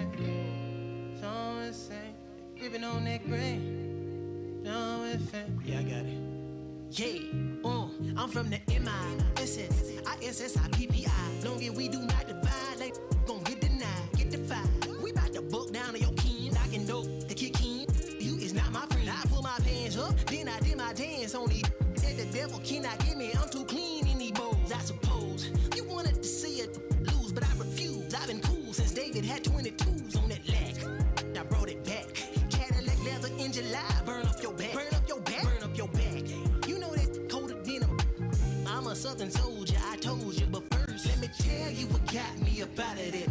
insane. So insane. Gripping on that grain. So insane. Yeah, I got it. Yeah, I'm from the MISS, ISSIPPI. Long as we do not divide, like gon' get denied, get defied. We bout to buck down on your kin, knocking dope to kick in. You is not my friend. I pull my pants up, then I did my dance on these. Said the devil cannot get me, I'm too clean in these bowls. I suppose you wanted to see it lose, but I refuse. I've been cool since David had 22s on that lack. I brought it back. Cadillac leather in July, burn up your back, burn up your back, burn up your back. You know that coated denim. I'm a southern soldier, I told you, but first let me tell you what got me up out of it.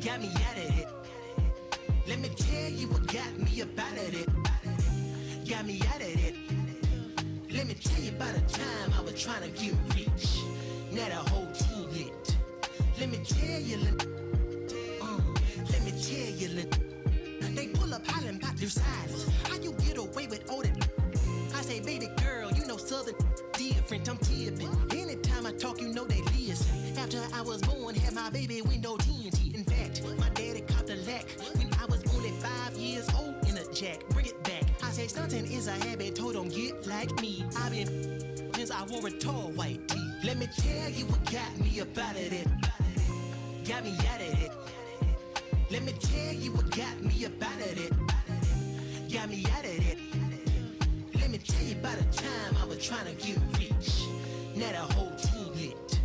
Got me out of it. Let me tell you what got me up out of it. Got me out of it. Let me tell you about the time I was trying to get rich. Now the whole team lit. Let me tell you, let me tell you, they pull up hollering about their sizes. How you get away with all that? I say, baby girl, you know southern different, I'm tipping. Anytime I talk, you know they listen. After I was born, had my baby window TNT. In fact, my daddy copped a lack when I was only 5 years old in a jack. Bring it back. I say stunting is a habit, told don't get like me. I've been since I wore a tall white tee. Let me tell you what got me up out of it. Got me out of it. Let me tell you what got me up out of it. Got me out of it. Let me tell you about the time I was trying to get rich. Now the whole team lit.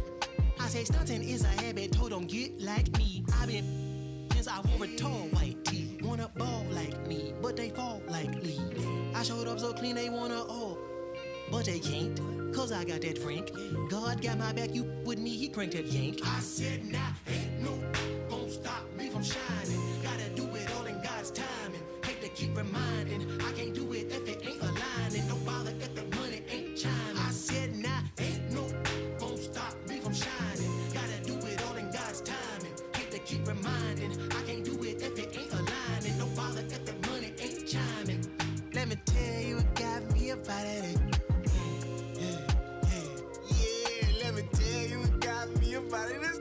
I say stunting is a habit, told don't get like me. I've been since I wore a tall white tee. Wanna ball like me, but they fall like leaves. I showed up so clean they wanna but they can't, cause I got that drink. God got my back, you with me, he cranked that yank. I said nah, ain't no gon' stop me from shining. Gotta do it all in God's timing. Hate to keep reminding, I can't do it if it ain't aligning. No bother if the money ain't chiming. I said nah, ain't no gon' stop me from shining. Gotta do it all in God's timing. Hate to keep reminding, I can't do it if it ain't aligning. No bother if the money ain't chiming. Let me tell you what got me up out of it. Let me tell you what got me up out of this.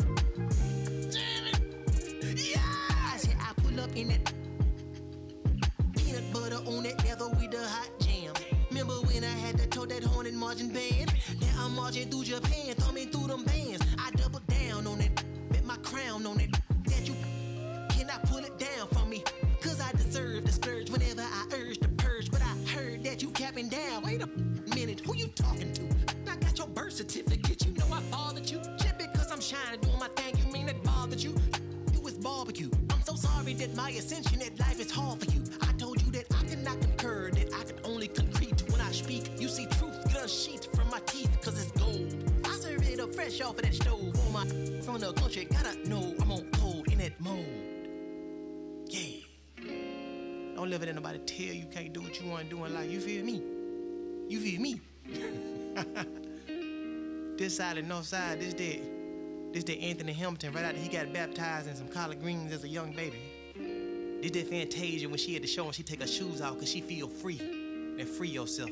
Damn it. Yeah. I said I pull up in that peanut butter on that leather with the hot jam. Remember when I had to tow that horn and marching band? Now I'm marching through Japan, thumbing through them bands. I double down on it, bet my crown on it. That you cannot pull it down from me, cause I deserve the splurge whenever I urge the purge. But I heard that you capping down. Wait a minute, who you talking to? I got your birth certificate, you know I fathered you. Just because I'm shining, doing my thing, you mean that bothered you? You was barbecue. I'm so sorry that my ascension at life is hard for you. I told you that I could not concur, that I could only concrete when I speak. You see truth, get a sheet from my teeth, cause it's gold. I serve it up fresh off of that stove. For my from the country, gotta know I'm on cold in that mode. Yeah. Don't let nobody tell you can't do what you want to do in life. You feel me? You feel me? This side and north side, this that Anthony Hamilton right after he got baptized in some collard greens as a young baby. This that Fantasia when she at the show and she take her shoes off cause she feel free. And free yourself.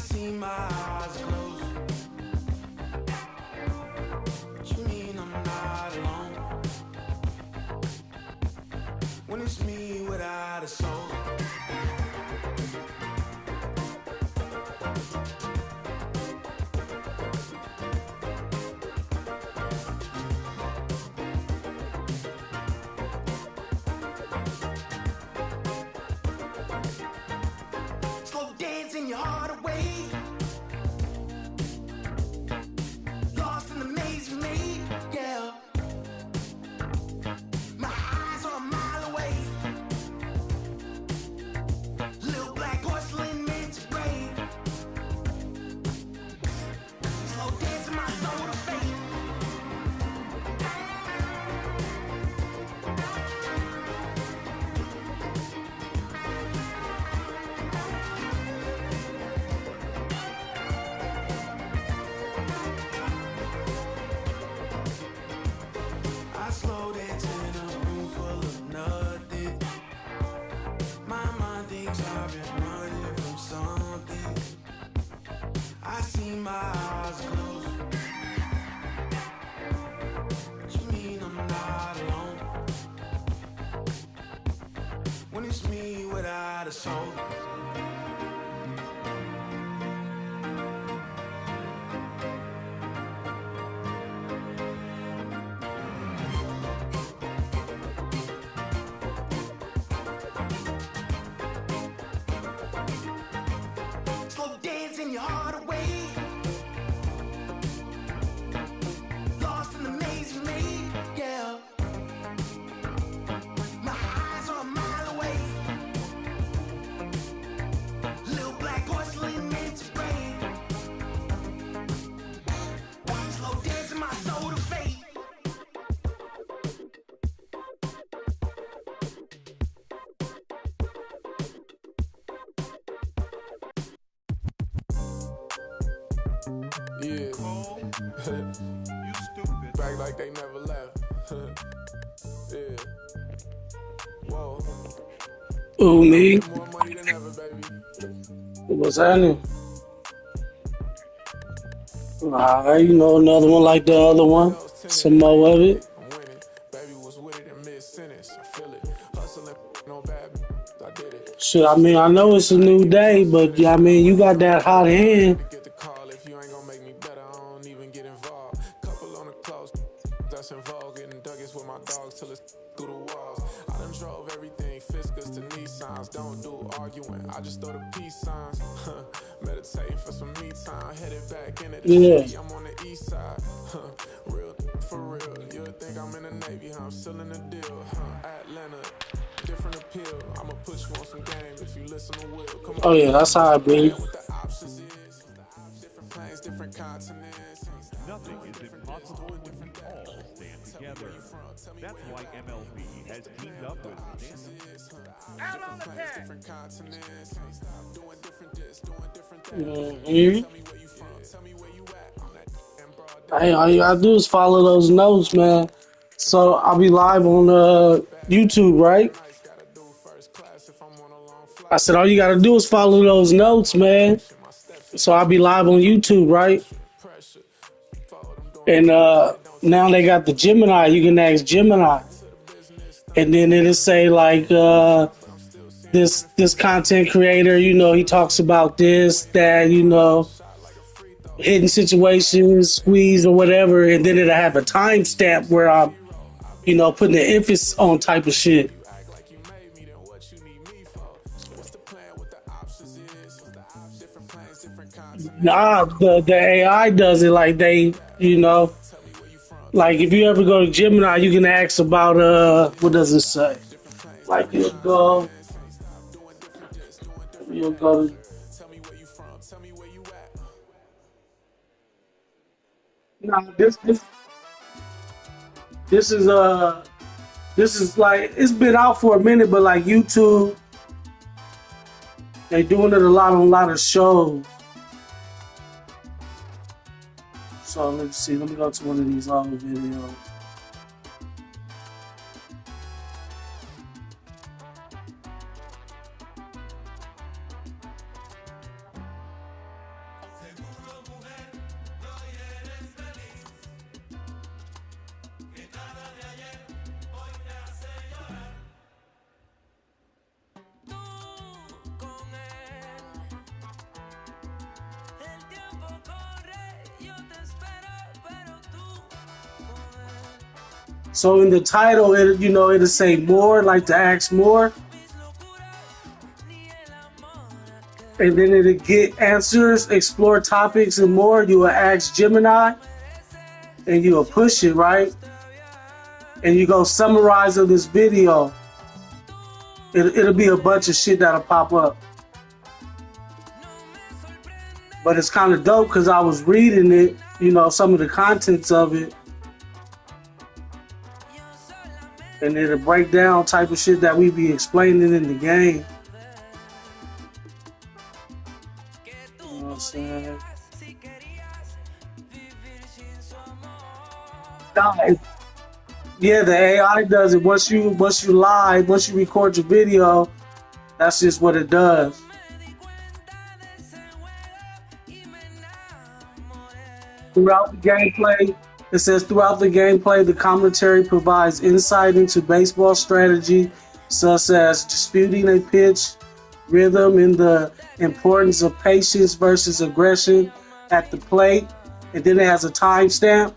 see my eyes closed. What you mean I'm not alone? When it's me without a soul. Slow dancing your heart away. Lost in the maze you made, yeah. My eyes are a mile away. Little black porcelain meant to braid. Slow dancing my soul to fate. I slow dance in a room full of nothing. My mind thinks I've been running from something. I see my eyes closed. What you mean I'm not alone? When it's me without a soul. Slow dancing your heart away. Lost in the maze you made, yeah. My eyes are a mile away. Little black porcelain meant to braid. Slow dancing my soul to fate. Yeah. You stupid. Back like they never left. Yeah. Whoa. Who, me? More money than ever, baby. What's happening? You know, another one like the other one. Some more of it. I'm winning. Baby was with it in mid-sentence. I feel it. Hustling, no bad. I did it. Shit, I mean, I know it's a new day, but yeah, I mean, you got that hot hand. To get the call if you ain't gonna make me better, I don't even get involved. Couple on the close, that's involved. Getting Douglas with my dogs till it's through the walls. I done drove everything, Fiscus to Nissans. Don't do arguing, I just throw the peace signs. Meditating for some me time, headed back into the city. I'm on the east side. Real for real. You'll think I'm in the Navy, I'm still in the deal. Atlanta, different appeal. I'ma put you on some game if you listen to Will. Come on. Oh yeah, that's how I be. What the options is. Different planes, different continents. Nothing is impossible when we all stand together. That's why MLB has teamed up with Out on the pad. Different continents. Doing different this, doing different that. Mm-hmm. Tell me where you from. Tell me where you at. On that and broad. Hey, all you gotta do is follow those notes, man. So I'll be live on YouTube, right? I said all you gotta do is follow those notes, man. So I'll be live on YouTube, right? And now they got the Gemini. You can ask Gemini, and then it'll say like this content creator. You know, he talks about this, that. You know, hidden situations, squeeze or whatever, and then it'll have a timestamp where I'm, you know, putting the emphasis on type of shit. Nah, the AI does it like they, you know, like if you ever go to Gemini, you can ask about what does it say? Like you'll go to nah, this is this is like it's been out for a minute, but like YouTube, they doing it a lot on a lot of shows. So let's see. Let me go to one of these old videos. So in the title, it'll say more, like to ask more, and then it'll get answers, explore topics, and more. You will ask Gemini, and you will push it right, and you go summarize of this video. It'll be a bunch of shit that'll pop up. But it's kind of dope because I was reading it, some of the contents of it, and it'll break down type of shit that we be explaining in the game. You know what I'm saying? Yeah, the AI does it. Once you live, once you record your video, that's just what it does. Throughout the gameplay, it says throughout the gameplay, the commentary provides insight into baseball strategy, such as disputing a pitch, rhythm, and the importance of patience versus aggression at the plate. And then it has a timestamp.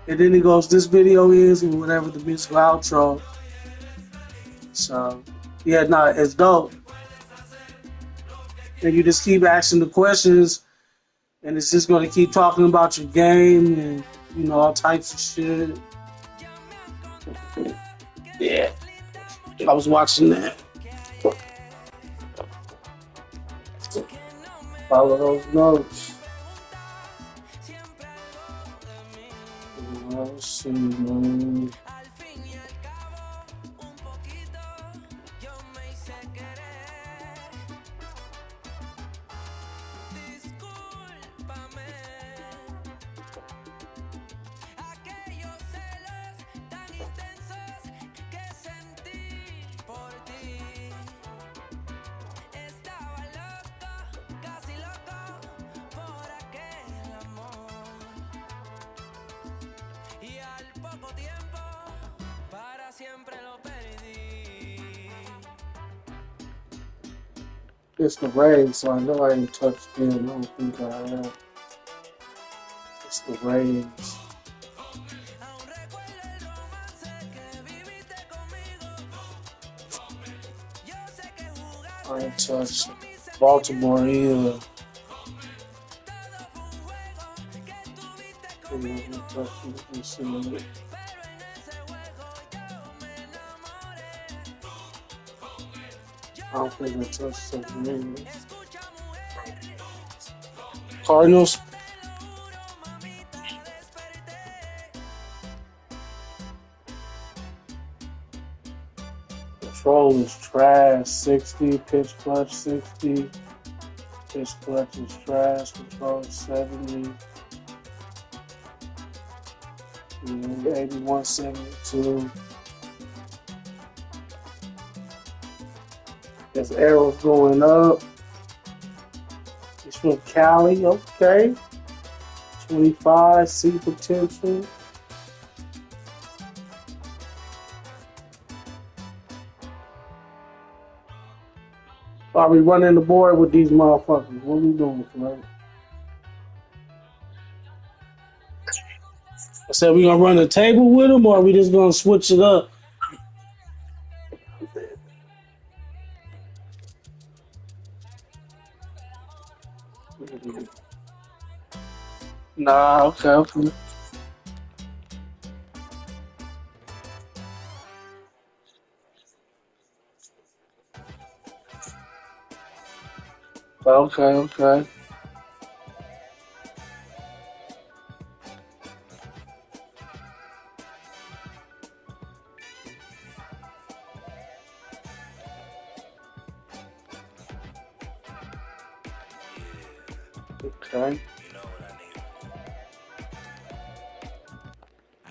And then it goes, this video is, and whatever the musical outro. So, yeah, no, it's dope. And you just keep asking the questions, and it's just going to keep talking about your game and, all types of shit. Yeah, I was watching that. Follow those notes. Let's see, man. It's the rain, so I know I ain't touched it. I don't think I have. It's the rain. I ain't touched Baltimore either. I don't think I touched something. Cardinals. Control is trash. 60. Pitch clutch 60. Pitch clutch is trash. Control 70. 81, 72. There's arrows going up. It's from Cali. Okay. 25. See potential. Are we running the board with these motherfuckers? What we doing, right? I said we gonna run the table with them, or are we just gonna switch it up? Nah, okay. Okay. Okay.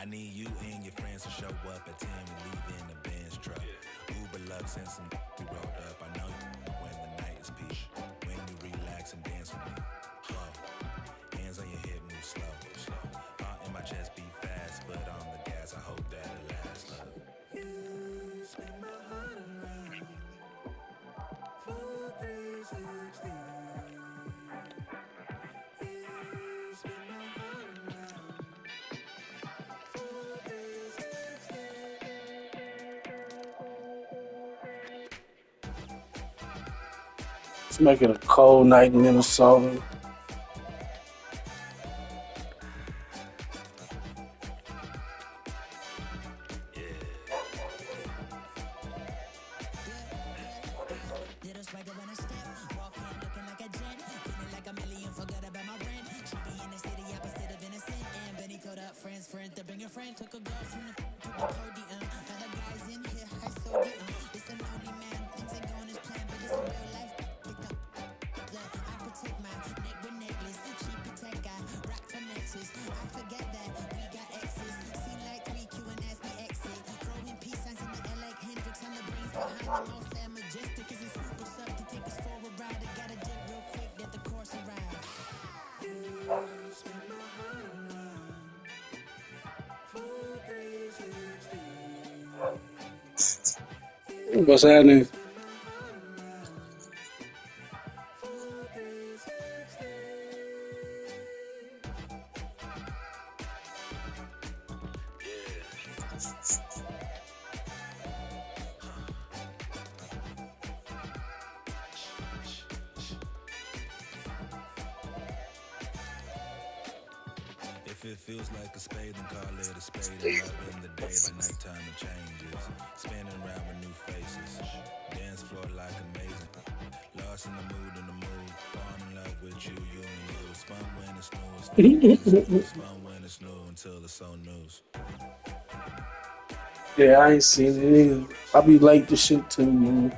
I need you and your friends to show up at 10. We leave in the Benz truck. Uber Lux and some we rolled up. I know you when the night is peak. When you relax and dance with me. Hands on your hip, move slow. Heart in my chest beat fast, but on the gas. I hope that it lasts. You spin my heart around. Full 360. You spin my heart around. Let's make it a cold night in Minnesota. What's happening? If it feels like a spade, then call it a spade. And love in the day, the nighttime it changes. Spinning around with new faces. Dance floor like amazing. Lost in the mood, Fall in love with you, you and you. It's fun when it's new, it's fun when it's new. It's fun when it's new until it's so news. Yeah, I ain't seen it either. I'll be late to shit too, man.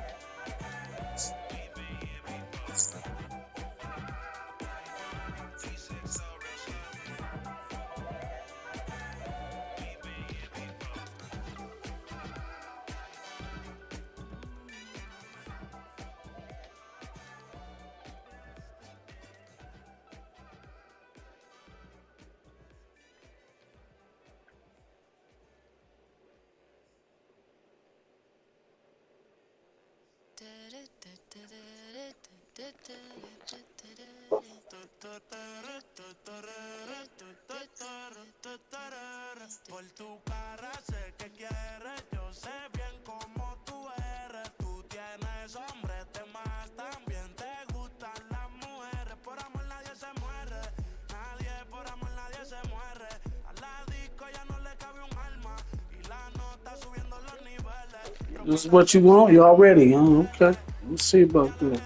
Por tu cara sé que quieres, yo sé bien cómo tú eres. Tú tienes hombres, temas también te gustan las mujeres. Por amor nadie se muere, por amor nadie se muere. A la disco ya no le cabe un alma y la nota subiendo los niveles. This is what you want? You all ready, huh? Okay. Let's see about that.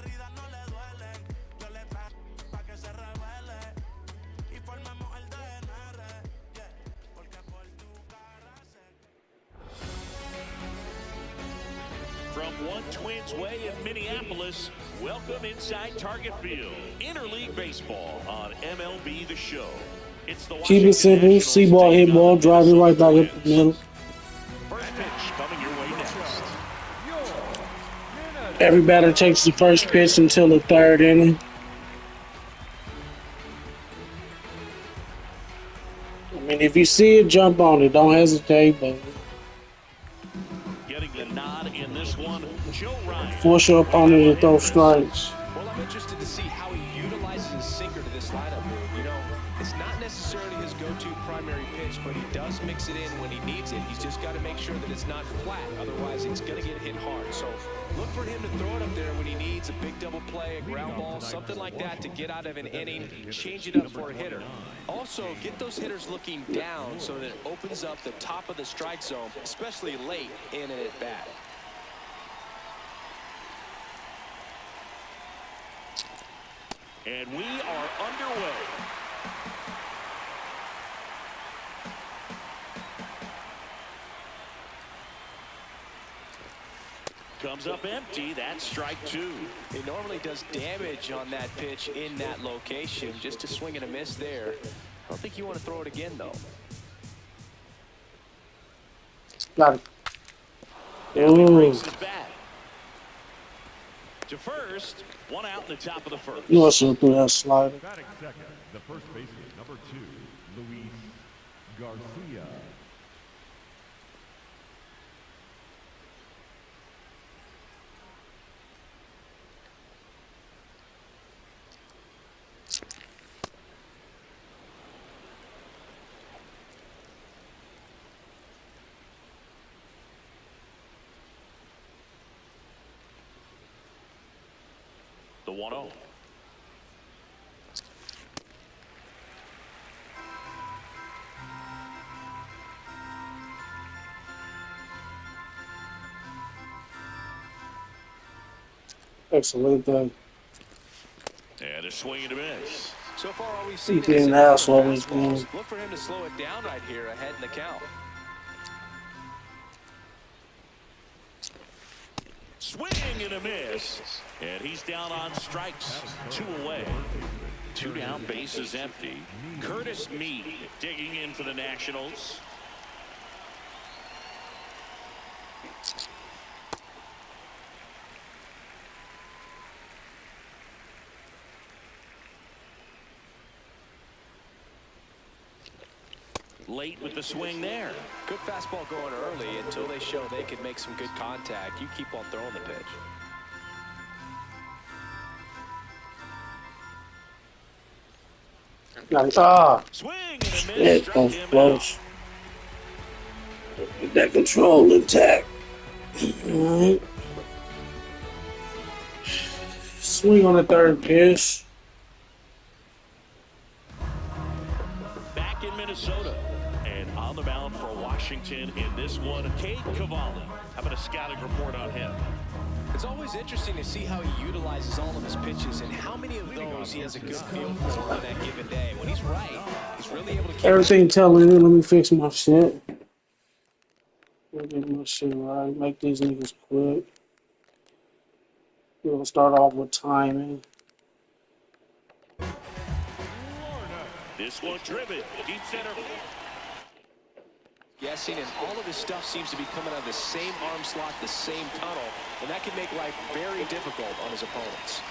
From One Twins Way in Minneapolis, welcome inside Target Field. Interleague Baseball on MLB The Show. It's the Keep it simple. See ball, hit ball, drive it right back up the middle. First pitch coming your way next. Every batter takes the first pitch until the third inning. I mean, if you see it, jump on it. Don't hesitate, but Getting the nod in this one, Joe Ryan. force your opponent to throw strikes. Well, I'm interested to see how he utilizes his sinker to this lineup move. You know, it's not necessarily his go-to primary pitch, but he does mix it in when he needs it. He's just got to make sure that it's not flat. Otherwise, it's going to get hit hard. So look for him to throw it up there when he needs a big double play, a ground ball, something like that to get out of an inning, change it up for a hitter. Also, get those hitters looking down so that it opens up the top of the strike zone, especially late in an at-bat. And we are underway. Comes up empty. That's strike two. It normally does damage on that pitch in that location. Just a swing and a miss there. I don't think you want to throw it again, though. Got it. Now he breaks his bat. To first, one out in the top of the first. You also threw that slider. Batting second, the first baseman, number 2, Luis Garcia. The 1-0. Excellent thing. And a swing and a miss. So far, all we've seen He's in this being inning an are asshole this fastballs. game. Look for him to slow it down right here ahead in the count. Swing and a miss. And he's down on strikes. 2 away. 2 down, bases empty. Curtis Meade digging in for the Nationals. Late with the swing there. Good fastball going early until they show they can make some good contact. You keep on throwing the pitch. Swing and a miss. Shit, Struck that was him close. Get that control intact. Alright. Swing on the third pitch. Back in Minnesota. And on the mound for Washington in this one, Cade Cavalli. How about a scouting report on him? It's always interesting to see how he utilizes all of his pitches and how many of those he has a good feel for on that given day. When he's right, he's really able to keep Everything telling me, let me fix my shit. Let me get my shit right. Make these niggas quit. We're gonna start off with timing. This one driven. Deep center. guessing, and all of his stuff seems to be coming out of the same arm slot, the same tunnel, and that can make life very difficult on his opponents.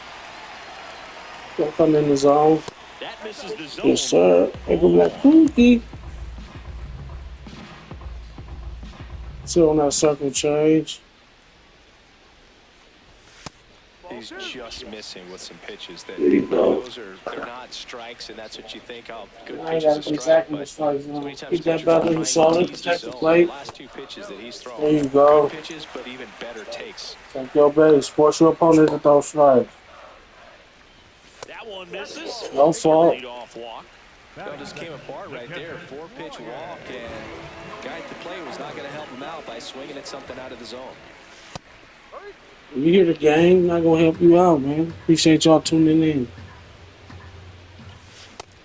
Don't come in the zone. That misses the zone. Yes, sir. Open that cookie. Still on that circle change. He's just missing with some pitches that There you go. they're not strikes, and that's what you think. Oh, good I ain't pitches got a exactly strike, the but strike zone. so many Keep times that better than solid. Protect the plate. The last two pitches that he's thrown. There you go. Good pitches, but even better takes. Take your base. Force your opponent to throw strikes. That one misses. No fault. Lead off walk. Well, just came apart right there. 4-pitch walk, and guy at the plate was not going to help him out by swinging at something out of the zone. You hear the game, not gonna help you out, man. Appreciate y'all tuning in.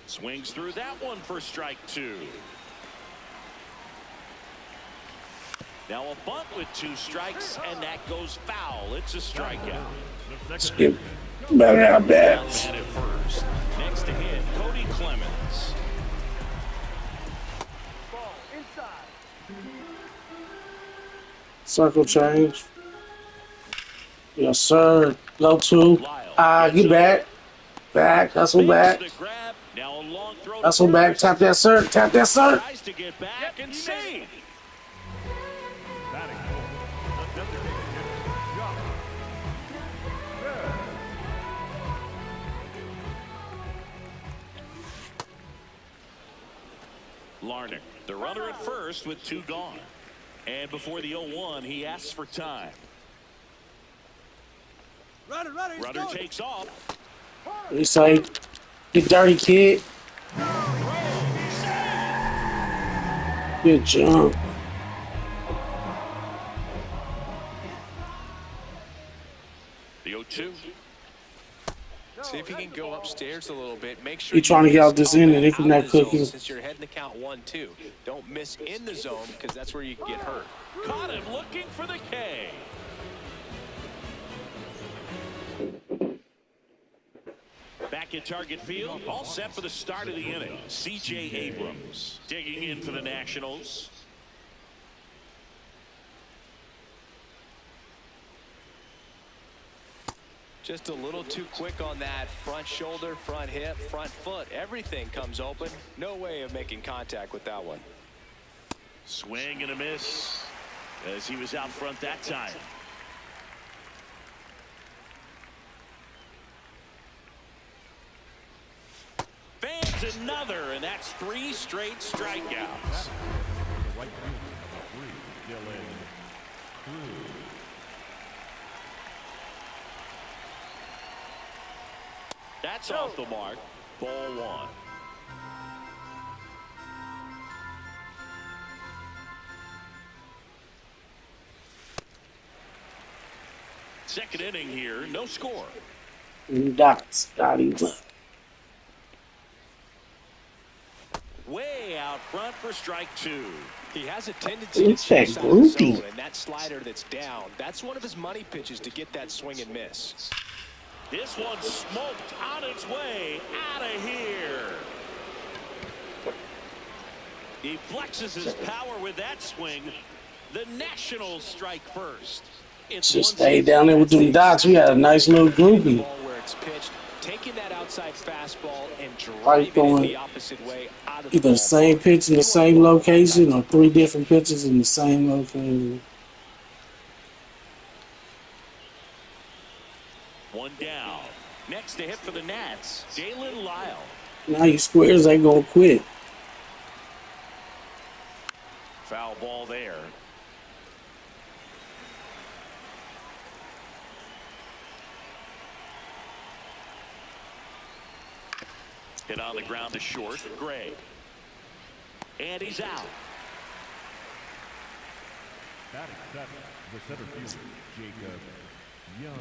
Swings through that one for strike two. Now a bunt with 2 strikes, and that goes foul. It's a strikeout. Skip. Better have that. Down man at first. Next to hit, Cody Clemens. Circle change. Yes, sir. Go to. Get back. Back. Hustle back. Hustle back. Tap that, sir. Tap that, sir. Tries to get back and save. Larnach, the runner at first with 2 gone. And before the 0-1, he asks for time. Runner takes off. It's like, get dirty, kid. Good jump. The 0-2. See if you can go upstairs a little bit. Make sure He trying to get out this inning. They out from that of the zone cookie. since you're heading to count 1-2. Don't miss in the zone because that's where you can get hurt. Caught him looking for the K. Back at Target Field, all set for the start of the inning. C.J. Abrams digging in for the Nationals. Just a little too quick on that front shoulder, front hip, front foot. Everything comes open. No way of making contact with that one. Swing and a miss as he was out front that time. Fans another, and that's 3 straight strikeouts. That's off the mark. Ball one. Second inning here, no score. Dots, Dottie. Way out front for strike two. He has a tendency It's to that chase out of the groupie. zone, and that slider that's down, that's one of his money pitches to get that swing and miss. This one smoked on its way out of here. He flexes his power with that swing. The Nationals strike first. It's Just stay down there with them dots. We had a nice little groupie. Where it's pitched, taking that outside fastball and Like driving it going the opposite way out of either the same pitch in the same location or 3 different pitches in the same location. One down. Next to hit for the Nats, Jalen Lyle. Now you squares ain't gonna quit. Foul ball there. Hit on the ground to short, Gray. And he's out. Batting seven, the center fielder, Jacob Young.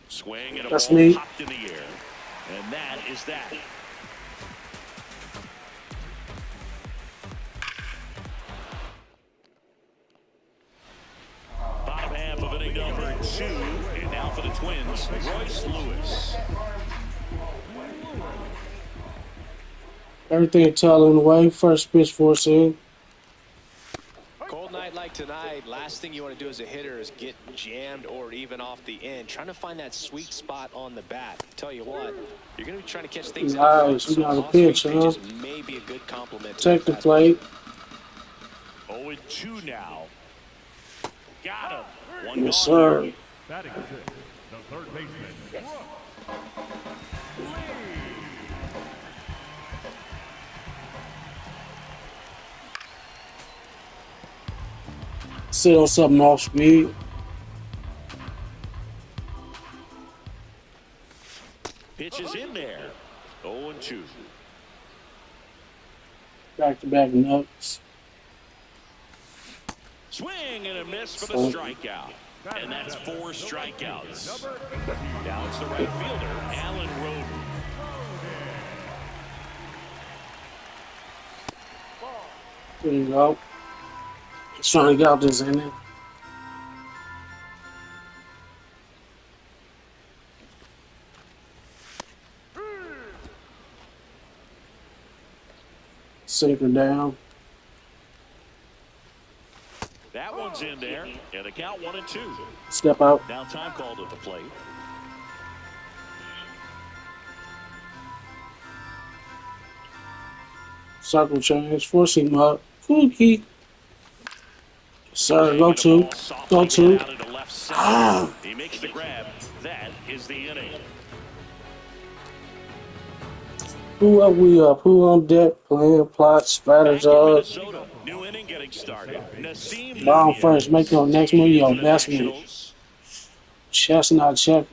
Swing and a That's ball me. popped in the air. And that is that. Bottom half of inning number 2. And now for the Twins, Royce Lewis. Everything telling the way. First pitch for us in. Cold night like tonight, last thing you want to do as a hitter is get jammed or even off the end. Trying to find that sweet spot on the bat. Tell you what, you're going to be trying to catch things Nice, you got a pitch, huh? may be a good compliment. Take the plate. 0-2 now. Got him. One Yes, gone. sir. Batting six, the third baseman, Sit on something off speed. Pitch is in there. 0-2. Back-to-back nuts. Swing and a miss for the strikeout. And that's 4 strikeouts. Now it's the right fielder, Alan Roden. There you go. He's trying to get out this inning. Sinker down. That one's in there. And the count 1-2. Step out. Now time called at the plate. Circle change. Force him up. Cookie. Sir, go to. Go to. Ah. He makes the grab. That is the inning. Who are we up? Who on deck? Playing plot, strategize. New inning getting started. Nasim Bomb first. Make your next move your best move. Chestnut check.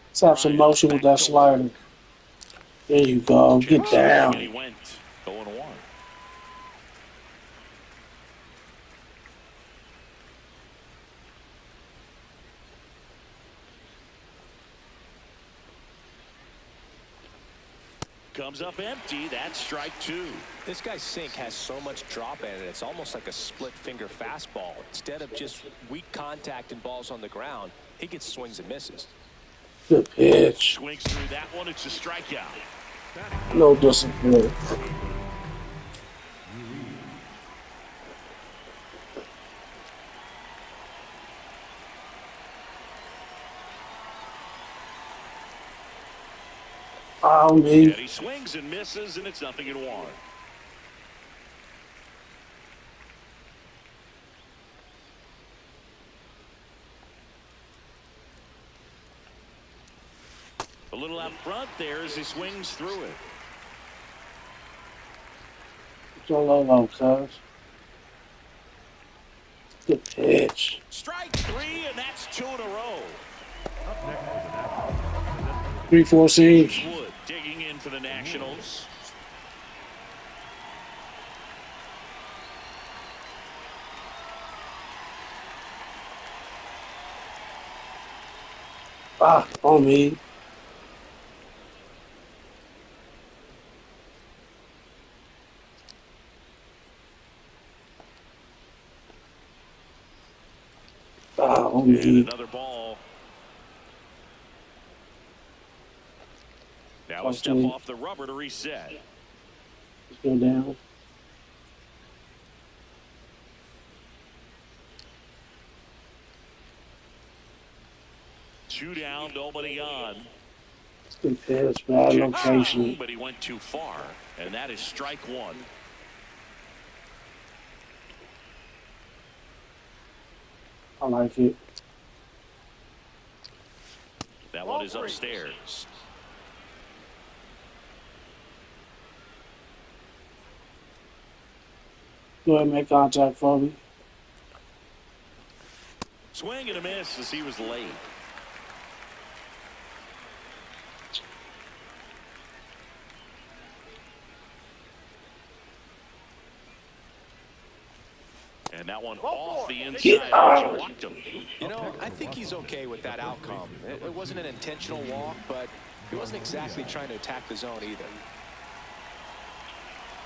Let's have some motion with that slider. There you go. Get down. He went 0-1. Comes up empty. That's strike 2. This guy's sink has so much drop in it. It's almost like a split finger fastball. Instead of just weak contact and balls on the ground, he gets swings and misses. Good pitch. Swings through that one. It's a strikeout. No discipline. Oh, me. And he swings and misses, and it's 0-1. little out front there as he swings through it. Low, cuz. Good pitch. Strike 3, and that's 2 in a row. 3-4 seams. Wood digging in for the Nationals. On me. On me. Another ball. Now a step off the rubber to reset. Let's go down. Two down, nobody on. Good pitch, bad location. But he went too far, and that is strike 1. I like it. That one is upstairs. Go ahead and make contact for me. Swing and a miss as he was late. And that one off the inside. Walked him. You know, I think he's okay with that outcome. It wasn't an intentional walk, but he wasn't exactly trying to attack the zone either.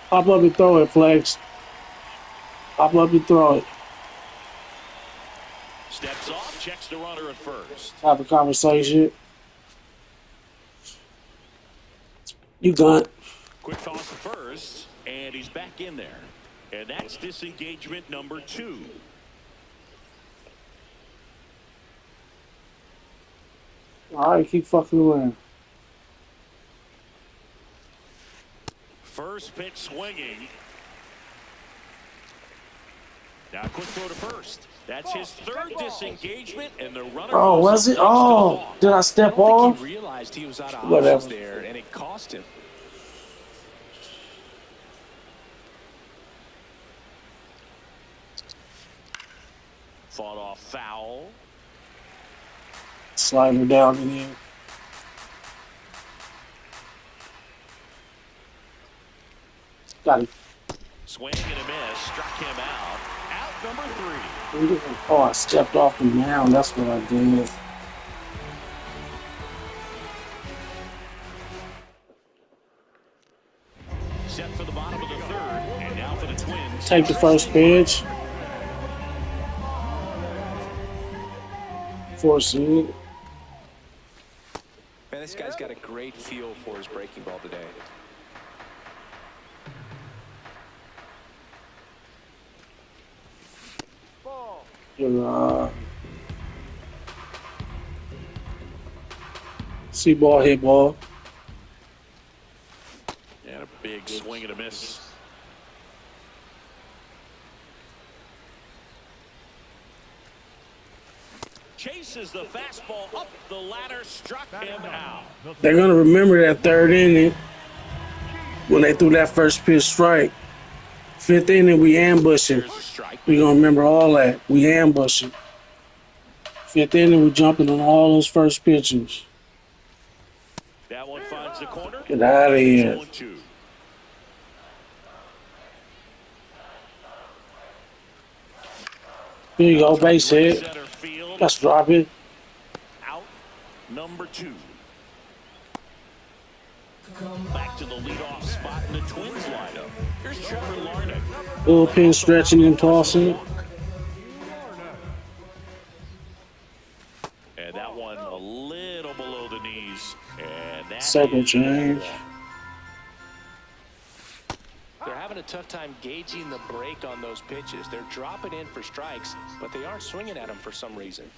Pop up and throw it, Flex. Pop up and throw it. Steps off, checks the runner at first. Have a conversation. You got. Quick toss at first, and he's back in there. And that's disengagement number 2. All right, keep fucking around. First pitch swinging. Now quick throw to first. That's his 3rd disengagement, and the runner. Oh, was it? Oh, did I step off? He realized he was out of options there, and it cost him. Fought off foul. Slider down in here. Got it. Swing and a miss. Struck him out. Out number 3. Oh, I stepped off the mound. That's what I did. Set for the bottom of the 3rd, and now for the Twins. Take the first pitch. 4 seed. Man, this guy's got a great feel for his breaking ball today. Your see ball, hit ball. And a big swing and a miss. Chases the fastball up the ladder, struck him out. They're gonna remember that 3rd inning when they threw that first pitch strike. 5th inning, we ambushing. We gonna remember all that. We ambushing. 5th inning, we jumping on all those first pitches. That one finds the corner. Get out of here. Here you go, base hit. Let's drop it. Out number 2. Back to the leadoff spot in the Twins lineup. Here's Trevor Larnach. Bullpen stretching and tossing. And that one a little below the knees. And that Circle change. They're having a tough time gauging the break on those pitches. They're dropping in for strikes, but they aren't swinging at them for some reason.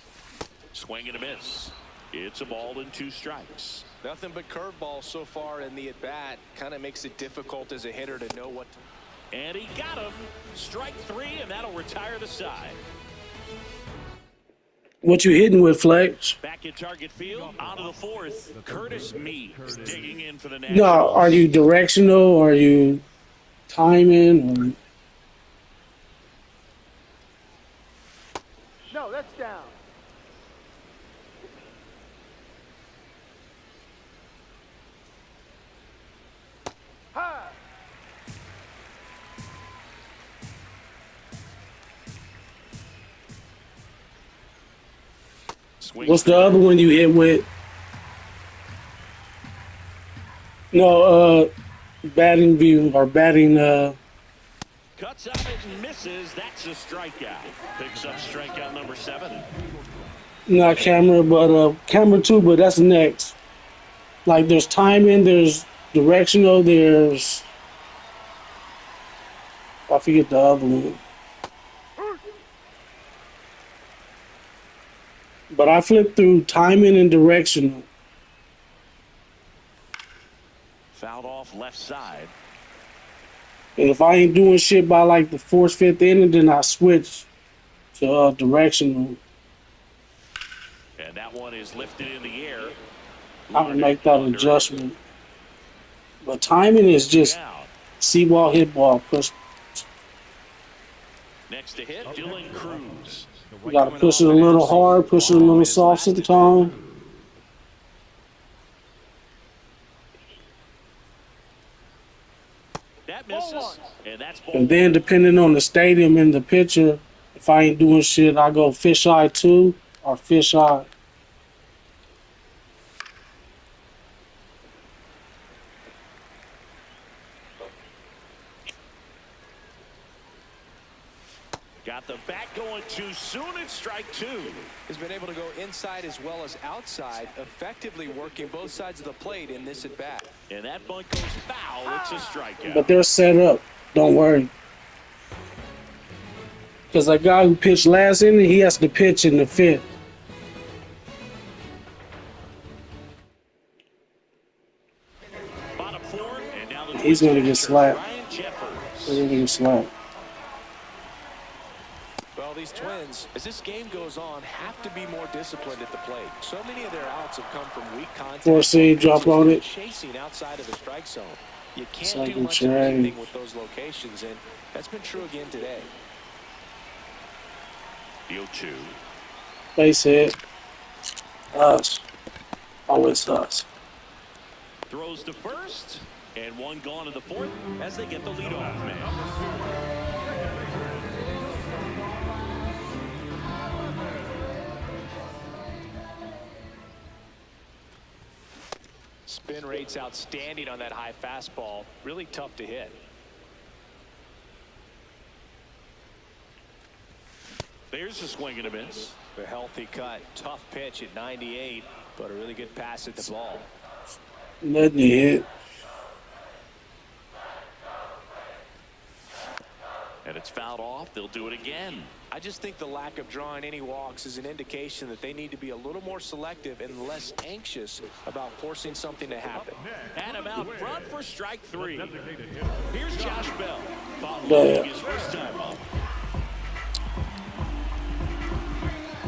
Swing and a miss. It's a ball and 2 strikes. Nothing but curveballs so far in the at-bat. Kind of makes it difficult as a hitter to know what to... And he got him. Strike 3, and that'll retire the side. What you hitting with, Flex? Back at target field, on to the fourth. Curtis Mead digging in for the No, Nationals. are you directional? Are you timing? Or... No, that's down. High. What's the other one you hit with? No, batting view or batting. Cuts out it and misses. That's a strikeout. Picks up strikeout number 7. Not camera, but camera 2. But that's next. Like there's timing, there's directional, there's. I forget the other one. But I flipped through timing and directional. Fouled off left side. And if I ain't doing shit by like the 4th, 5th inning, then I switch to directional. And that one is lifted in the air. I can make that adjustment. But timing is just see ball, hit ball, push. Next to hit, Dylan Cruz. You got to push it a little hard, push it a little soft sometimes. That misses, and that's ball. And then depending on the stadium and the pitcher, if I ain't doing shit, I go fisheye 2 or fisheye. Got the bat going too soon. It's strike 2. Has been able to go inside as well as outside, effectively working both sides of the plate in this at bat. And that bunt goes foul. It's a strikeout. But they're set up. Don't worry. Because that guy who pitched last inning, he has to pitch in the 5th. Bottom 4, and now the He's going to get slapped. Ryan Jeffers. He's going to get slapped. Well, these Twins, as this game goes on, have to be more disciplined at the plate. So many of their outs have come from weak contact. 4-seed, drop on it. Chasing outside of the strike zone. You can't Second do much of change. anything with those locations, and that's been true again today. The 0-2. Base hit. Us. Always us. Throws to first, and one gone to the 4th as they get the leadoff man. Spin rate's outstanding on that high fastball. Really tough to hit. There's a swing and a miss. A healthy cut. Tough pitch at 98, but a really good pass at the ball. Letting you hit. And it's fouled off. They'll do it again. I just think the lack of drawing any walks is an indication that they need to be a little more selective and less anxious about forcing something to happen. And him out front for strike 3. Here's Josh Bell. Following his first time up.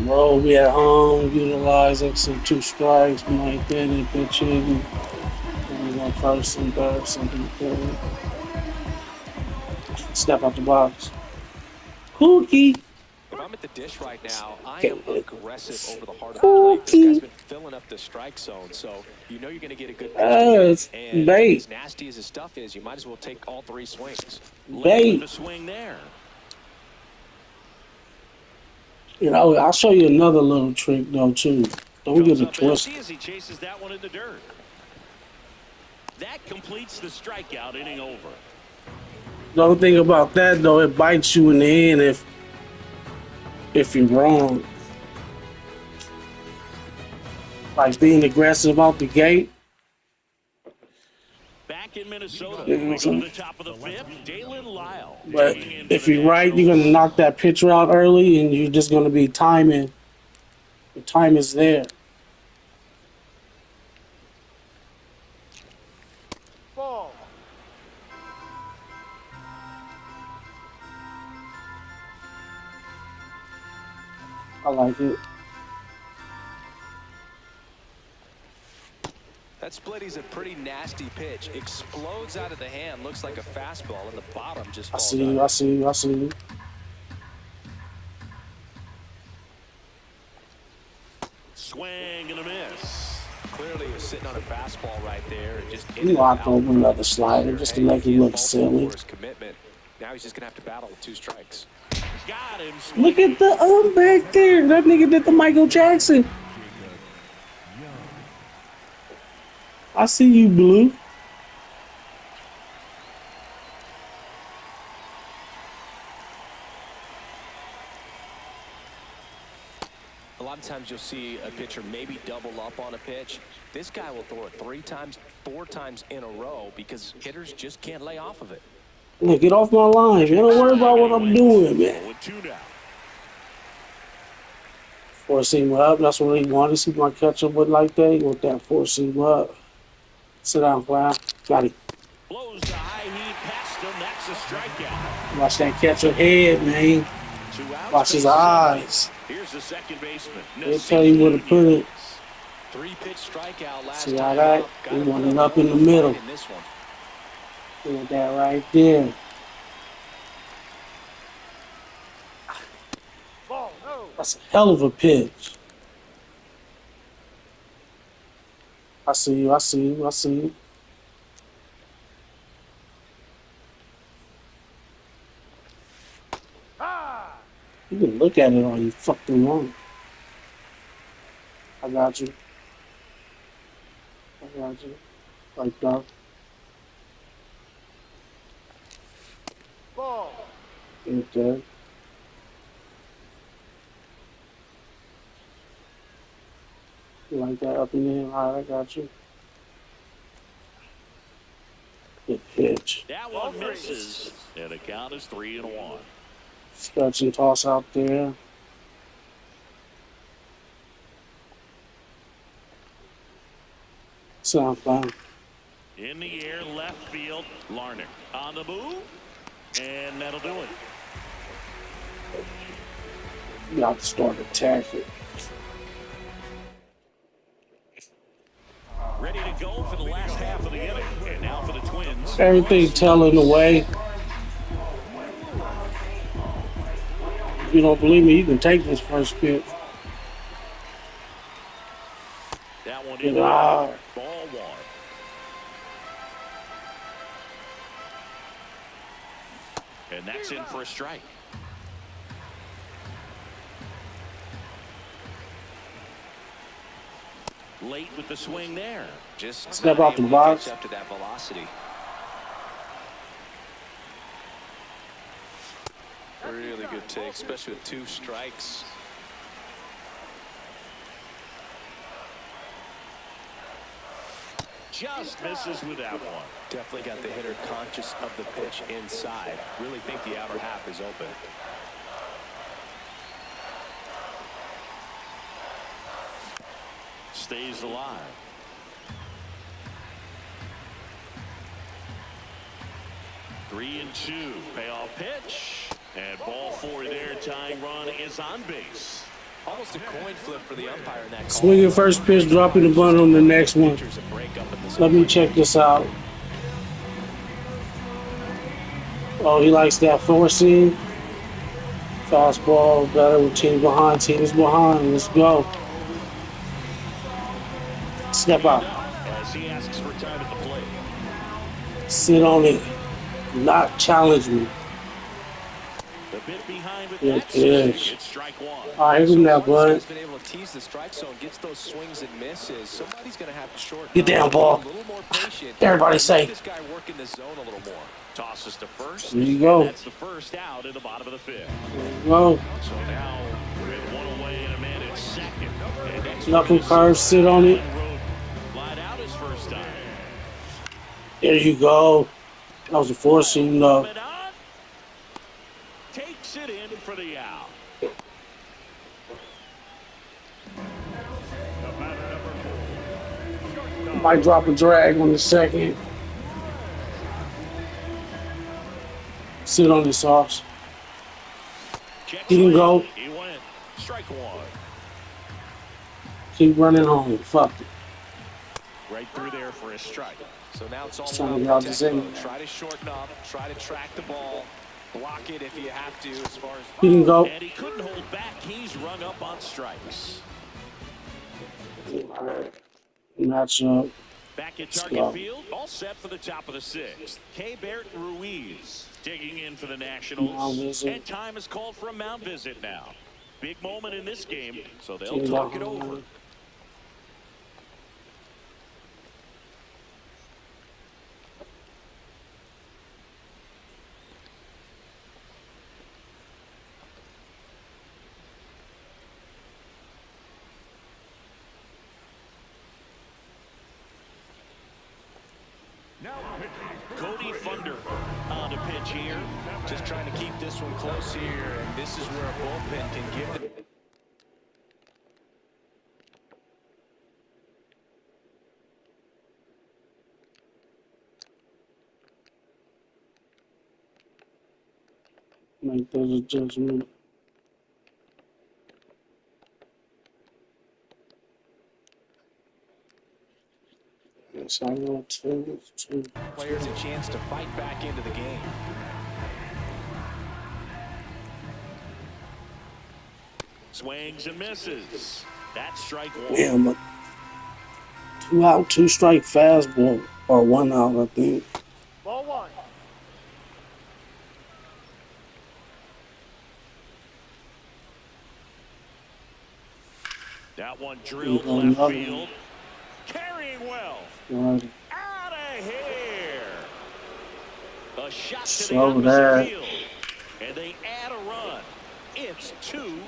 Roll, we at home, utilize exit 2 strikes, like that, and pitch in. And we go first and third, something third. Step out the box. Cookie. If I'm at the dish right now, I am aggressive over the heart of the plate. This guy's been filling up the strike zone, so you know you're going to get a good pitch. And bait. as nasty as his stuff is, you might as well take all 3 swings. Bait. The swing there. You know, I'll show you another little trick though too. Don't get it twisted. As he chases that one in the dirt. That completes the strikeout inning over. The other thing about that though, it bites you in the end if you're wrong. Like being aggressive out the gate. Back in Minnesota, we go to the top of the 5th. Dalen Lyle. But if you're right, you're gonna knock that pitcher out early, and you're just gonna be timing. The time is there. Ball. I like it. That splitty's a pretty nasty pitch. Explodes out of the hand. Looks like a fastball, and the bottom just falls out. I see you. Swing and a miss. Clearly, he was sitting on a fastball right there. And just You know, I throw him another slider just to make him look silly. Now he's just going to have to battle with 2 strikes. Got him. Look at the back there. That nigga did the Michael Jackson. I see you, Blue. A lot of times you'll see a pitcher maybe double up on a pitch. This guy will throw it 3 times, 4 times in a row because hitters just can't lay off of it. Look, get off my line, man. Don't worry about what I'm doing, man. 2 now. Four seam up. That's what he wanted. See my catch up with like that. He want that 4 seam up. Sit down, Clown. Got it. Blows the high heat past him. That's a strikeout. Watch that catch up head, man. Watch his eyes. Here's the second baseman. They'll tell you where to put it. 3-pitch strikeout last See how that? He want it up in the middle. Put that right there. Ball, no. That's a hell of a pitch. I see you. Ah! You can look at it all you fucking want. I got you. Like that. Ball. Okay. You like that up in the air? All right, I got you. Good pitch. That one misses. And the count is 3-1. Scratch and toss out there. Sound fine. In the air, left field. Larnach on the move. And that'll do it. You got to start attacking. Ready to go for the last half of the inning. And now for the Twins. Everything telling away. If you don't believe me, you can take this first pitch. That one Get in. out. Ball 1. And that's in for a strike. Late with the swing there. Just step out the box. Up to that velocity. Really good take, especially with 2 strikes. Just misses with that one. Definitely got the hitter conscious of the pitch inside. Really think the outer half is open. Stays alive. Three and 2. Payoff pitch. And ball 4 there. Tying run is on base. Almost a coin flip for the umpire in that call. Swinging first pitch, dropping the bunt on the next one. Let me check this out. Oh, he likes that 4 seam. Fastball, better with team behind. Team is behind. Let's go. Step out. As he asks for time at the plate. Sit on it. Not challenge me. A bit behind with Good that pitch. it's strike 1. All right, here's him now, bud. He's been able to tease the strike zone, gets those swings and misses. Somebody's going to have to shorten. Get down, ball. A little more patient. Everybody say. This guy working the zone a little more. Tosses to first. There you go. That's the first out in the bottom of the 5th. Go. So now with 1 away in a man at second. Knuckle curve, sit on it. Light out his first time. There you go. That was a 4 seam though. Takes it in for the out. Might drop a drag on the second. Sit on the sauce. He can go. He went. Strike 1. Keep running home. Fuck it. Right through there for a strike. So now it's all trying to about get out this protect inning. mode. Try to shorten up, try to track the ball, block it if you have to as far as... He didn't go. And he couldn't hold back. He's rung up on strikes. Matchup. Back at target field, all set for the top of the sixth. Keibert Ruiz digging in for the Nationals. And time is called for a mound visit now. Big moment in this game, so they'll talk it over. Cody Funder on the pitch here. Just trying to keep this one close here, and this is where a bullpen can give them. Make those adjustments. Yes, I will too. Players a chance to fight back into the game. Swings and misses. That's strike one. Damn, 2 out, 2 strike fastball, or 1 out, I think. Ball one. That one drilled left field. Carrying well. Right. Out of here. A shot to the So opposite that. field. And they add a run. It's 2-0.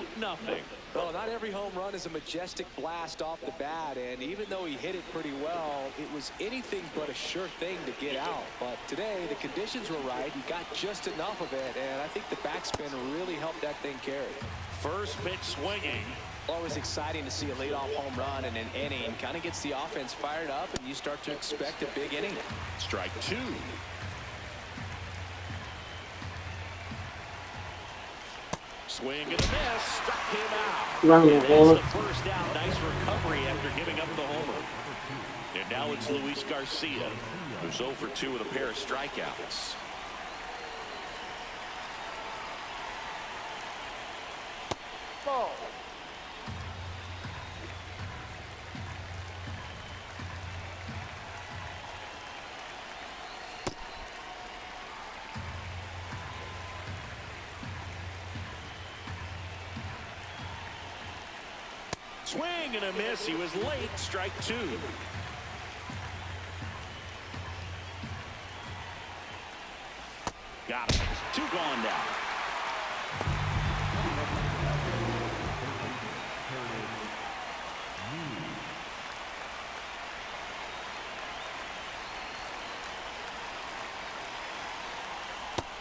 Well, not every home run is a majestic blast off the bat, and even though he hit it pretty well, it was anything but a sure thing to get out. But today, the conditions were right. He got just enough of it, and I think the backspin really helped that thing carry. First pitch swinging. Always exciting to see a leadoff home run in an inning. Kind of gets the offense fired up, and you start to expect a big inning. Strike 2. Swing and a miss. Struck him out. Round And the that's horn. the first out. Nice recovery after giving up the homer. And now it's Luis Garcia, who's 0 for 2 with a pair of strikeouts. Ball. Swing and a miss. He was late. Strike 2. Got him. 2 gone down.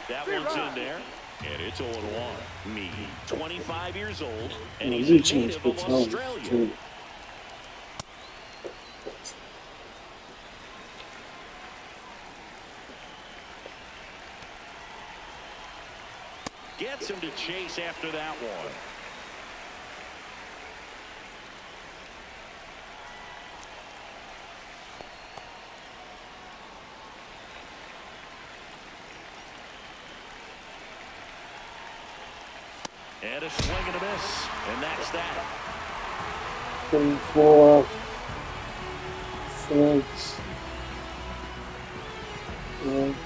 That one's in there. And it's 0-1. Me, 25 years old, and he's a native of Australia. Gets him to chase after that one. And a swing and a miss. And that's that. 3, 4, 6, 7.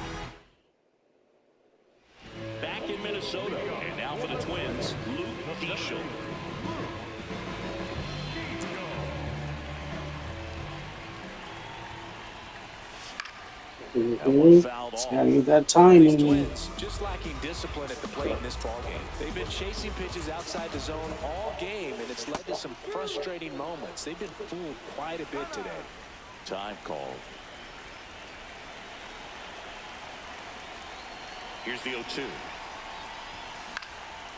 Back in Minnesota. And now for the Twins, Luke Diesel. It's gotta get that timing. Twins just lacking discipline at the plate in this ballgame. They've been chasing pitches outside the zone all game, and it's led to some frustrating moments. They've been fooled quite a bit today. Time called. Here's the 0-2.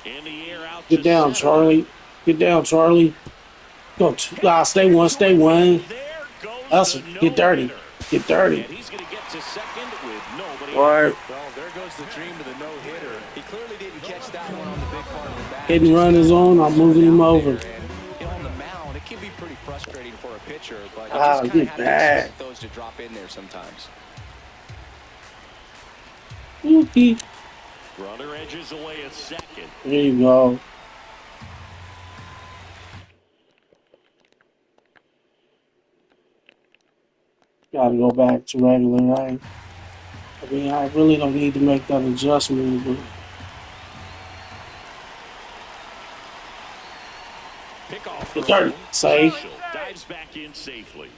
In the air out. Get down, Charlie. Get down, Charlie. Go. Stay one. Stay one. Hustle. Get dirty. Get dirty. And he's going to get to second with nobody. Right. Well, there goes the dream of the no-hitter. He clearly didn't catch that one on the big part of the bat. Hitting run is on. I'm moving him over. And on the mound, it can be pretty frustrating frustrating for a pitcher, but you just kind of have to expect those to drop in there sometimes. Runner edges away at second. There you go. Gotta go back to regular, right? I mean, I really don't need to make that adjustment, but Pickoff the dirt, safe. dives back in safely.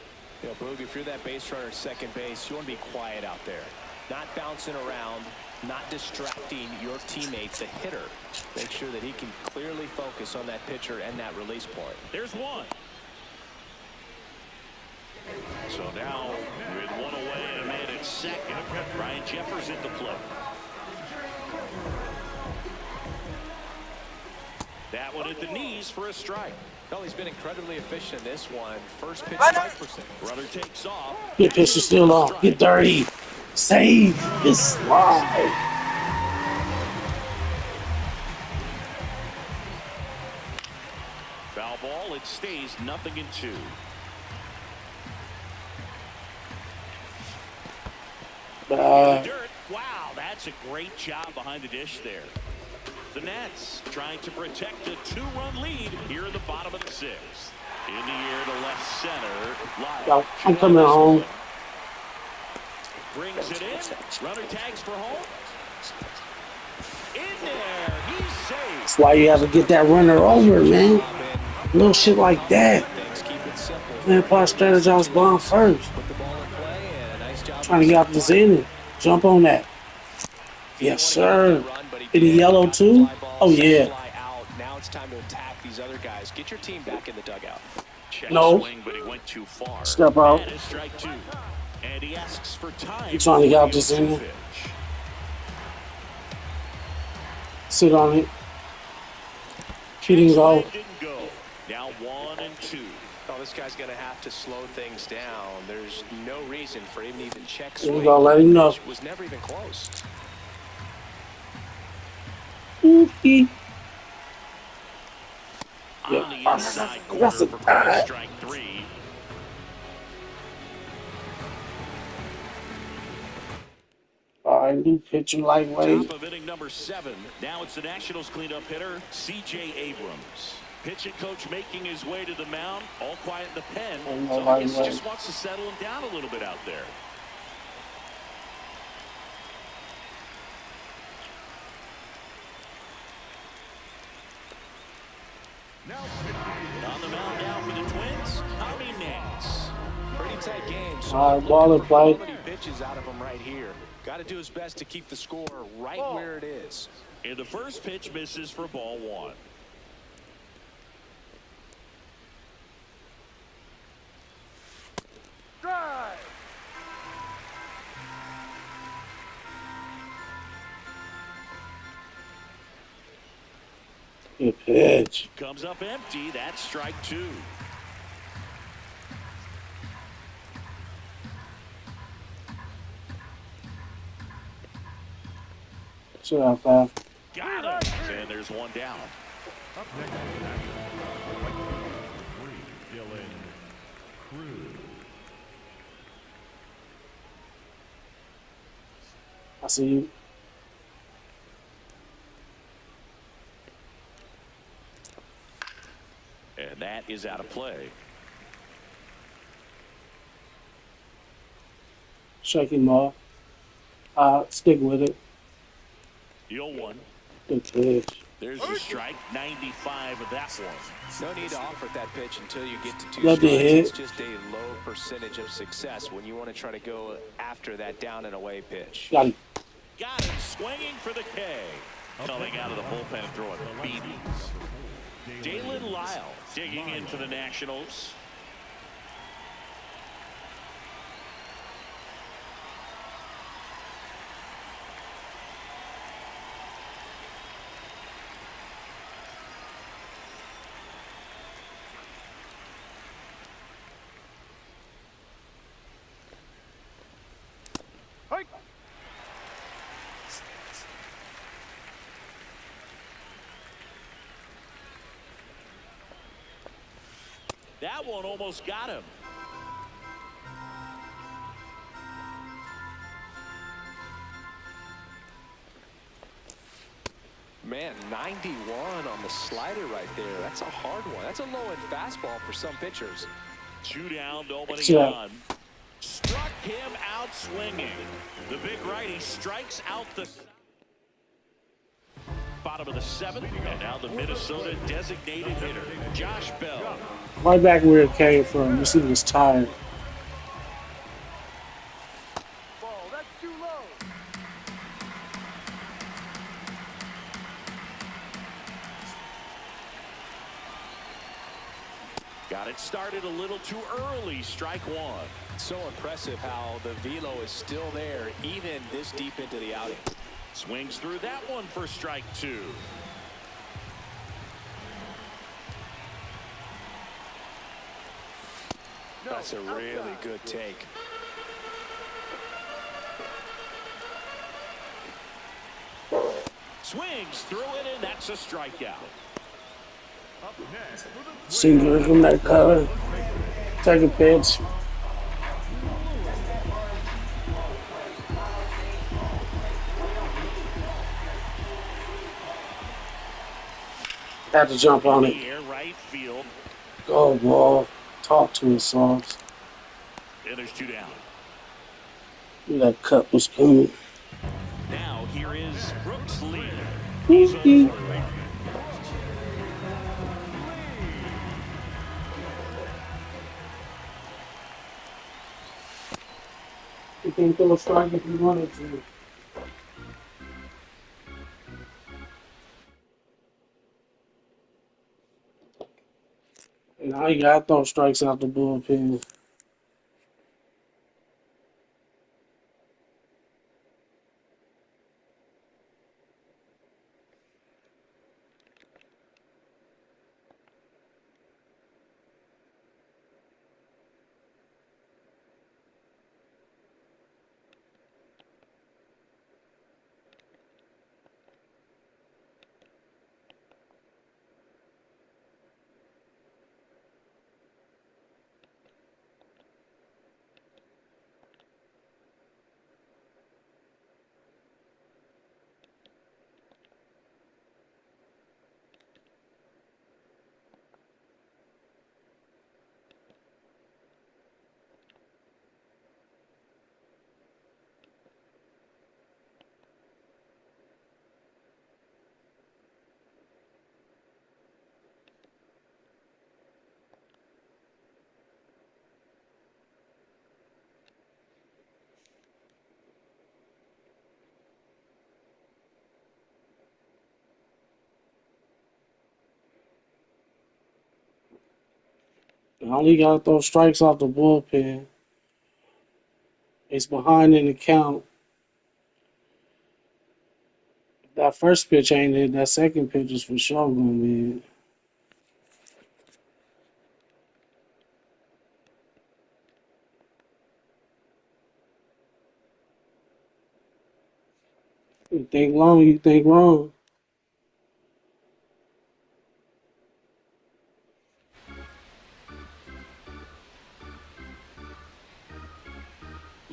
You know, Boog, if you're that base runner at second base, you want to be quiet out there. Not bouncing around, not distracting your teammate, the hitter. Make sure that he can clearly focus on that pitcher and that release point. There's one. So now, with one away and a man at second, Ryan Jeffers at the plate. That one at the knees for a strike. Well, he's been incredibly efficient in this one. First pitch strike percent. Runner takes off. Good pitch is still on. Get dirty. Save this slide. Foul ball. It stays 0-2. Wow, that's a great job behind the dish there. The Nets trying to protect a 2-run lead here in the bottom of the sixth. In the air to left center. Yo, I'm coming home. Brings it in. Runner tags for home. In there. He's safe. That's why you have to get that runner over, man. Little shit like that. Man, probably strategize bomb first. Trying to get out this inning. Jump on that. Yes, sir. In the yellow, too? Oh, yeah. Now it's time to attack these other guys. Get your team back in the dugout. No. Swing, but he went too far. Step out. That is strike two. And he asks for time. You trying to get out this inning? Sit on it. She didn't go. Now 1-2. Oh, this guy's going to have to slow things down. There's no reason for him to even check There swing. you go. Let him know. Was never even close. Oopie. On the inside corner for strike three. All right, new pitcher lightweight. Top of inning number 7. Now it's the Nationals cleanup hitter, C.J. Abrams. Pitching coach making his way to the mound, all quiet in the pen. So I guess he just wants to settle him down a little bit out there. On the mound now for the Twins, Tommy Nance. Pretty tight game. So All right, ball and play. quality pitches out of him right here. Got to do his best to keep the score right where it is. And the first pitch misses for ball 1. Drive. Good pitch. Comes up empty. That's strike 2. Shut up, pal. Got him. And there's one down. Up next, Dylan Cruz. I see you. And that is out of play. Shake him off. Stick with it. The 0-1. Good pitch. There's the strike. 95 of that one. No need to offer that pitch until you get to 2 Let strikes. the hit. It's just a low percentage of success when you want to try to go after that down and away pitch. Got him. Got him swinging for the K. Coming out of the bullpen and throwing beatings. Dalen Lyle digging in for the Nationals. That one almost got him. Man, 91 on the slider right there. That's a hard one. That's a low-end fastball for some pitchers. 2 down, nobody on. Struck him out swinging. The big righty strikes out the bottom of the 7th, and now the Minnesota designated hitter, Josh Bell. Right back where it came from. You see, he was tired. Ball, that's too low. Got it started a little too early. Strike 1. So impressive how the velo is still there even this deep into the outing. Swings through that one for strike 2. That's a really good take. Swings through it, and that's a strikeout. Singular from that color. Take a pitch. Had to jump on it. Right field. Go ball. Talk to us, Sauce. And there's 2 down. That cut was coming. Now here is Brooks Lee. He's You can throw a strike if you wanted to. Now you gotta throw strikes out the bullpen. Now you gotta throw strikes off the bullpen. It's behind in the count. That first pitch ain't it. That second pitch is for sure gonna be it. You think long, you think wrong.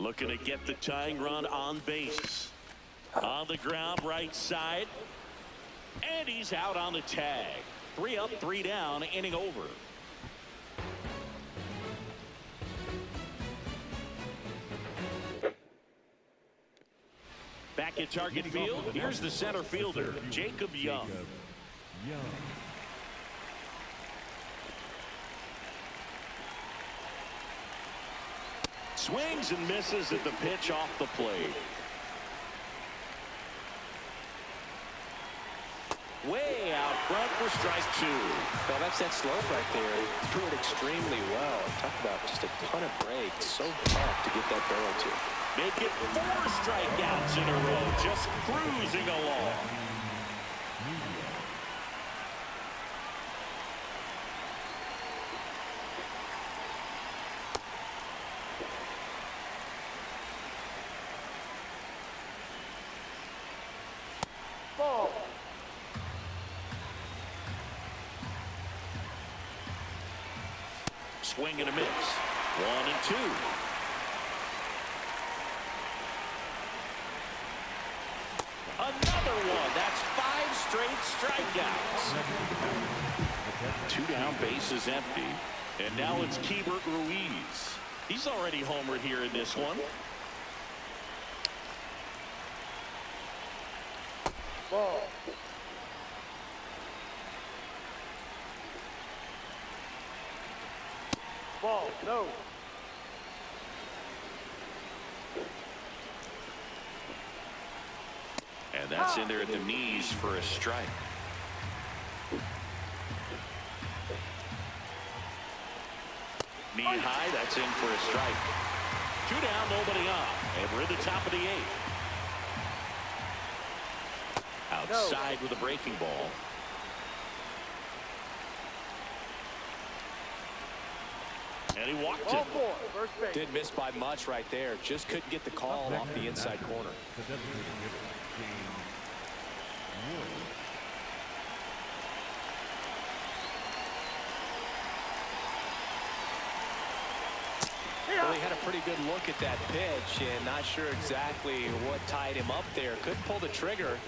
looking to get the tying run on base. On the ground, right side. And he's out on the tag. 3 up, 3 down, inning over. Back at target field, here's the center fielder, Jacob Young. Swings and misses at the pitch off the plate. Way out front for strike 2. Well, that's that slope right there. Threw it extremely well. Talk about just a ton of breaks. So tough to get that barrel to. Make it 4 strikeouts in a row. Just cruising along. Ball. swing and a miss. 1-2. Another one. That's 5 straight strikeouts. 2 down, base is empty. And now it's Keibert Ruiz. He's already homered here in this one. Ball. Ball, no. And that's in there at the knees for a strike. Knee high, that's in for a strike. 2 down, nobody on. And we're in the top of the 8th. Outside with a breaking ball. And he walked him. Didn't miss by much right there. Just couldn't get the call off the inside corner. Well, he had a pretty good look at that pitch and not sure exactly what tied him up there. Could pull the trigger,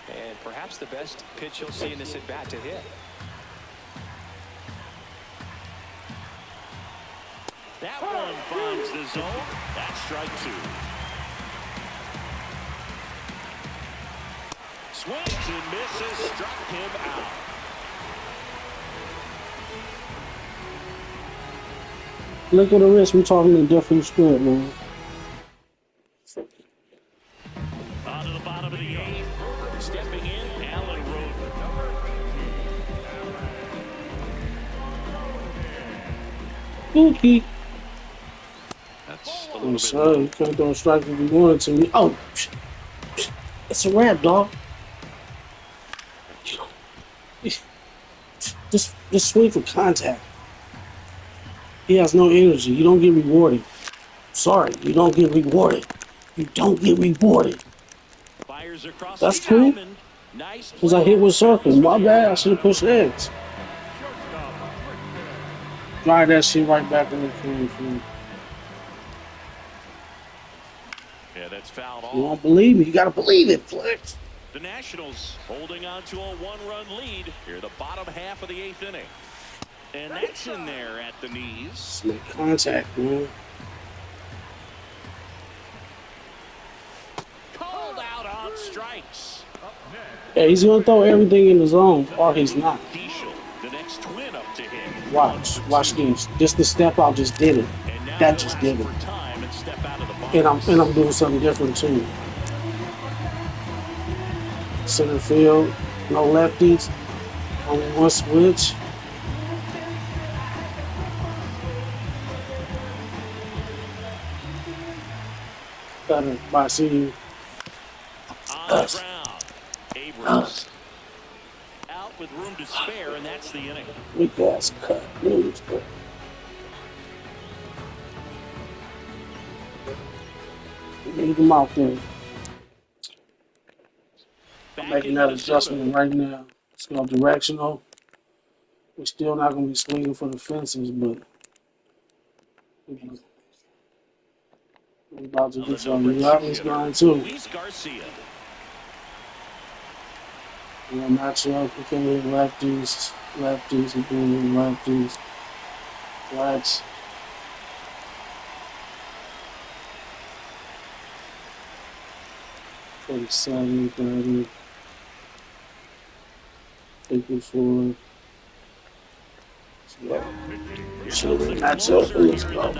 and perhaps the best pitch he'll see in this at bat to hit. That one finds the zone. That's strike 2. Swings and misses, struck him out. Look at the wrist. We're talking a different script, man. On to the bottom of the 8th. Stepping in, Alan Roden. Spooky. That's a I'm little sorry, you couldn't throw a strike if you wanted to. Oh, it's a wrap, dog. Just swing for contact. He has no energy. You don't get rewarded. Sorry, you don't get rewarded. You don't get rewarded. Fires across. That's cool. Nice. Because I hit with circle. My bad. I should have pushed X. Drive that shit right back in the field. Yeah, that's fouled off. You don't believe me? You gotta believe it, Flex. The Nationals holding on to a 1-run lead here, the bottom half of the 8th inning. And that's in there at the knees. Make contact, man. Called out on strikes. Yeah, he's gonna throw everything in the zone, or he's not. The next twin up to him. Watch this. Just the step out just did it. That just did it. And I'm doing something different too. Center field, no lefties, only one switch. Better by seeing on the ground. Abrams out with room to spare, and that's the inning. Weak ass cut. News cut. Leave him out there. I'm making that adjustment right now. It's going directional. We're still not going to be swinging for the fences, but we're about to do something. You got this going too. We're going to match up. We can hit lefties. We can hit lefties. Flats. 47, 30. 54. So that's up. Let's go.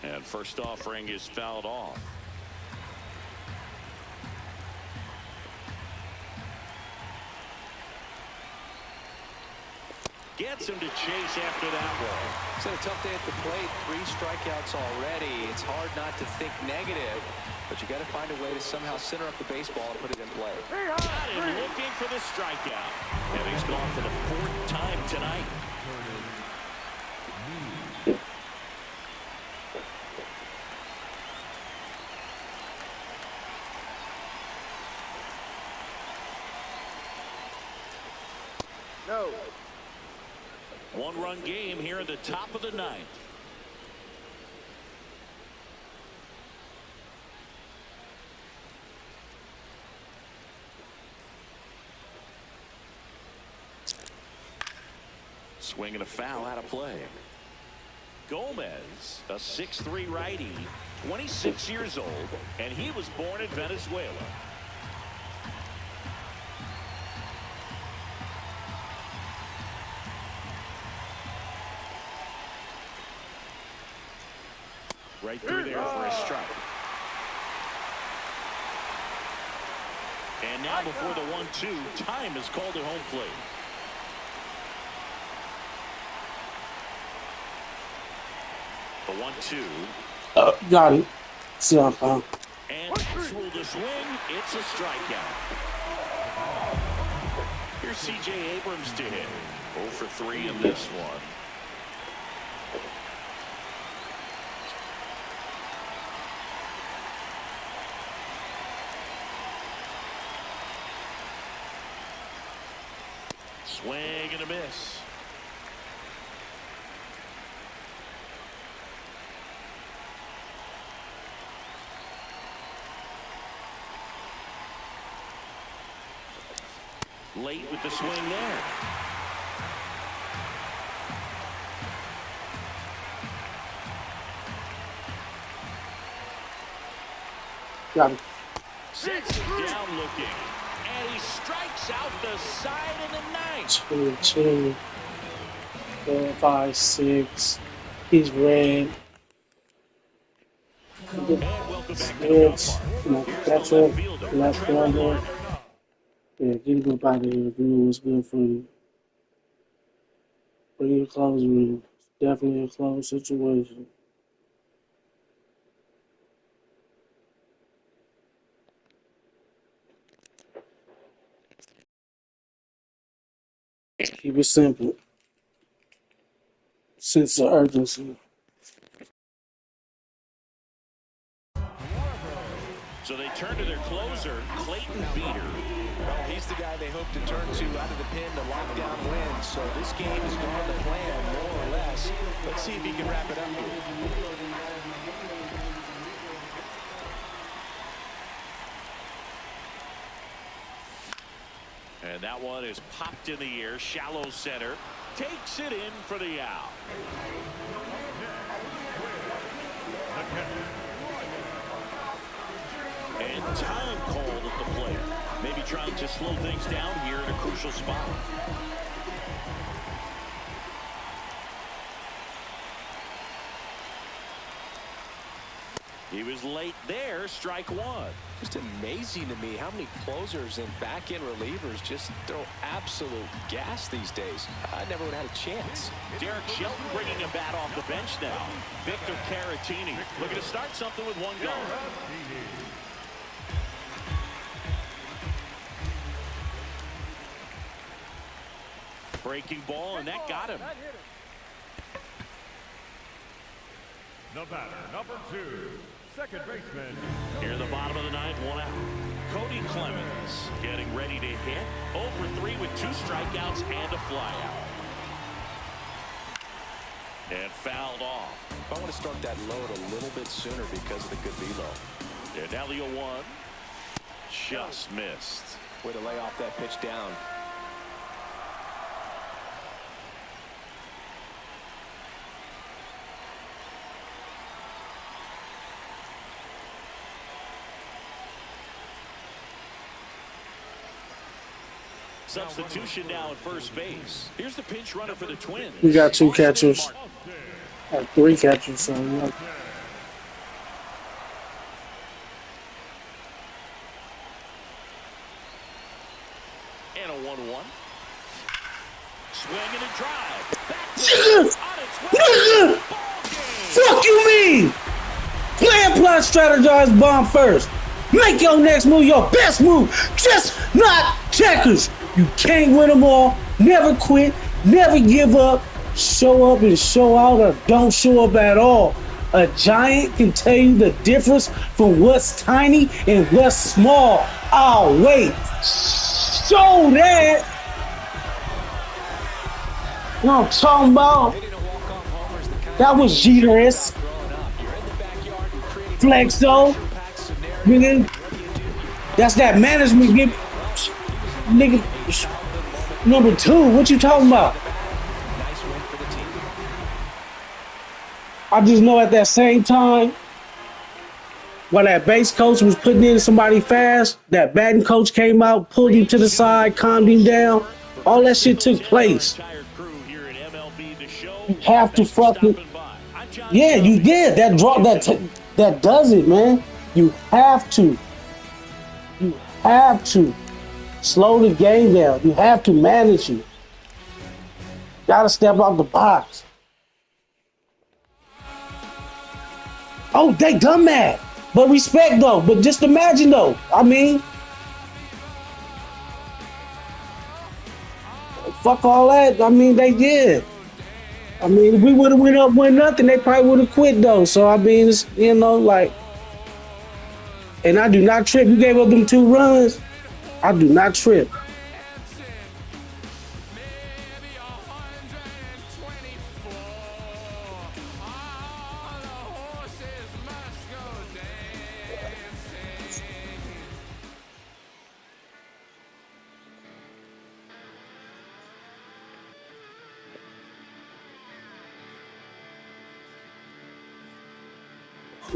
And first offering is fouled off. Gets him to chase after that one. It's been a tough day at the plate. 3 strikeouts already. It's hard not to think negative, but you got to find a way to somehow center up the baseball and put it in play. Got him looking for the strikeout. And he's gone for the 4th time tonight. One-run game here in the top of the ninth. Swinging a foul out of play. Gomez, a 6'3" righty, 26 years old, and he was born in Venezuela. Right through there for a strike. And now before the 1-2, time is called at home plate. The 1-2. Got it. So, and through the swing, it's a strikeout. Here's C.J. Abrams to hit. 0 for 3 in this one. Swing and a miss. Late with the swing there. got it. Sets it down looking. And he strikes out the side of the ninth. 2, 4, 5, 6. He's red. And welcome back to the ballpark. That's it. Left number. Yeah, get him up out of here if you know what's good for you. Bring your clothes with you. Definitely a close situation. Keep it simple. Sense of urgency. So they turn to their closer, Clayton Beater. Well, he's the guy they hope to turn to out of the pen to lock down wins. So this game has gone to plan, more or less. Let's see if he can wrap it up here. And that one is popped in the air, shallow center. Takes it in for the out. And time called at the plate. Maybe trying to slow things down here in a crucial spot. He was late there, strike one. Just amazing to me how many closers and back-end relievers just throw absolute gas these days. I never would have had a chance. Derek Shelton bringing a bat off the bench now. Victor Caratini looking to start something with one gone. Breaking ball, and that got him. The batter, number 2, second baseman. Here in the bottom of the ninth, 1 out. Cody Clemens getting ready to hit. 0 for 3 with 2 strikeouts and a flyout. And fouled off. I want to start that load a little bit sooner because of the good velo. And now the 0-1. Just missed. Way to lay off that pitch down. Substitution now at first base. Here's the pinch runner for the Twins. We got 2 catchers. 3 catchers, so yeah. And a 1-1. Swing and a drive. Nigga! Nigga! Fuck you mean? Plan, plot, strategize, bomb first. Make your next move your best move. Just not checkers. You can't win them all. Never quit. Never give up. Show up and show out, or don't show up at all. A giant can tell you the difference from what's tiny and what's small. Oh, wait. Show that. You know what I'm talking about? That was Jeter-esque. Flexo. Nigga. That's that management give. Nigga. Number 2, what you talking about? I just know at that same time, while that base coach was putting in somebody fast, that batting coach came out, pulled him to the side, calmed him down. All that shit took place. You have to fucking, yeah, you did. That draw, that does it, man. You have to slow the game down. You have to manage it. Gotta step out the box. Oh, they done that. But respect though. But just imagine though. I mean, fuck all that. I mean, they did. I mean, if we would have went up 1-0, they probably would have quit though. So I mean, it's, you know, like, and I do not trip. You gave up them 2 runs. I do not trip.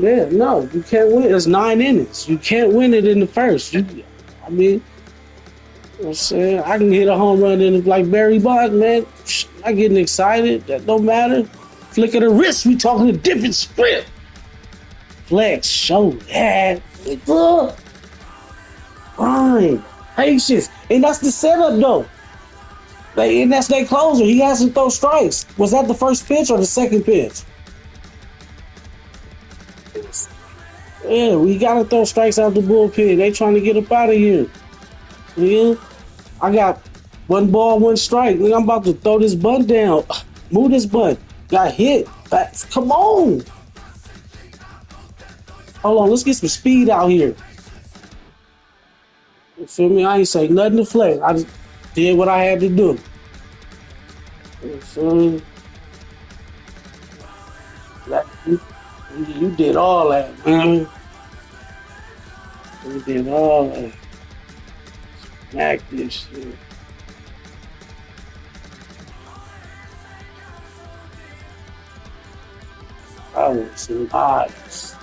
Yeah, no, you can't win. It's 9 innings. You can't win it in the first. I mean, you know what I'm saying? I can hit a home run in like Barry Bonds, man. I getting excited. That don't matter. Flick of the wrist, we talking a different script. Flex, show that. Fine. Patience. And that's the setup, though. And that's their closer. He has to throw strikes. Was that the first pitch or the second pitch? Yeah, we gotta throw strikes out the bullpen. They trying to get up out of here. Yeah, I got 1 ball, 1 strike. I'm about to throw this bunt down. Move this bunt. Got hit. Come on. Hold on. Let's get some speed out here. You feel me? I ain't say nothing to Flex. I just did what I had to do. You feel me? You did all that, man. You did all that. Smack this shit. I want some eyes.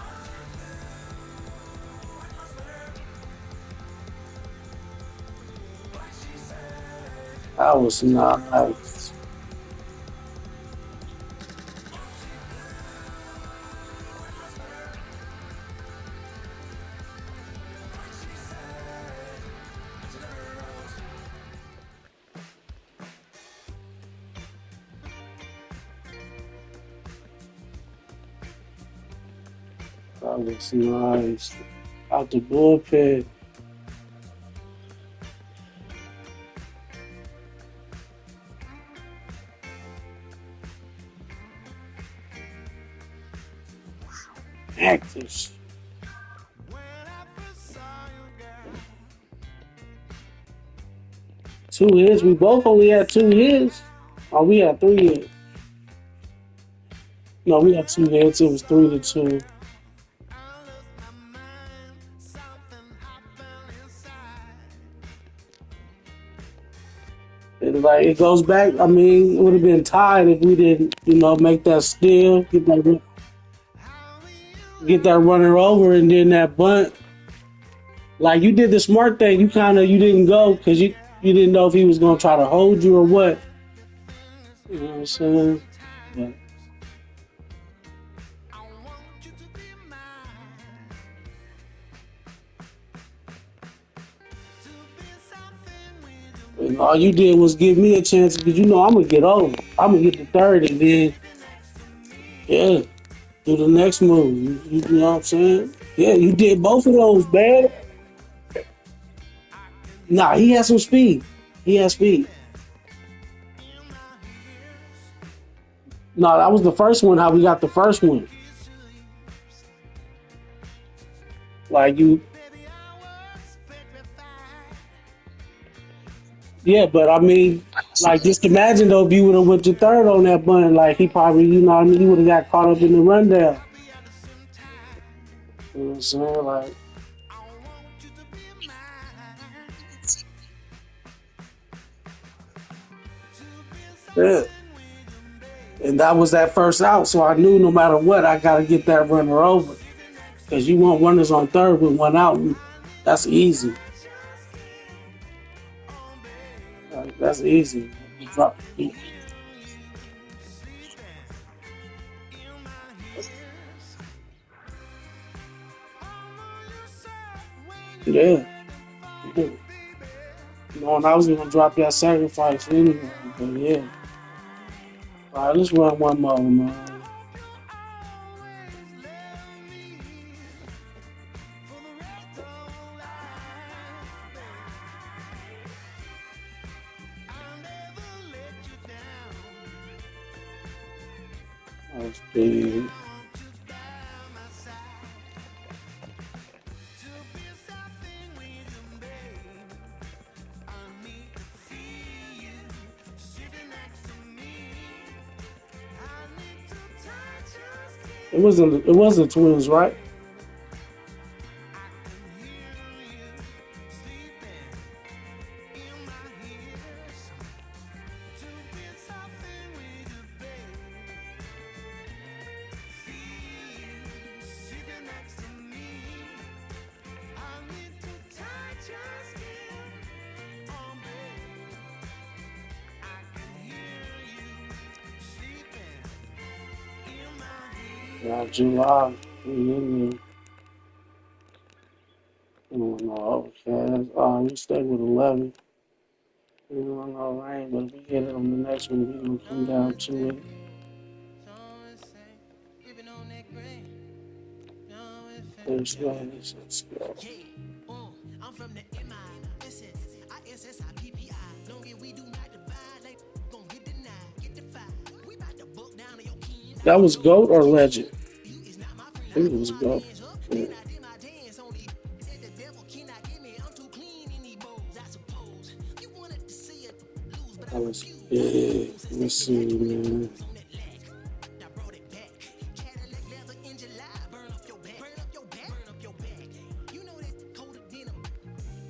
I was nice. That was nice. Out the bullpen. Actors. 2 hits. We both only had 2 hits. Oh, we had 3 hits. No, we had 2 hits. It was 3-2. Like it goes back. I mean, it would have been tied if we didn't, make that steal, get that runner over, and then that bunt. Like you did the smart thing. You didn't go because you didn't know if he was gonna try to hold you or what. You know what I'm saying? And all you did was give me a chance because I'm gonna get over. I'm gonna get the third and then, yeah, do the next move. You know what I'm saying? Yeah, you did both of those, man. Nah, he has some speed. He has speed. No, that was the first one. How we got the first one? Like you. Yeah, but I mean, Like, just imagine though if you would have went to third on that bunt, like he probably, you know what I mean, he would have got caught up in the rundown. You know what I'm saying? Like, yeah. And that was that first out, so I knew no matter what, I got to get that runner over. Because you want runners on third with one out, and that's easy. That's easy. Yeah. Knowing I was going to drop that sacrifice anyway, but yeah. All right, let's run one more, man. That's big. It wasn't twins, right? Yeah, July. You know, okay. We stay with 11. You know, rain, but if we get it on the next one, we're going to come down to it. Let's go. Let's go. I'm from the MI. Listen, ISSIPPI. Long as we do not divide, like gon' get denied, get defied. We bout to book down on your kin. That was GOAT or Legend? I think it was GOAT. Yeah. That was big. Let's see, man.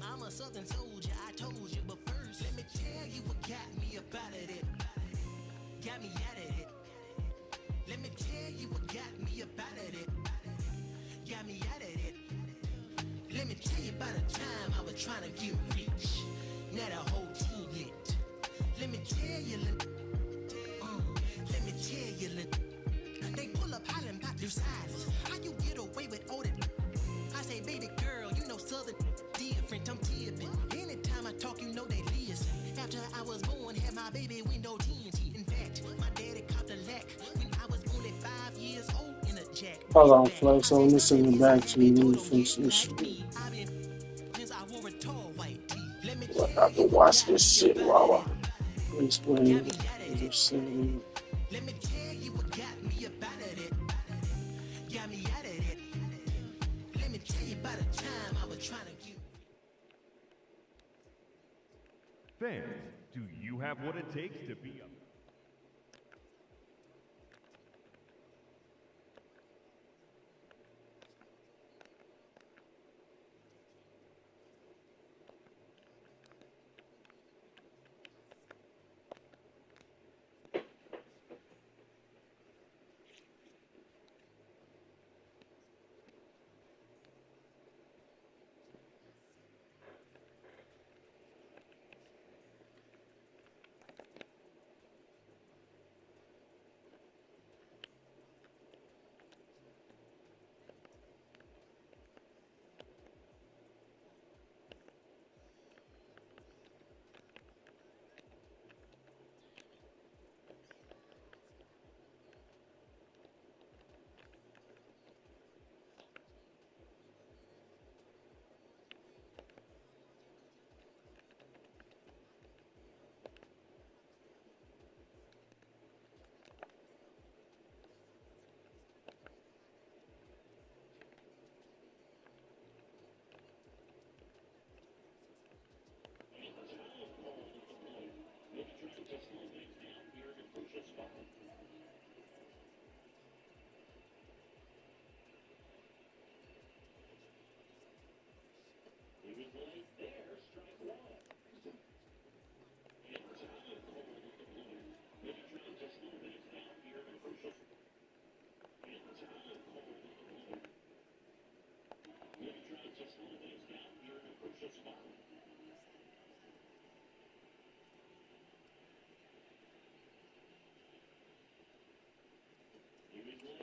I'm a southern soldier, I told you, but first, let me tell you what got me up out of it. Got me out of it. Let me tell you what got me up out of it. Got me out of it. Let me tell you about a time I was trying to get rich. Now the whole team lit. Let me tell you, let me tell you, they pull up hollering about their sizes. How you get away with all that? I say, baby girl, you know southern different, I'm tipping. Anytime I talk, you know they listen. After I was born, had my baby window TNT. In fact, my daddy copped a lack when I was only 5 years old in a jack. Hold on, Flex. So let me send it back to you. Let me fix this shit. I have to watch this shit while I explain. Let me tell you what got me up out of it. Got me out of it. Let me tell you about a time I was trying to get. Fans, do you have what it takes to be a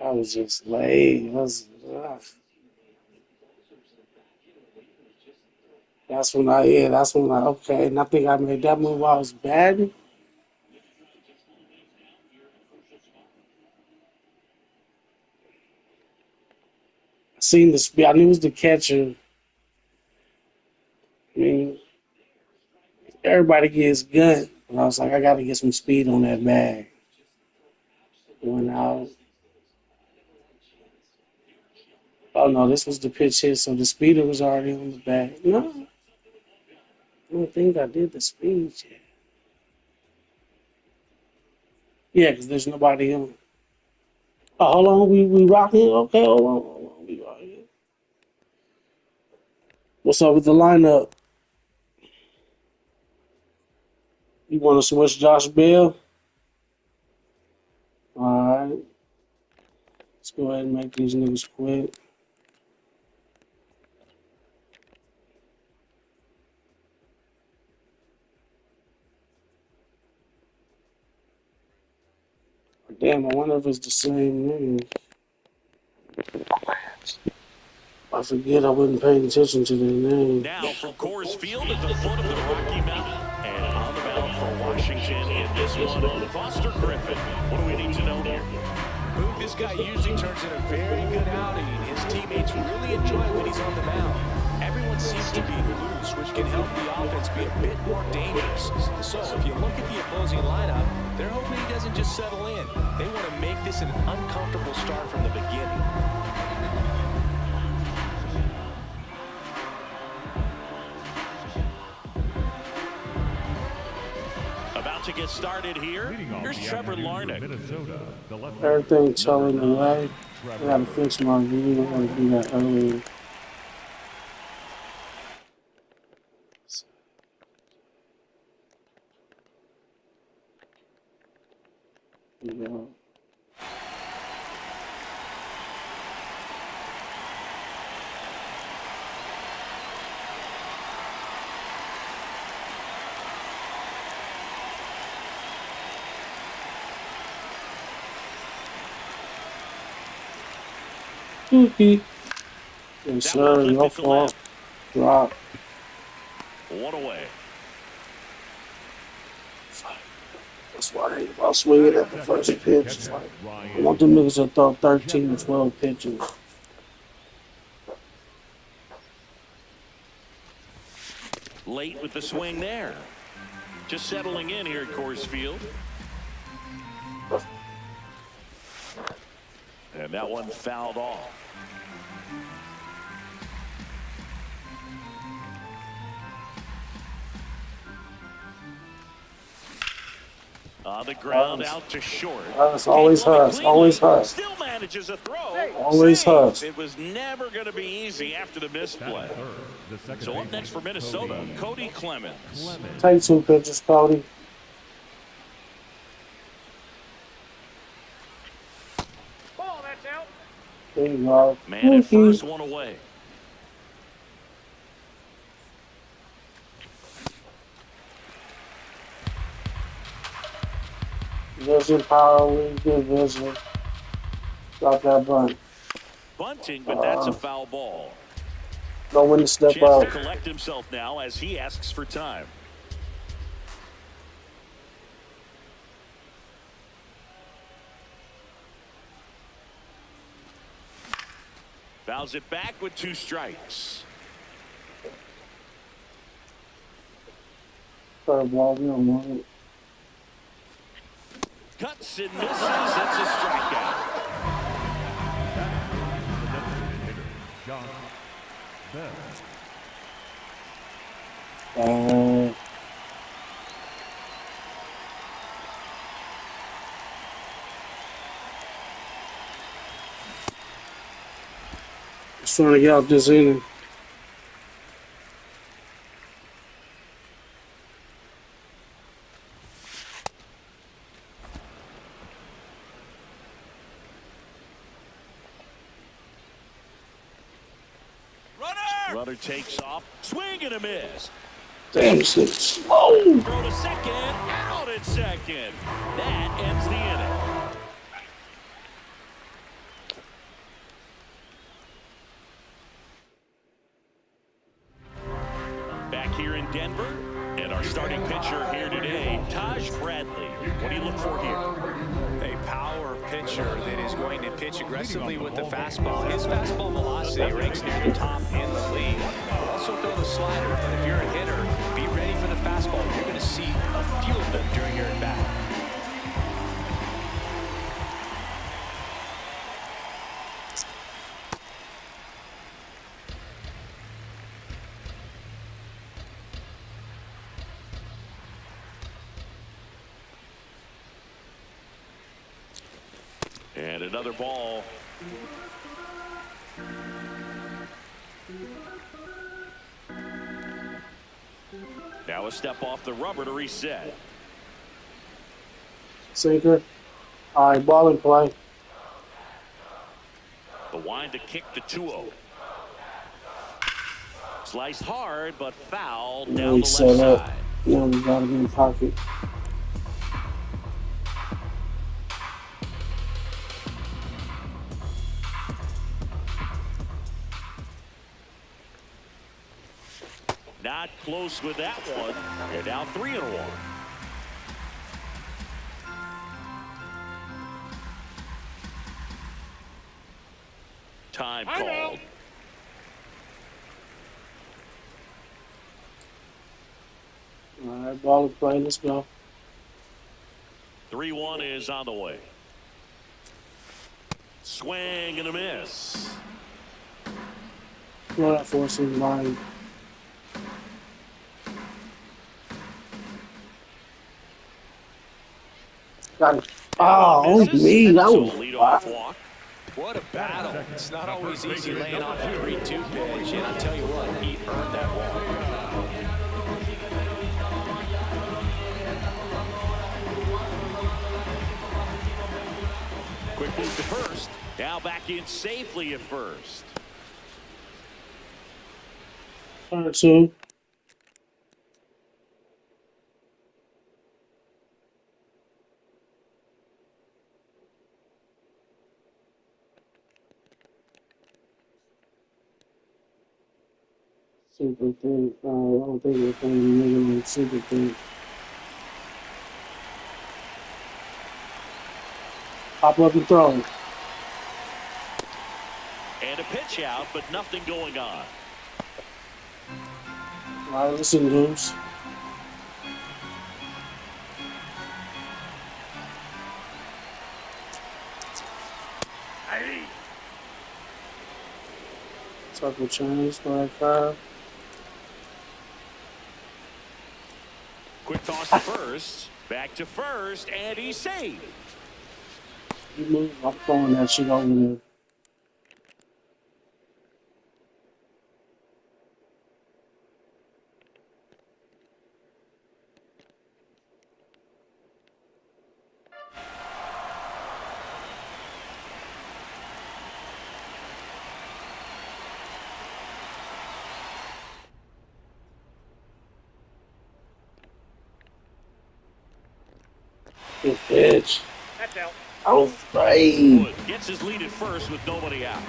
I was just late. That's when I, okay. And I think I made that move while I was batting. I seen the speed. I knew it was the catcher. I mean, everybody gets gun. And I was like, I got to get some speed on that bag. Went out. Oh, no, this was the pitch hit, so the speeder was already on the bag. No, I don't think I did the speed yet. Yeah, because there's nobody on. Oh, hold on. We rocking? Okay, hold on. We rocking. What's up with the lineup? You want to switch Josh Bell? All right. Let's go ahead and make these niggas quit. Damn, I wonder if it's the same name. I forget I wasn't paying attention to their name. Now from Coors Field at the foot of the Rocky Mountain. And on the mound for Washington in this one, Foster Griffin. What do we need to know here? Boog, this guy usually turns in a very good outing. His teammates really enjoy when he's on the mound. Everyone seems to be loose, which can help the offense be a bit more dangerous. So if you look at the opposing lineup, they're hoping he doesn't just settle in. They want to make this an uncomfortable start from the beginning. About to get started here. Here's Trevor Larnach. Everything telling the way. I gotta fix my view. I gotta do that earlier. Yeah. Yes, sir. No fault. Drop. One away. That's why they about swinging at the first pitch. It's like, I want them niggas to throw 13 to 12 pitches. Late with the swing there. Just settling in here at Coors Field. And that one fouled off. On the ground, out to short. It's always Huss. Always Huss. Still manages a throw. Always Huss. It was never going to be easy after the misplay. So up next for Minnesota, Cody Clemens. Take 2 pitches, Cody. Ball, that's out. There you go. Man at first, one away. Vision, power, lead, good vision. Drop that bunt. Bunting, but that's a foul ball. Know when to step Chance out. to collect himself now as he asks for time. Fouls it back with 2 strikes. Curveball, we don't want it. Cuts and misses. That's a strikeout. Just trying to get out this inning. Runner takes off. Swing and a miss. Damn, this is slow. Throw to second. Out at second. That ends the inning. Back here in Denver, and our starting pitcher here today, Taj Bradley. What do you look for here? A power pitcher that is going to pitch aggressively with the fastball. His fastball velocity ranks near the top in the league. Also throw the slider, but if you're a hitter, be ready for the fastball. You're going to see a few of them during your at-bat. And another ball. Now a step off the rubber to reset. Sinker. All right, ball in play. The wind to kick the 2-0. Sliced hard, but foul down the left side. Now we got him in pocket. Not close with that one. You're down 3-1. Time called. All right, ball in play. Let's go. 3-1 is on the way. Swing and a miss. Throw that forcing line. Got it. Oh, me. That was walk. What a battle. It's not always easy laying off a 3-2 pitch, and I'll tell you what, he earned that walk. Quick move to first. Now back in safely at first. All right, so. Super thing. I don't think we're playing a super thing. Pop up and throw. And a pitch out, but nothing going on. All right, listen, dudes. Circle change, strike 5. Quick toss to first. Back to first, and he's safe. You move, I'm throwing that shit over there. Good pitch. That's out. Oh, right. Wood gets his lead at first with nobody out.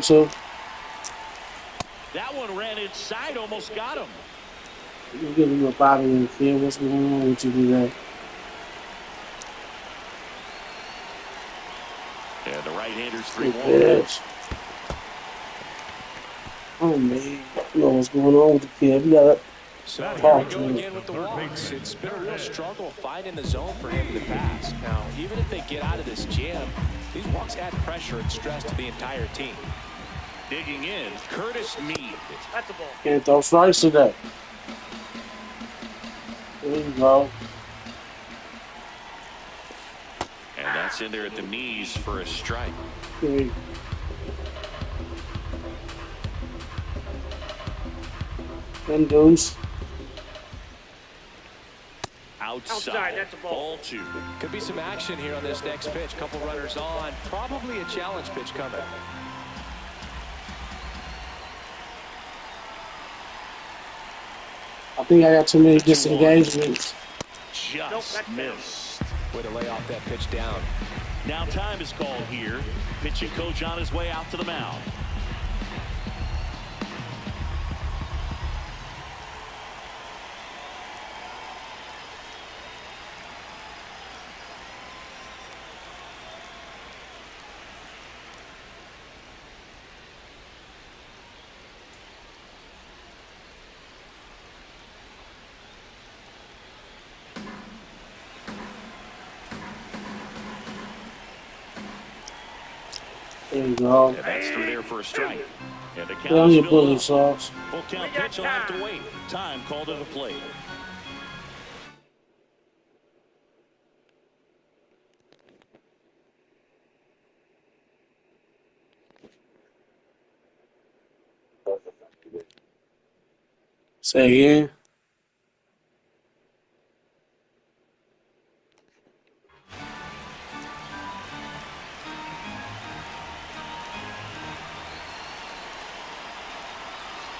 So. That one ran inside, almost got him. You give him a body and feel what's going on with you today. And the right-hander's 3-1. Oh, man. You know what's going on with the kid. We got to So here we go again with the walks. It's been a real struggle finding the zone for him in the past. Now, even if they get out of this jam, these walks add pressure and stress to the entire team. Digging in, Curtis Mead. That's a ball. Can't throw strikes today. There you go. And that's in there at the knees for a strike. Okay. outside. That's a Ball 2. Could be some action here on this next pitch. Couple runners on. Probably a challenge pitch coming. I think I got too many disengagements. Just missed. Way to lay off that pitch down. Now time is called here. Pitching coach on his way out to the mound. There you go. And that's through there for a strike. And the Get count on is your filled bully up. sauce. Full count pitch, he'll have to wait. Time called to the plate. Say again.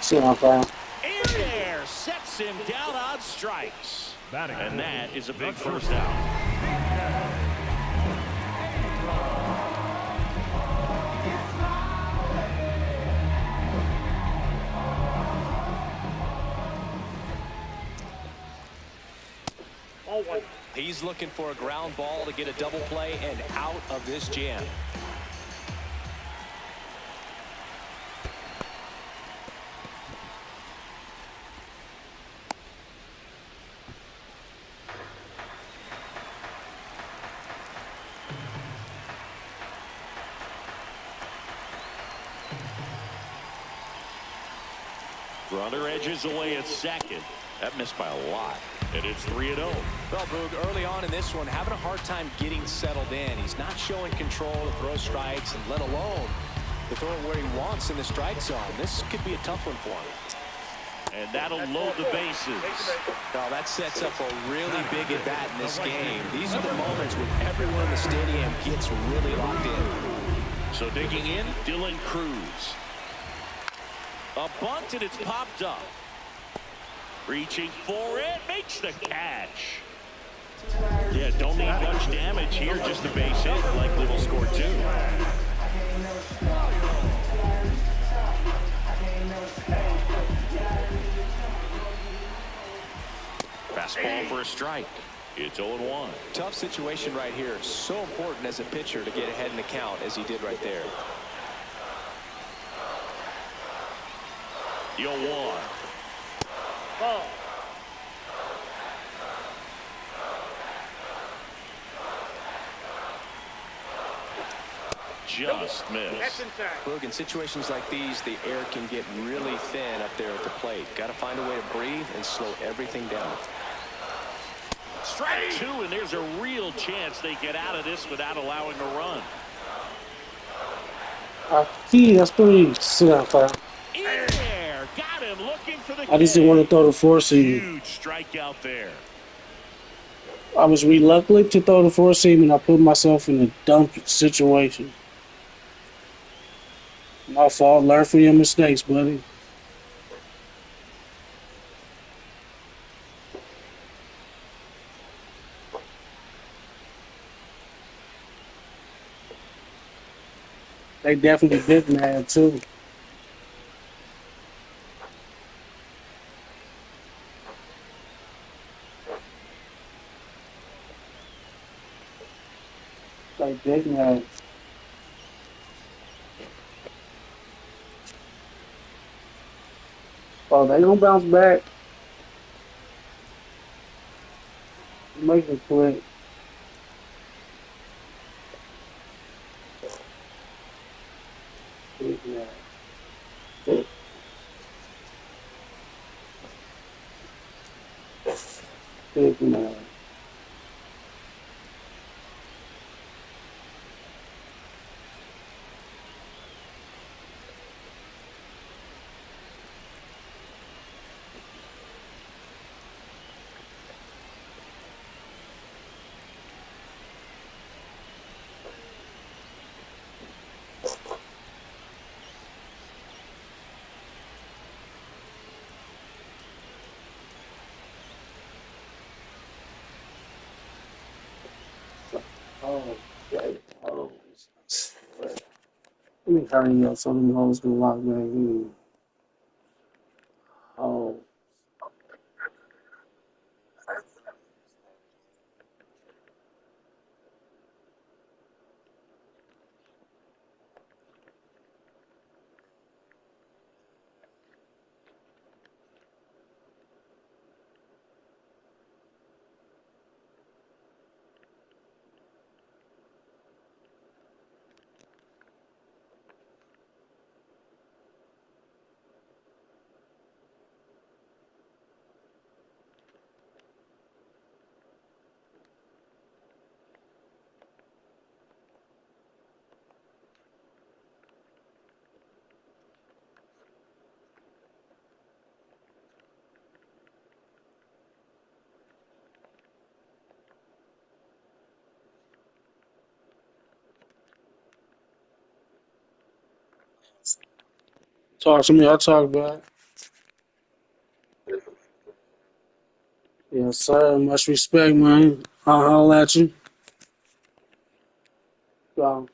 See how far. In there, sets him down on strikes. And that is a big first out. He's looking for a ground ball to get a double play and out of this jam. Runner edges away at second. That missed by a lot. And it's 3-0. Well, Boog, early on in this one, having a hard time getting settled in. He's not showing control to throw strikes, and let alone to throw it where he wants in the strike zone. This could be a tough one for him. And that'll load the bases. Well, that sets up a really big at-bat in this game. These are the moments when everyone in the stadium gets really locked in. So digging in, Dylan Cruz. A bunt, and it's popped up. Reaching for it, makes the catch. Yeah, don't need much damage here, just a base hit. Likely will score 2. Fastball for a strike. It's 0-1. Tough situation right here. So important as a pitcher to get ahead in the count as he did right there. The 0-1. Ball. Just missed. That's inside. Look, in situations like these, the air can get really thin up there at the plate. Got to find a way to breathe and slow everything down. Strike 2, and there's a real chance they get out of this without allowing a run. That's pretty sit fire. In there, got him looking for the I just didn't want to throw the four-seam. Huge strikeout there. I was reluctant to throw the four-seam, and I put myself in a dumb situation. My fault. Learn from your mistakes, buddy. They definitely big mad too. They big mad. Oh, they gonna bounce back. Make it quick. Big mad. Big mad. Oh, okay. Oh, let me hurry up so them hoes can lock back in. Oh. Talk to me, I'll talk back. Yes, sir. Much respect, man. I'll holler at you. Go.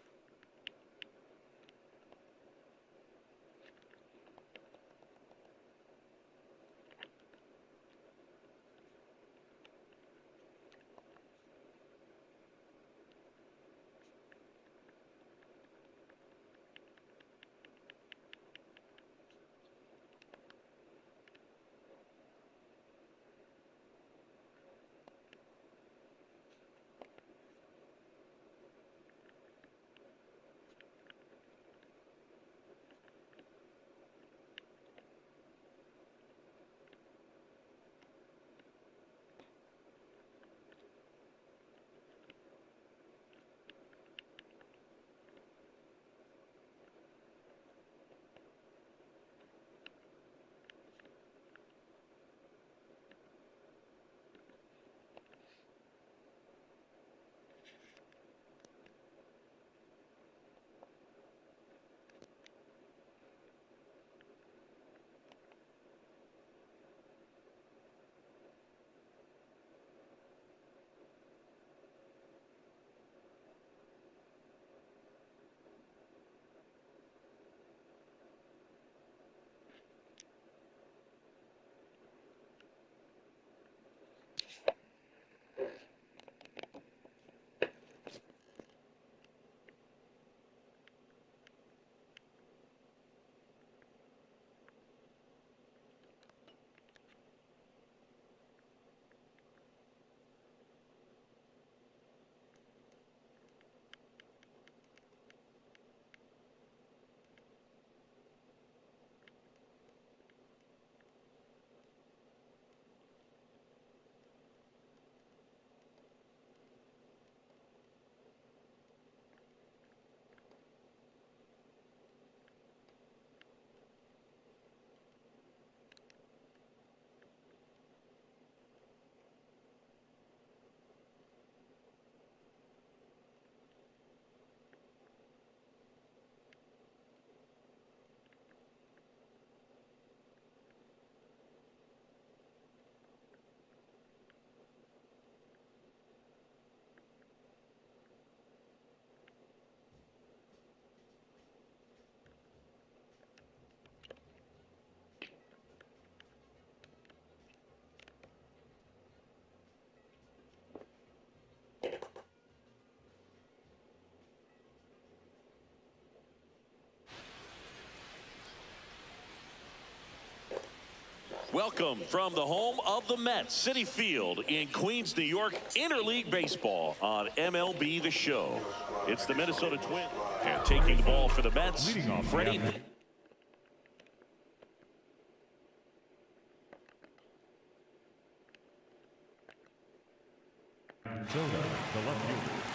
Welcome from the home of the Mets, Citi Field in Queens, New York, Interleague Baseball on MLB The Show. It's the Minnesota Twins. And taking the ball for the Mets, Freddie.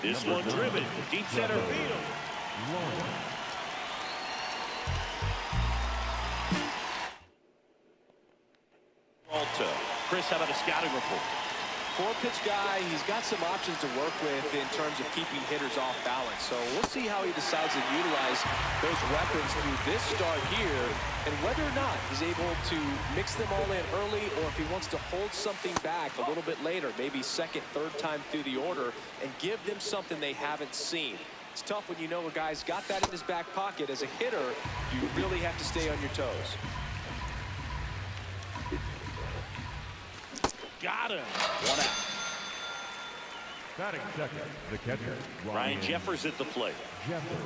This one driven, deep center field. Chris, how about a scouting report? 4-pitch guy, he's got some options to work with in terms of keeping hitters off balance. So we'll see how he decides to utilize those weapons through this start here, and whether or not he's able to mix them all in early, or if he wants to hold something back a little bit later, maybe second, third time through the order, and give them something they haven't seen. It's tough when you know a guy's got that in his back pocket. As a hitter, you really have to stay on your toes. Got him. One out. Batting second, the catcher, Ryan Jeffers at the plate. Jeffers.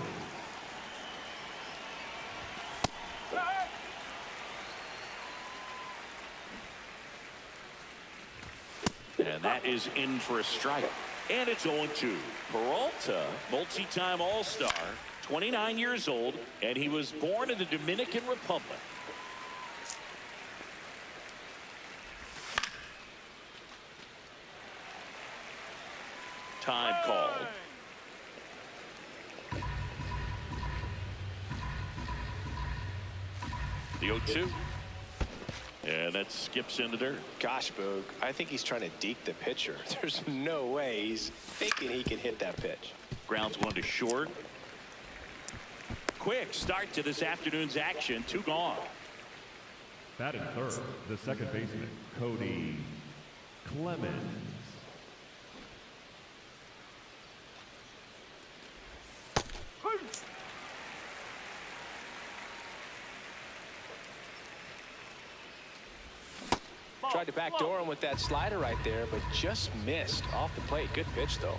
And that is in for a strike. And it's 0-2. Peralta, multi-time All-Star, 29 years old, and he was born in the Dominican Republic. Time called. The 0-2. And that skips into dirt. Gosh, Boog, I think he's trying to deke the pitcher. There's no way he's thinking he can hit that pitch. Grounds one to short. Quick start to this afternoon's action. 2 gone. Batting third, the second baseman, Cody Clemens. Tried to backdoor him with that slider right there, but just missed off the plate. Good pitch, though.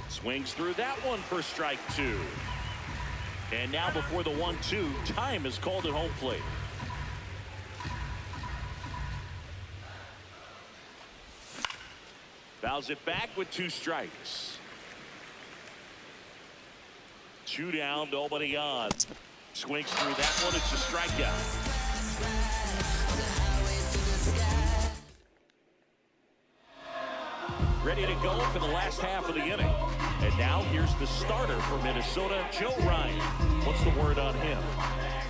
Swings through that one for strike 2. And now before the 1-2, time is called at home plate. Fouls it back with 2 strikes. 2 down, nobody on. Swings through that one. It's a strikeout. Ready to go for the last half of the inning. And now here's the starter for Minnesota, Joe Ryan. What's the word on him?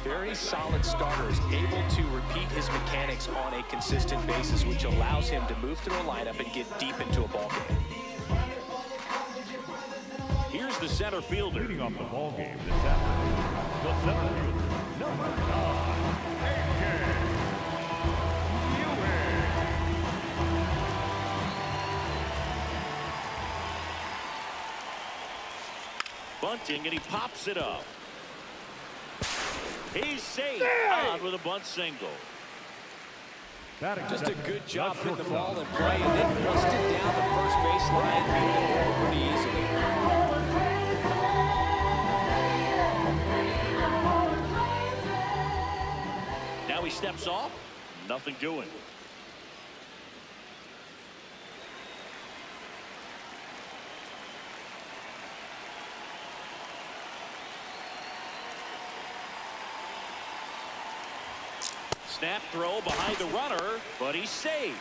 Very solid starter, is able to repeat his mechanics on a consistent basis, which allows him to move through a lineup and get deep into a ball game. Here's the center fielder. Leading off the ball game this afternoon, the center fielder, number 9, bunting, and he pops it up. He's safe on with a bunt single. Just a good job putting the ball in play, and then pushed it down the first baseline pretty easily. Now he steps off. Nothing doing. Snap throw behind the runner, but he's safe.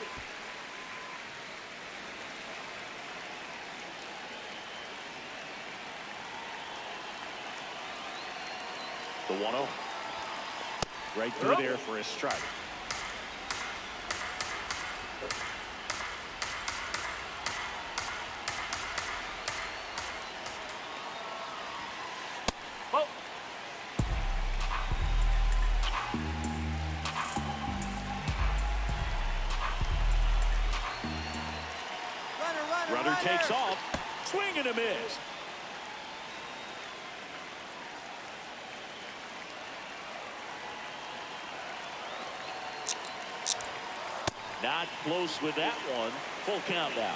The 1-0. Right through there for a strike. Runner takes off. Swing and a miss. Not close with that one. Full count now.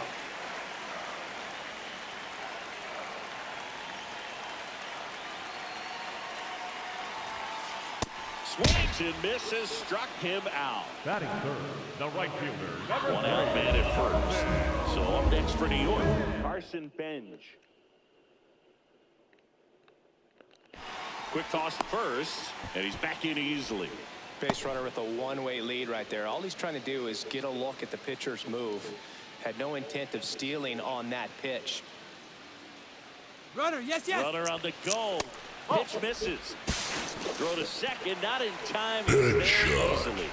Swings and misses. Struck him out. Batting third, the right fielder, number 1 out man at first. So up next for New York, Carson Benj. Quick toss to first, and he's back in easily. Base runner with a one-way lead right there. All he's trying to do is get a look at the pitcher's move. Had no intent of stealing on that pitch. Runner, yes. Runner on the go. Pitch misses. Throw to second, not in time. He's there easily.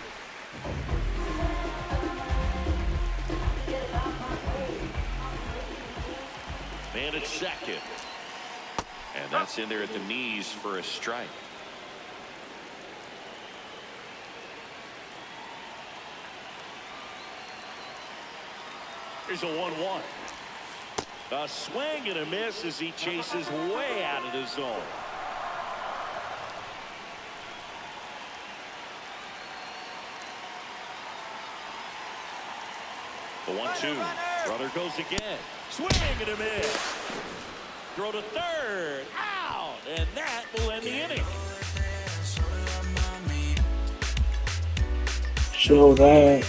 And it's second. And that's in there at the knees for a strike. Here's a 1-1. A swing and a miss as he chases way out of the zone. The 1-2. Runner goes again. Swing and a miss. Throw to third. Out. And that will end the inning. ShoDat.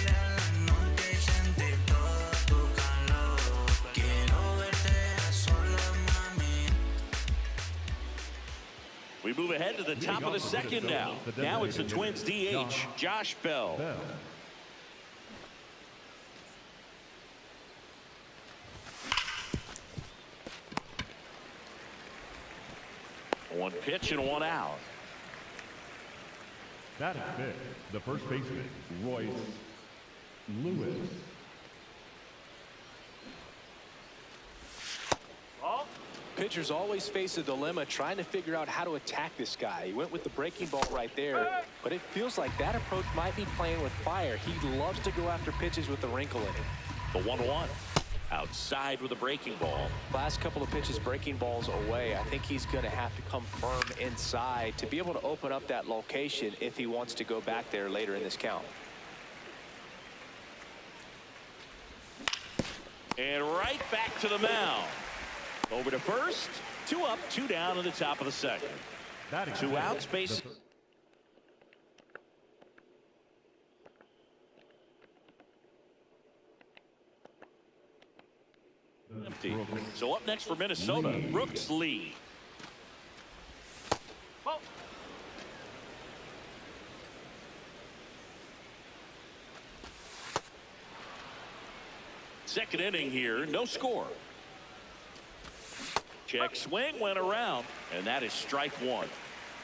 We move ahead to the top of the second now. Now it's the Twins DH, Josh Bell. One pitch and one out. That is big. The first baseman, Royce Lewis. Pitchers always face a dilemma trying to figure out how to attack this guy. He went with the breaking ball right there, but it feels like that approach might be playing with fire. He loves to go after pitches with the wrinkle in it. The 1-1. Outside with a breaking ball. Last couple of pitches breaking balls away. I think he's going to have to come firm inside to be able to open up that location if he wants to go back there later in this count. And right back to the mound. Over to first. 2 up, 2 down in the top of the second. 2 outs, base. Empty. So up next for Minnesota, Brooks Lee. Second inning here, no score. Check swing went around, and that is strike one.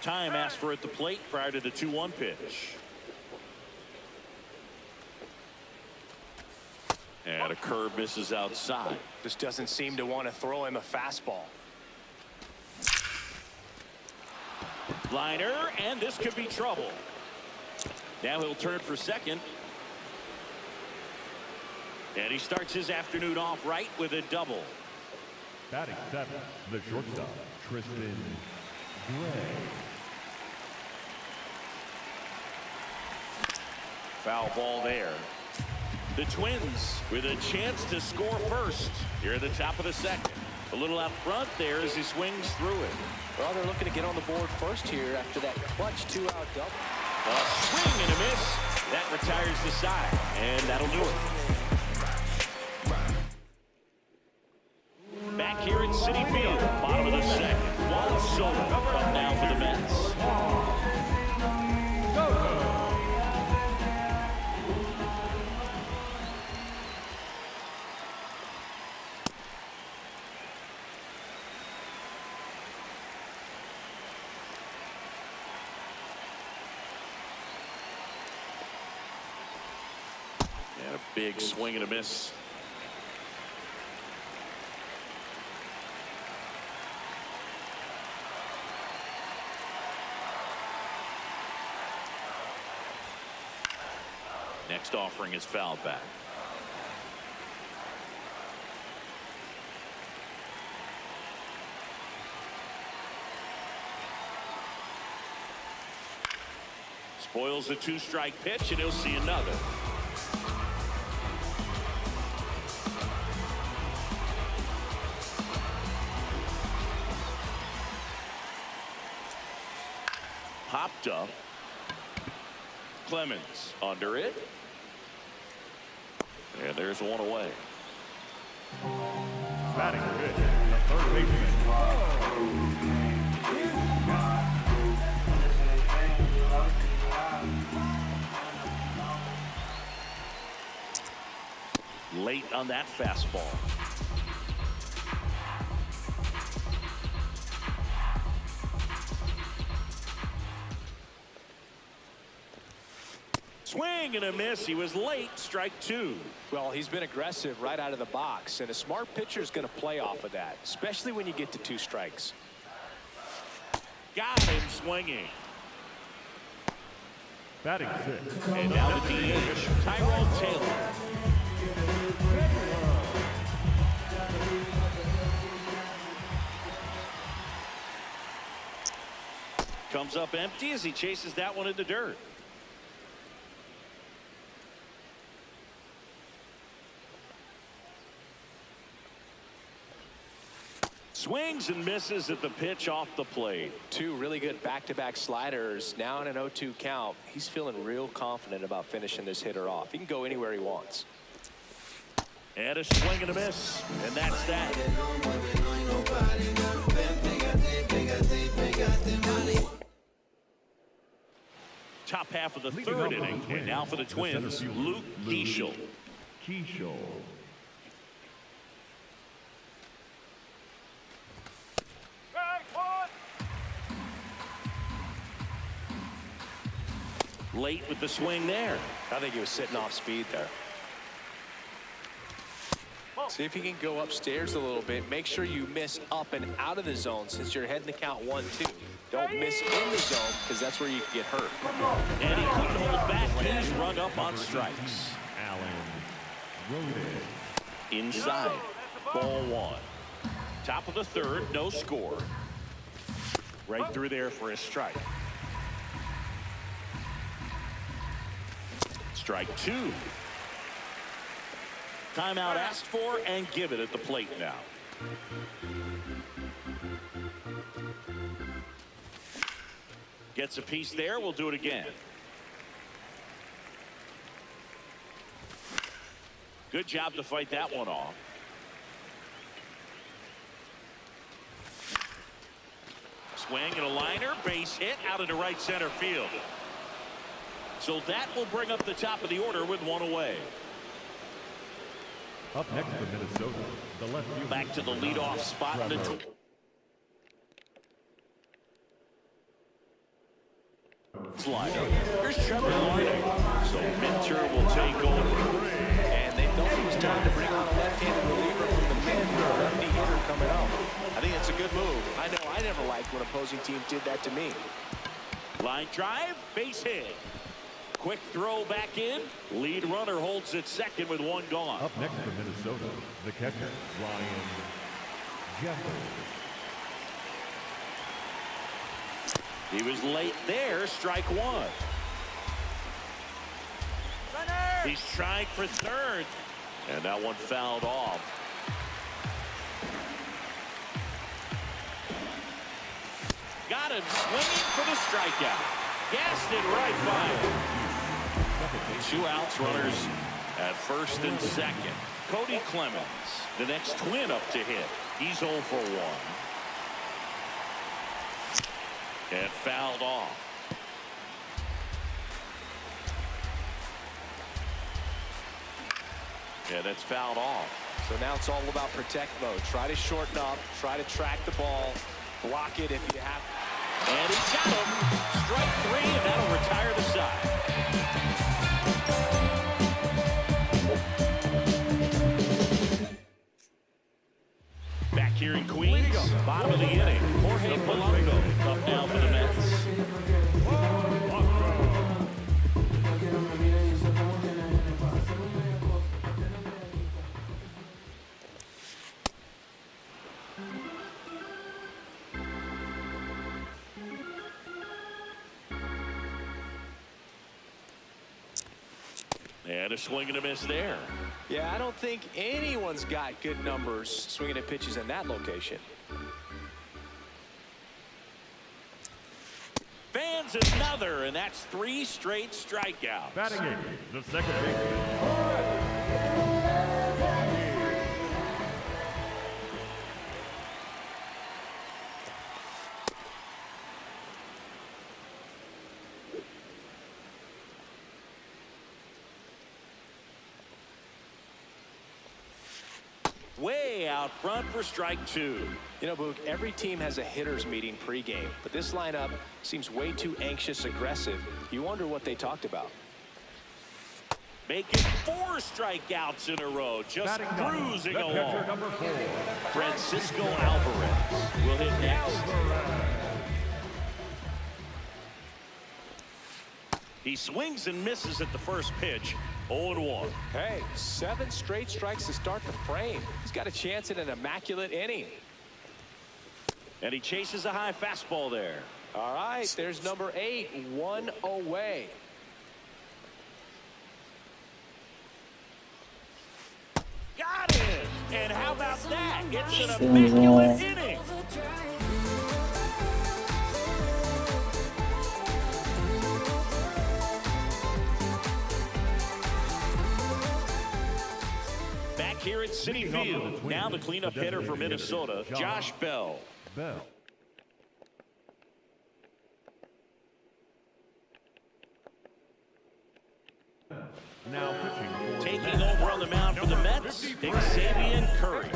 Time asked for at the plate prior to the 2-1 pitch. And a curve misses outside. Just doesn't seem to want to throw him a fastball. Liner, and this could be trouble. Now he'll turn for second. And he starts his afternoon off right with a double. Batting 7, the shortstop, Tristan Gray. Foul ball there. The Twins with a chance to score first here at the top of the second. A little out front there as he swings through it. Well, they're looking to get on the board first here after that clutch 2-out double. A swing and a miss. That retires the side, and that'll do it. Back here at Citi Field, bottom of the second. Wallace Solo up now for the Mets. And a big swing and a miss. Next offering is fouled back. Spoils a 2-strike pitch, and he'll see another. Popped up. Clemens under it. And there's one away. Batting good, the third baseman. Late on that fastball. Swing and a miss. He was late. Strike two. Well, he's been aggressive right out of the box, and a smart pitcher is going to play off of that, especially when you get to 2 strikes. Got him swinging. Batting 6. And now the DH, Tyrone Taylor. Comes up empty as he chases that one in the dirt. Swings and misses at the pitch off the plate. 2 really good back-to-back sliders. Now in an 0-2 count. He's feeling real confident about finishing this hitter off. He can go anywhere he wants. And a swing and a miss. And that's that. Top half of the third inning. And now for the Twins, Luke Keeschel. Late with the swing there. I think he was sitting off speed there. See if he can go upstairs a little bit. Make sure you miss up and out of the zone since you're heading to count 1-2. Don't miss in the zone because that's where you can get hurt. And he couldn't hold back. He's rung up on strikes. Inside. Ball 1. Top of the third. No score. Right through there for a strike. Strike 2. Timeout asked for and give it at the plate now. Gets a piece there. We'll do it again. Good job to fight that one off. Swing and a liner. Base hit out into right center field. So that will bring up the top of the order with 1 away. Up next for Minnesota, the left field. Back to the leadoff spot in the slider. Here's Trevor Larnach. So Minter will take over. And they felt it was time to bring on a left-handed reliever from the mid with a lefty hitter coming up. I think it's a good move. I know I never liked when opposing teams did that to me. Line drive, base hit. Quick throw back in. Lead runner holds at second with 1 gone. Up next for Minnesota, the catcher, Ryan Jeffers. He was late there. Strike 1. He's trying for third. And that one fouled off. Got him swinging for the strikeout. Gassed it right by him. 2 outs, runners at first and second. Cody Clemens, the next Twin up to hit. He's 0 for 1. And fouled off. Yeah, that's fouled off. So now it's all about protect mode. Try to shorten up, try to track the ball, block it if you have. And he's got him. Strike 3, and that'll retire the side. Back here in Queens, bottom of the inning. Jorge Polanco up now for the Mets. And a swing and a miss there. Yeah, I don't think anyone's got good numbers swinging at pitches in that location. Fans another, and that's 3 straight strikeouts. Batting 8, the second baseman. Way out front for strike 2. You know, Boog, every team has a hitters meeting pregame, but this lineup seems way too anxious aggressive. You wonder what they talked about. making 4 strikeouts in a row, just cruising along. Number 4. Francisco Alvarez will hit next. He swings and misses at the first pitch. 0-1. Hey, 7 straight strikes to start the frame. He's got a chance at an immaculate inning. And he chases a high fastball there. All right, there's number 8, 1 away. Got it! And how about that? It's an immaculate inning. Back here at Citi Field, now the cleanup hitter for Minnesota, Josh Bell. Now pitching. Taking over on the mound for the Mets, Xavier Curry.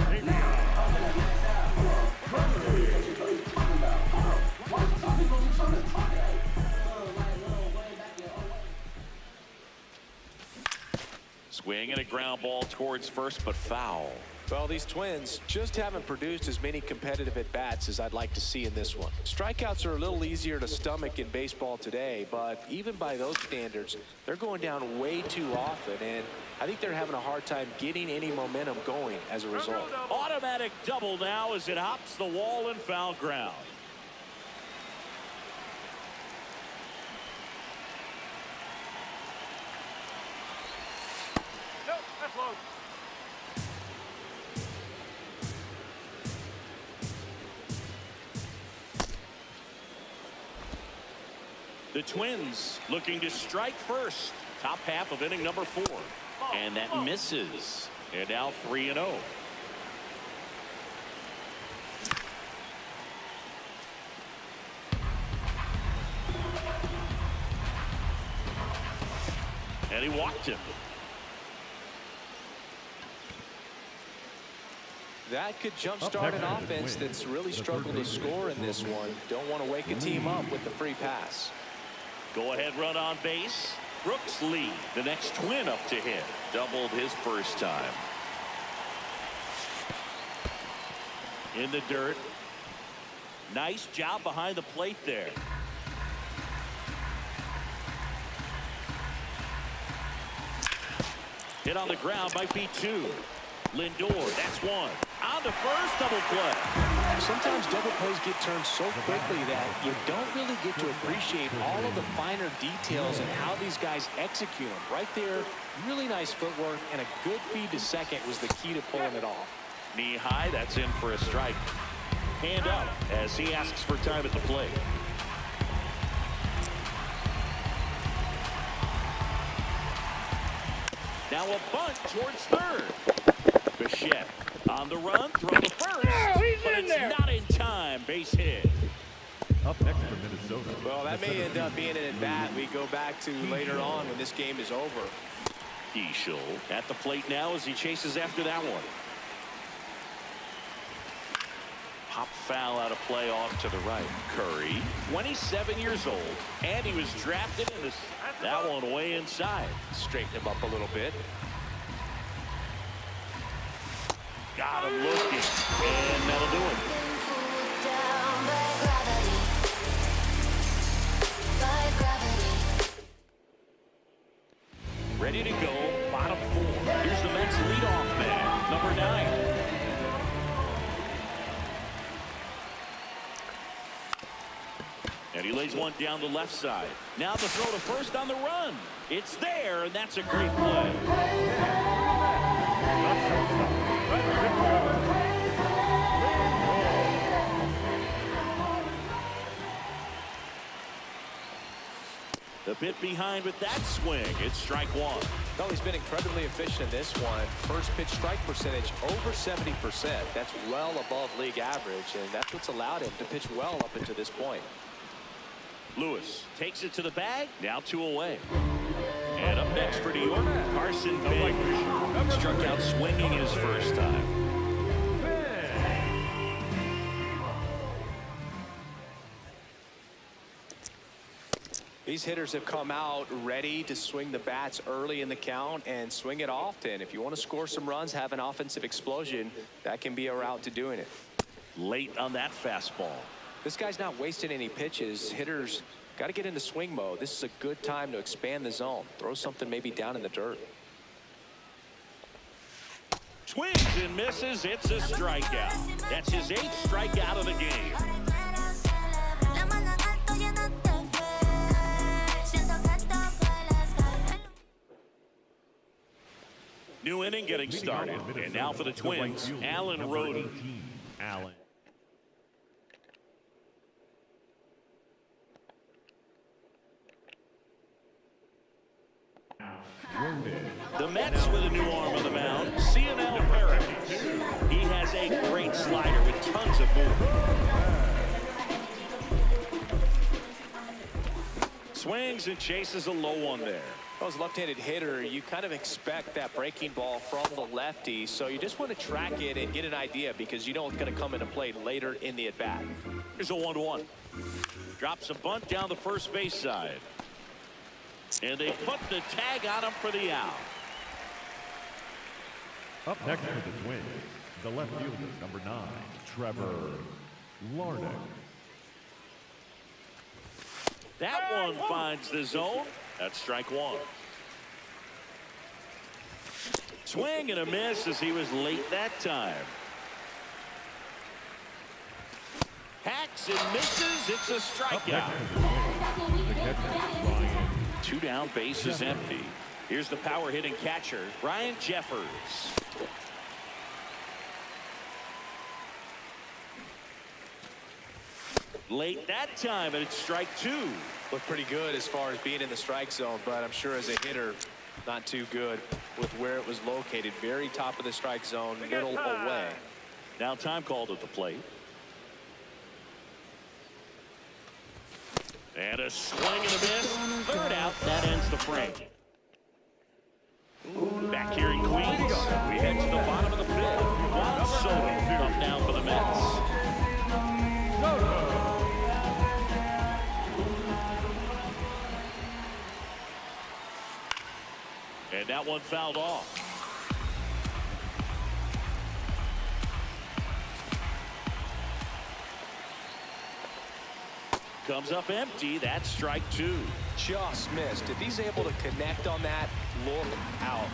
Swing and a ground ball towards first, but foul. Well, these Twins just haven't produced as many competitive at-bats as I'd like to see in this one. Strikeouts are a little easier to stomach in baseball today, but even by those standards, they're going down way too often, and I think they're having a hard time getting any momentum going as a result. Automatic double now as it hops the wall and foul ground. Nope, that's low. The Twins looking to strike first. Top half of inning number 4. And that misses. And now 3-0. And he walked him. That could jumpstart an offense that's really struggled to score in this one. Don't want to wake a team up with the free pass. Go ahead run on base. Brooks Lee, the next Twin up to hit. Doubled his first time. In the dirt. Nice job behind the plate there. Hit on the ground might be 2. Lindor, that's 1. On to first, double play. Sometimes double plays get turned so quickly that you don't really get to appreciate all of the finer details and how these guys execute them. Right there, really nice footwork, and a good feed to second was the key to pulling it off. Knee high, that's in for a strike. Hand up as he asks for time at the plate. Now a bunt towards third. Bichette on the run, throw to first, but it's not in time. Base hit. Up next for Minnesota. Well, that may end up being an at-bat we go back to later on when this game is over. Eschel at the plate now as he chases after that one. Pop foul out of play off to the right. Curry, 27 years old, and he was drafted in this. That one way inside. Straighten him up a little bit. Got him looking, and that'll do it. Ready to go, bottom 4. Here's the Mets leadoff man, number 9. And he lays one down the left side. Now the throw to first on the run. It's there, and that's a great play. The bit behind with that swing. It's strike 1. Well, he's been incredibly efficient in this one. First pitch strike percentage over 70%. That's well above league average, and that's what's allowed him to pitch well up until this point. Lewis takes it to the bag. Now 2 away. And up next for New York, Carson Bench. Struck out swinging his first time. These hitters have come out ready to swing the bats early in the count and swing it often. If you want to score some runs, have an offensive explosion, that can be a route to doing it. Late on that fastball. This guy's not wasting any pitches. Hitters got to get into swing mode. This is a good time to expand the zone. Throw something maybe down in the dirt. Swings and misses. It's a strikeout. That's his 8th strikeout of the game. New inning getting started. And now for the Twins, Alan Roden. Allen. The Mets with a new arm on the mound, CNL Parrott. He has a great slider with tons of movement. Swings and chases a low one there. As a left-handed hitter, you kind of expect that breaking ball from the lefty, so you just want to track it and get an idea because you know it's going to come into play later in the at-bat. Here's a 1-1. Drops a bunt down the first base side. And they put the tag on him for the out. Up next for the Twins, the left fielder, number 9, Trevor Larnach. That one finds the zone. That's strike 1. Swing and a miss as he was late that time. Hacks and misses. It's a strikeout. 2 down, base is empty. Here's the power hitting catcher, Ryan Jeffers. Late that time, and it's strike 2. Looked pretty good as far as being in the strike zone, but I'm sure as a hitter, not too good with where it was located. Very top of the strike zone, middle away. Now time called at the plate. And a swing and a miss. 3rd out. That ends the frame. Back here in Queens, we head to the bottom of the 5th. Juan Soto up now for the Mets. And that one fouled off. Comes up empty. That's strike 2. Just missed. If he's able to connect on that, look out.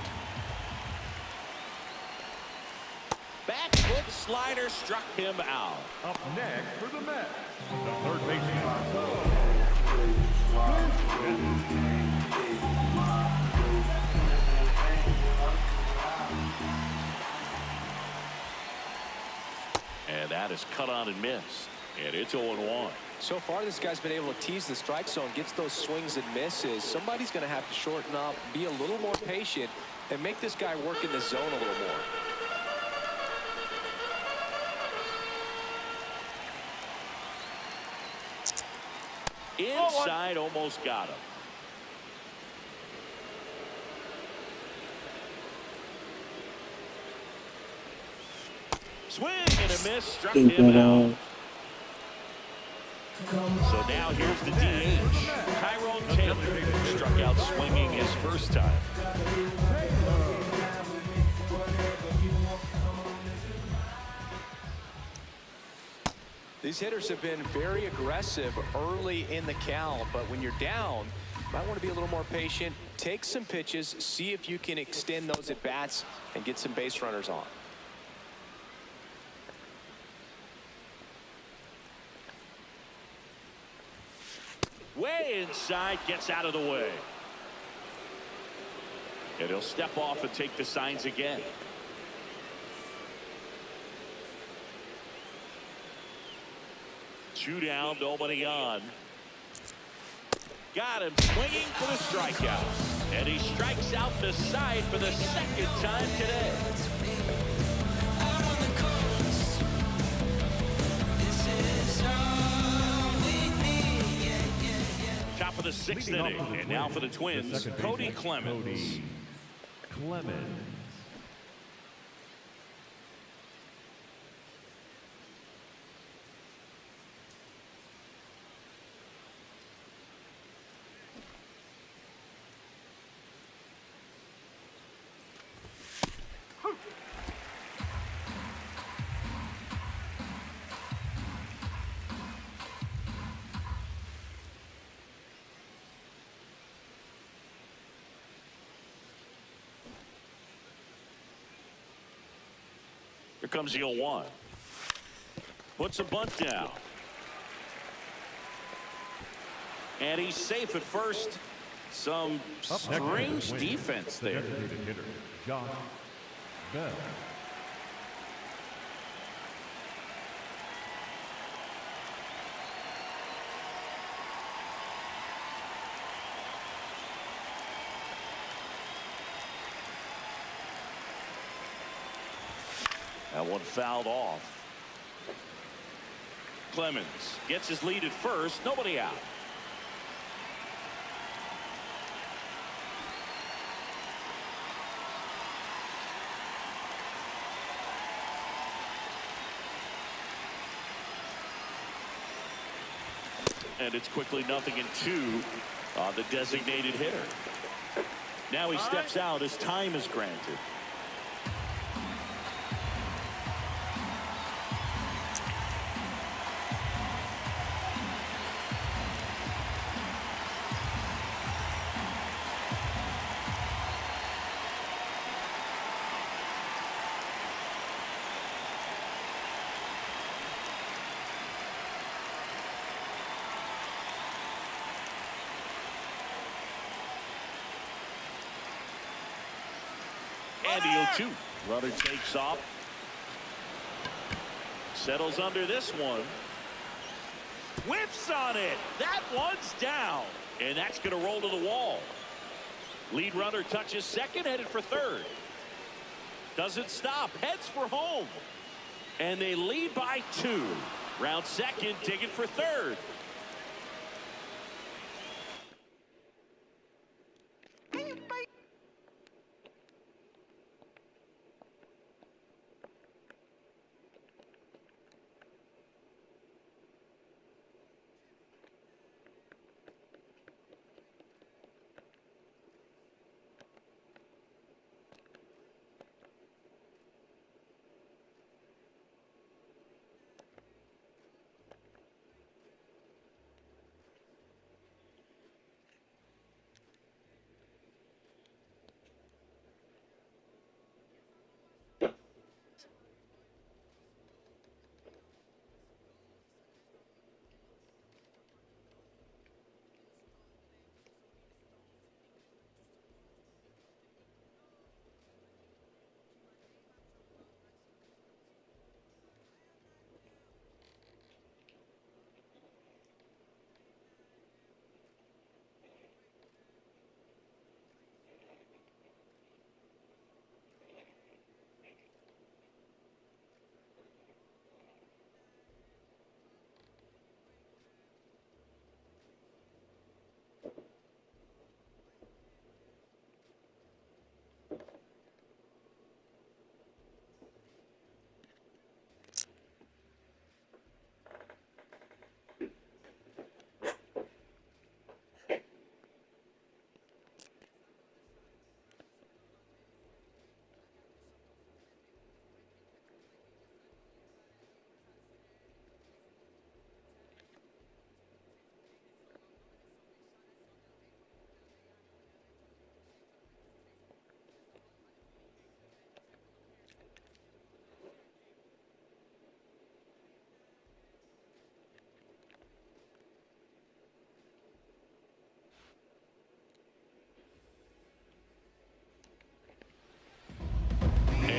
Back foot slider struck him out. Up next for the Mets, the third baseman. And that is cut on and missed. And it's 0-1. So far, this guy's been able to tease the strike zone, gets those swings and misses. Somebody's going to have to shorten up, be a little more patient, and make this guy work in the zone a little more. Inside, almost got him. Swing and a miss, struck him out. So now here's the DH. Tyrone Taylor struck out swinging his first time. These hitters have been very aggressive early in the count, but when you're down, you might want to be a little more patient, take some pitches, see if you can extend those at bats and get some base runners on. Way inside, gets out of the way. And he'll step off and take the signs again. Two down, nobody on. Got him swinging for the strikeout. And he strikes out the side for the 2nd time today. Top of the 6th inning, and now for the Twins, Cody Clemens. comes the 0-1. Puts a bunt down. And he's safe at first. Some strange defense there. Hitter, Josh Bell. That one fouled off. Clemens gets his lead at first. Nobody out. And it's quickly 0-2 on the designated hitter. Now he steps out as time is granted. And the 0-2. Runner takes off. Settles under this one. Whips on it. That one's down. And that's going to roll to the wall. Lead runner touches second, headed for third. Doesn't stop. Heads for home. And they lead by 2. Round second, digging for third.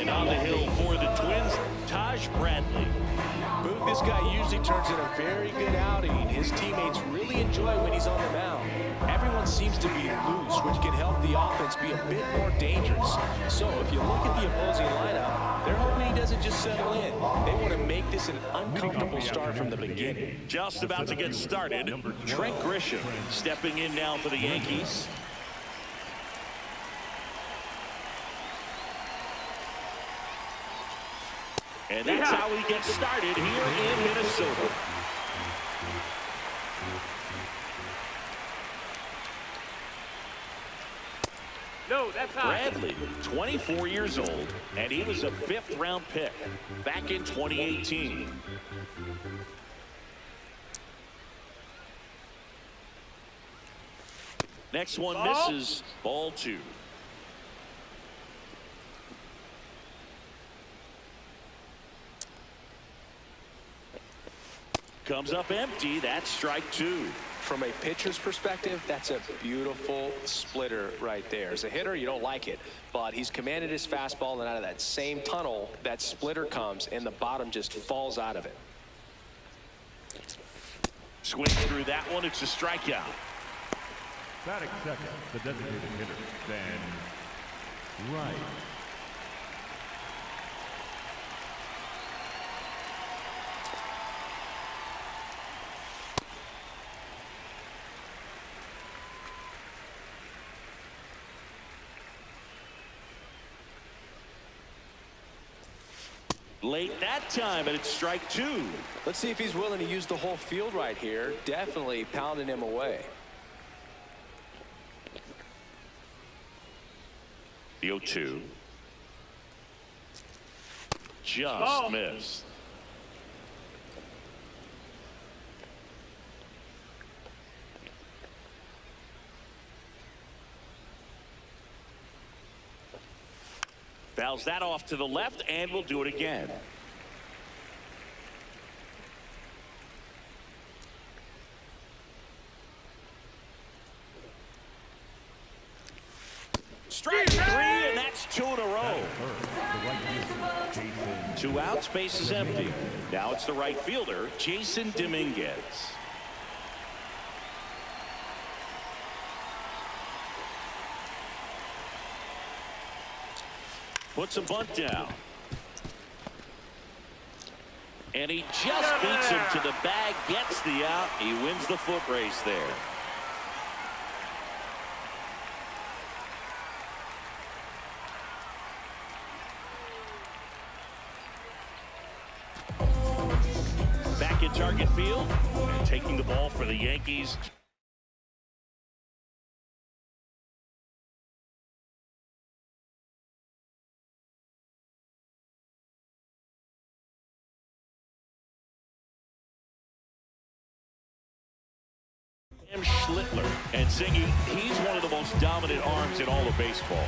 On the hill for the Twins, Taj Bradley. Boog, this guy usually turns in a very good outing. His teammates really enjoy when he's on the mound. Everyone seems to be loose, which can help the offense be a bit more dangerous. So if you look at the opposing lineup, they're hoping he doesn't just settle in. They want to make this an uncomfortable start from the beginning. Just about to get started. Trent Grisham stepping in now for the Yankees. And that's how he gets started here in Minnesota. No, that's high. Bradley, 24 years old, and he was a 5th-round pick back in 2018. Next one misses. Ball 2. Comes up empty. That's strike two. From a pitcher's perspective, that's a beautiful splitter right there. As a hitter, you don't like it, but he's commanded his fastball, and out of that same tunnel, that splitter comes, and the bottom just falls out of it. Swing through that one. It's a strikeout. Batting second, the designated hitter, Ben Wright. Late that time, and it's strike two. Let's see if he's willing to use the whole field right here. Definitely pounding him away. The 0-2. Just missed. Fouls that off to the left, and we'll do it again. Strike three, and that's two in a row. 2 outs, base is empty. Now it's the right fielder, Jason Dominguez. Puts a bunt down. And he just beats him to the bag, gets the out. He wins the foot race there. Back in target field and taking the ball for the Yankees. Schlittler, and singing, he's one of the most dominant arms in all of baseball.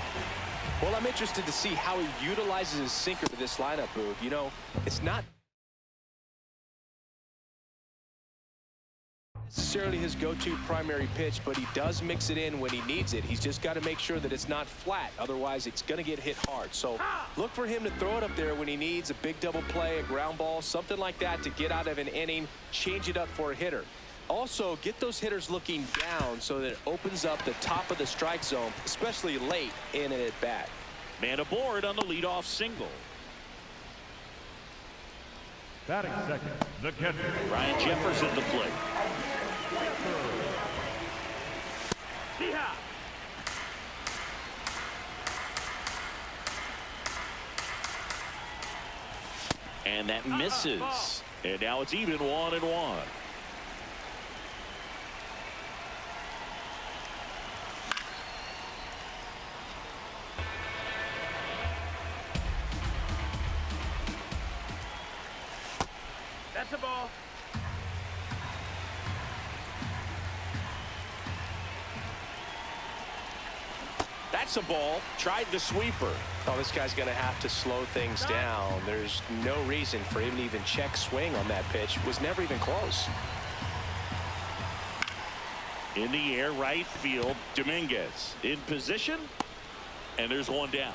Well, I'm interested to see how he utilizes his sinker to this lineup, Boog. You know, it's not necessarily his go-to primary pitch, but he does mix it in when he needs it. He's just got to make sure that it's not flat. Otherwise, it's going to get hit hard. So look for him to throw it up there when he needs a big double play, a ground ball, something like that to get out of an inning, change it up for a hitter. Also, get those hitters looking down so that it opens up the top of the strike zone, especially late in an at-bat. Man aboard on the leadoff single. Batting second, the catcher, Ryan Jeffers at the plate. And that misses. And now it's even 1-1. That's a ball. That's a ball. Tried the sweeper. Oh, this guy's going to have to slow things down. There's no reason for him to even check swing on that pitch. It was never even close. In the air, right field, Dominguez in position, and there's one down.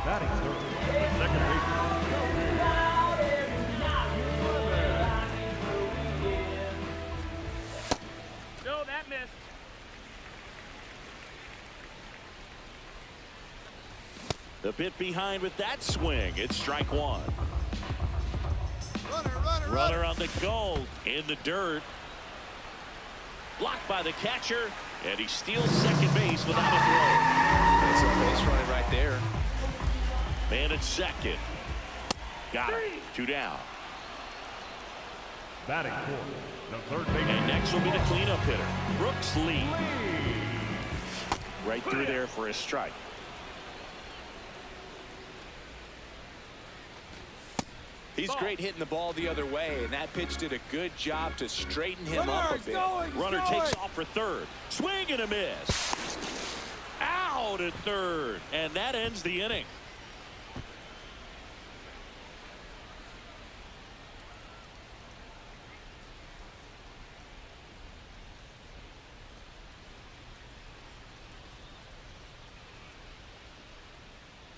batting third, the second baseman. No, that missed. The bit behind with that swing. It's strike one. Runner on the goal in the dirt. Blocked by the catcher, and he steals second base without a throw. That's a base running right there. Man at second. Got it. Two down. Batting fourth, the third baseman. And next will be the cleanup hitter, Brooks Lee. Right through there for a strike. He's great hitting the ball the other way, and that pitch did a good job to straighten him up a bit. Runner takes off for third. Swing and a miss. Out at third, and that ends the inning.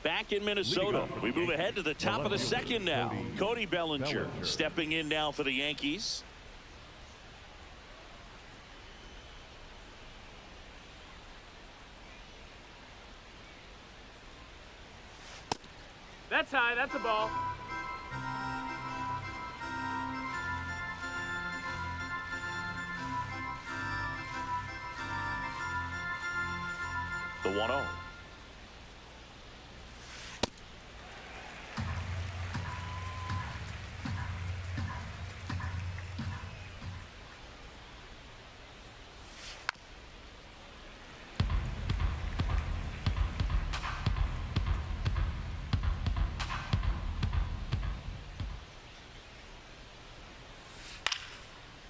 back in Minnesota. We move ahead to the top of the second now. Cody Bellinger stepping in now for the Yankees. That's high. That's a ball. The 1-0.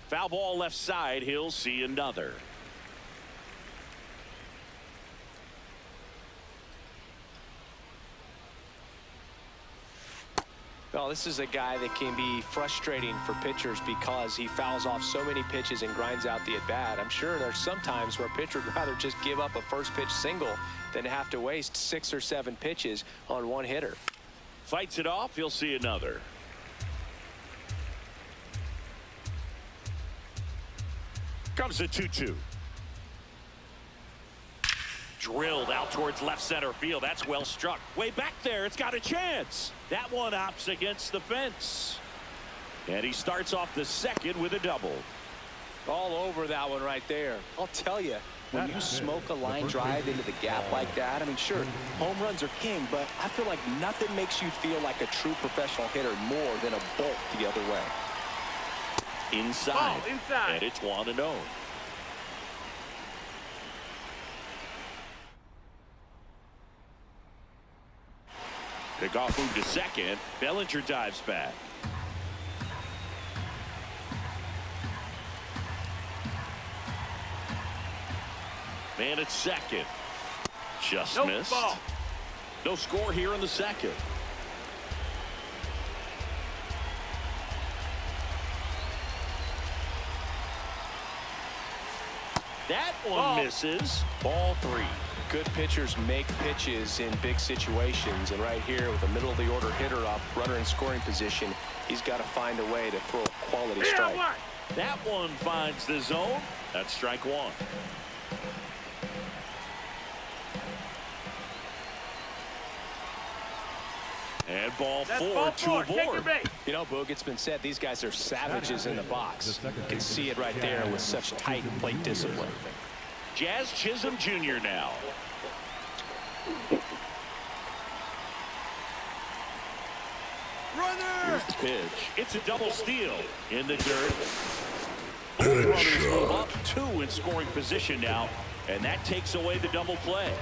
Foul ball left side. He'll see another. Well, this is a guy that can be frustrating for pitchers because he fouls off so many pitches and grinds out the at-bat. I'm sure there's some times where a pitcher would rather just give up a first pitch single than have to waste 6 or 7 pitches on one hitter. Fights it off. He'll see another. Comes the 2-2. Drilled out towards left center field. That's well struck. Way back there. It's got a chance. That one opts against the fence. And he starts off the second with a double. All over that one right there. I'll tell you, when you smoke a line drive into the gap like that, I mean, sure, home runs are king, but I feel like nothing makes you feel like a true professional hitter more than a bolt the other way. Inside. Oh, inside. And it's 1-0. Pickoff move to second. Bellinger dives back. Man at second. Just missed. Ball. No score here in the second. That one misses. Ball 3. Good pitchers make pitches in big situations, and right here with a middle of the order hitter up, runner in scoring position, he's got to find a way to throw a quality strike. That one finds the zone. That's strike 1. And ball 4 to a board. You know, Boog, it's been said these guys are savages in the box. You can see it right there with such tight plate discipline. Jazz Chisholm Jr. now. Here's the pitch. It's a double steal in the dirt. Both runners move up 2 in scoring position now, and that takes away the double play.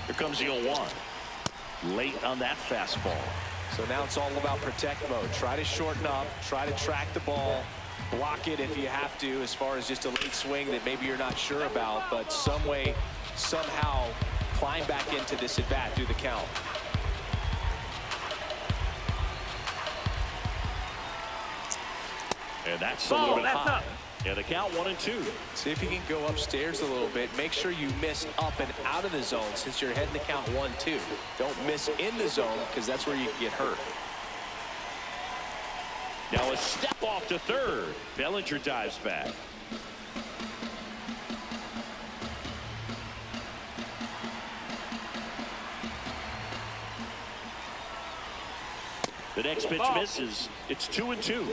Here comes the 0-1. Late on that fastball. So now it's all about protect mode. Try to shorten up, try to track the ball, block it if you have to, as far as just a late swing that maybe you're not sure about, but some way, somehow climb back into this at bat, do the count. And that's a little bit high. Yeah, the count 1-2. See if you can go upstairs a little bit. Make sure you miss up and out of the zone since you're heading to count 1-2. Don't miss in the zone because that's where you can get hurt. Now a step off to third. Bellinger dives back. The next pitch misses. It's 2-2.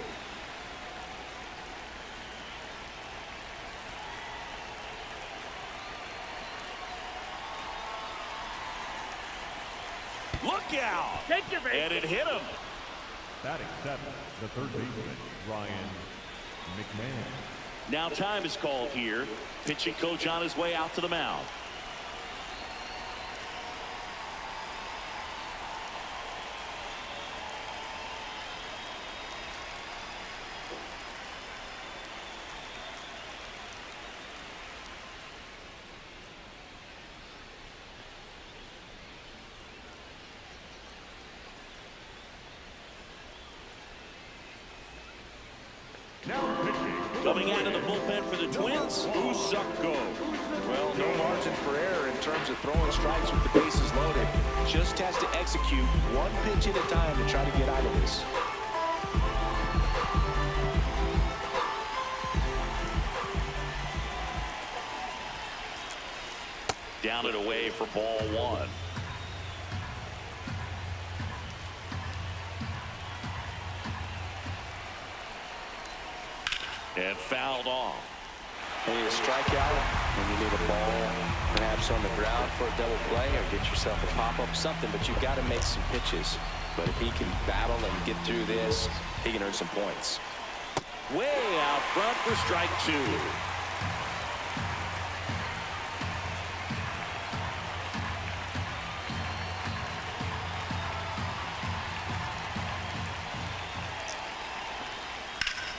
Look out! And it hit him. Batting 7, the third baseman, Ryan McMahon. Now time is called here. Pitching coach on his way out to the mound. Now pitching Coming out of the bullpen for the Twins, Usako. Well, no margin for error in terms of throwing strikes with the bases loaded. Just has to execute one pitch at a time to try to get out of this. Down and away for ball one. And fouled off. You need a strikeout, and you need a ball perhaps on the ground for a double play, or get yourself a pop-up, something, but you've got to make some pitches. But if he can battle and get through this, he can earn some points. Way out front for strike two.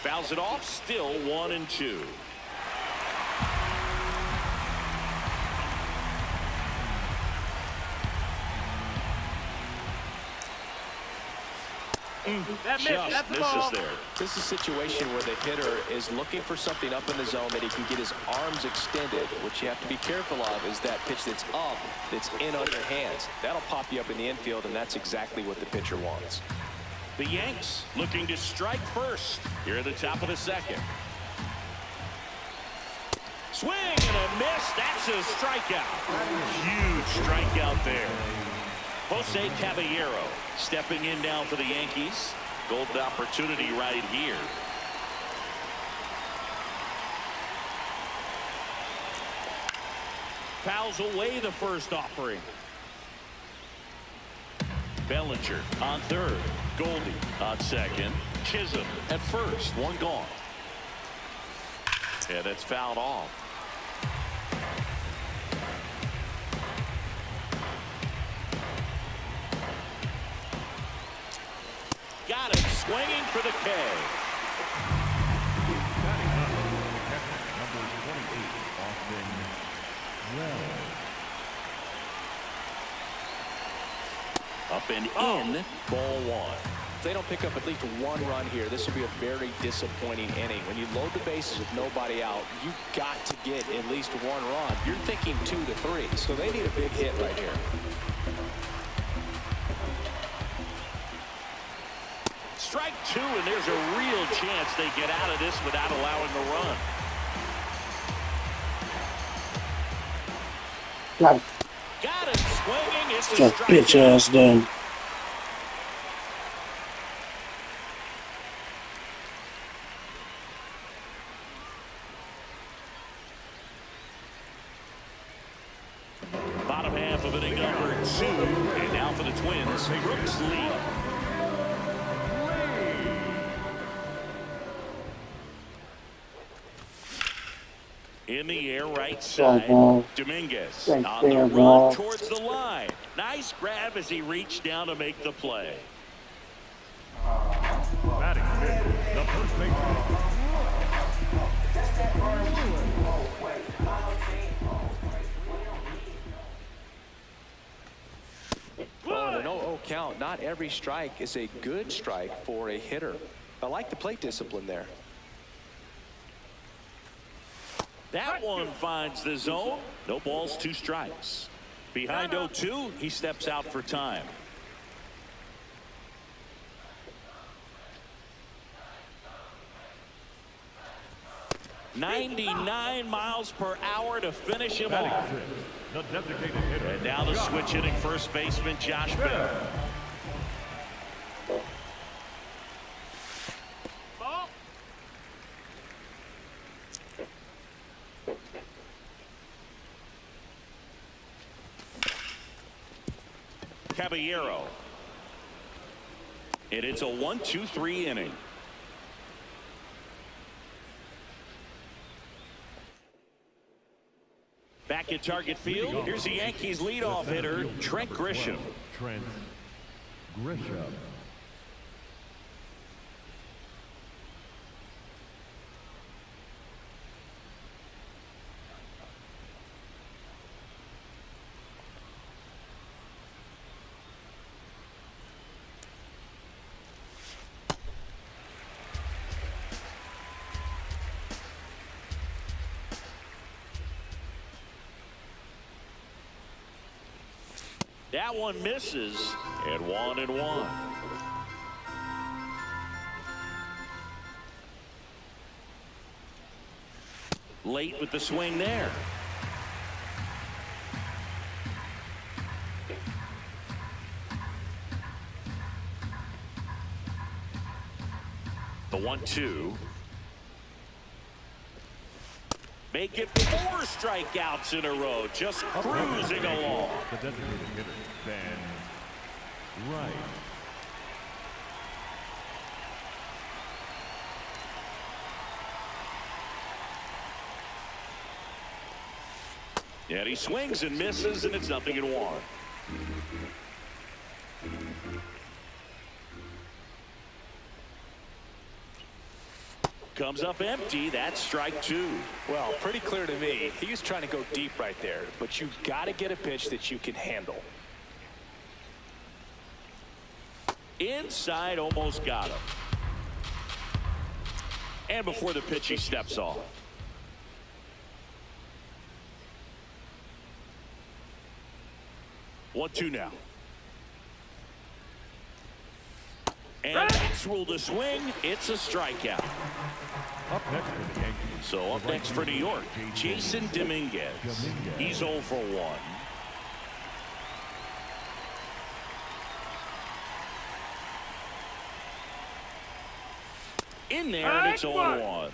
Fouls it off, still 1-2. That miss, that's the ball. There. This is a situation where the hitter is looking for something up in the zone that he can get his arms extended. What you have to be careful of is that pitch that's up, that's in on your hands. That'll pop you up in the infield, and that's exactly what the pitcher wants. The Yanks looking to strike first here at the top of the second. Swing and a miss. That's a strikeout. Huge strikeout there. Jose Caballero stepping in now for the Yankees. Golden opportunity right here. Fouls away the first offering. Bellinger on third. Goldie on second. Chisholm at first. One gone. And it's fouled off. Got him swinging for the K. Number 28, Austin Wells. Up and in, ball one. If they don't pick up at least one run here, this will be a very disappointing inning. When you load the bases with nobody out, you've got to get at least one run. You're thinking 2 to 3, so they need a big hit right here. Strike two, and there's a real chance they get out of this without allowing a run. Got it swinging. It's a bitch ass done. Bottom half of inning number 2, and now for the Twins, Brooks Lee. In the air, right side. Dominguez on the run towards the line. Nice grab as he reached down to make the play. Batting fifth, the first baseman. Well, an 0-0 count. Not every strike is a good strike for a hitter. I like the plate discipline there. That one finds the zone. No balls, 2 strikes. Behind 0-2, he steps out for time. .99 miles per hour to finish him off. The designated hitter. And now the switch hitting first baseman Josh Bell. Caballero. And it's a 1-2-3 inning. Back at target field, here's the Yankees leadoff hitter, Trent Grisham. Trent Grisham. That one misses at 1-1. Late with the swing there. The 1-2. Make it 4 strikeouts in a row, just cruising along. The designated hitter, Ben Wright. And he swings and misses, and it's 0-1. Comes up empty. That's strike 2. Well, pretty clear to me. He was trying to go deep right there, but you've got to get a pitch that you can handle. Inside, almost got him. And before the pitch, he steps off. 1-2 now. And that's ruled a swing. It's a strikeout. Up next for the Yankees. So up next for New York, Jason Dominguez. He's 0 for 1. In there, and it's 0-1.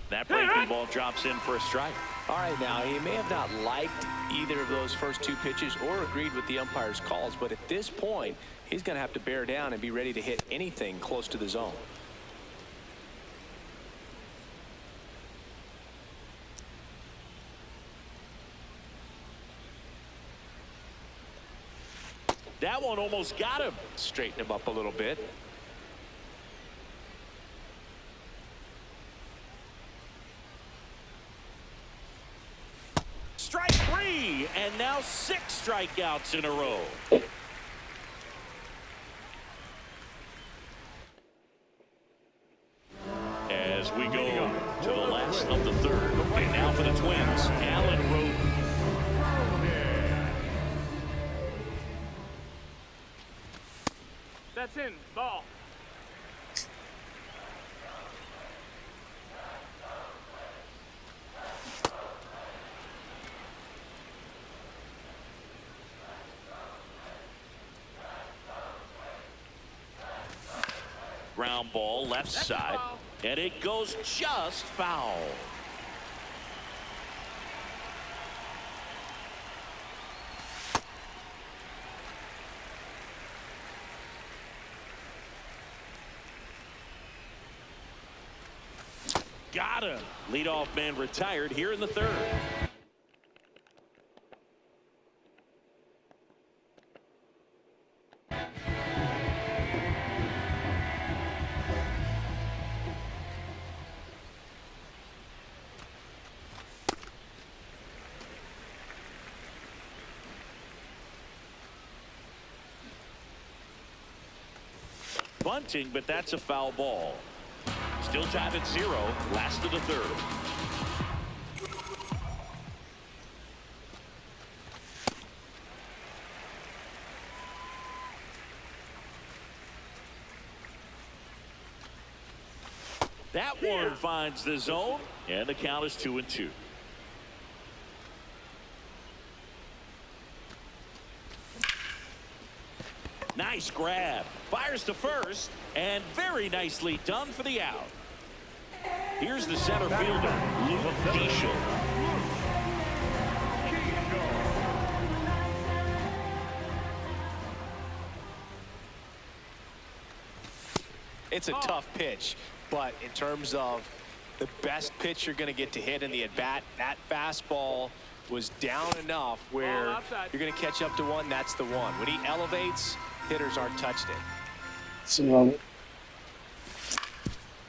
That breaking ball drops in for a strike. All right, now, he may have not liked either of those first 2 pitches or agreed with the umpire's calls, but at this point, he's going to have to bear down and be ready to hit anything close to the zone. That one almost got him. Straighten him up a little bit. Strike 3, and now 6 strikeouts in a row. As we go to the last of the 3rd. And now for the Twins, Alan Roden. That's in. Ball. Ground ball left side, and it goes just foul. Got him. Leadoff man retired here in the 3rd. Bunting, but that's a foul ball. Still tied at 0, last of the 3rd. That one finds the zone, and the count is 2-2. Nice grab. Fires to first, and very nicely done for the out. Here's the center fielder, Luke Diesel. It's a tough pitch, but in terms of the best pitch you're going to get to hit in the at-bat, that fastball was down enough where you're going to catch up to one. That's the one. When he elevates, hitters aren't touched it.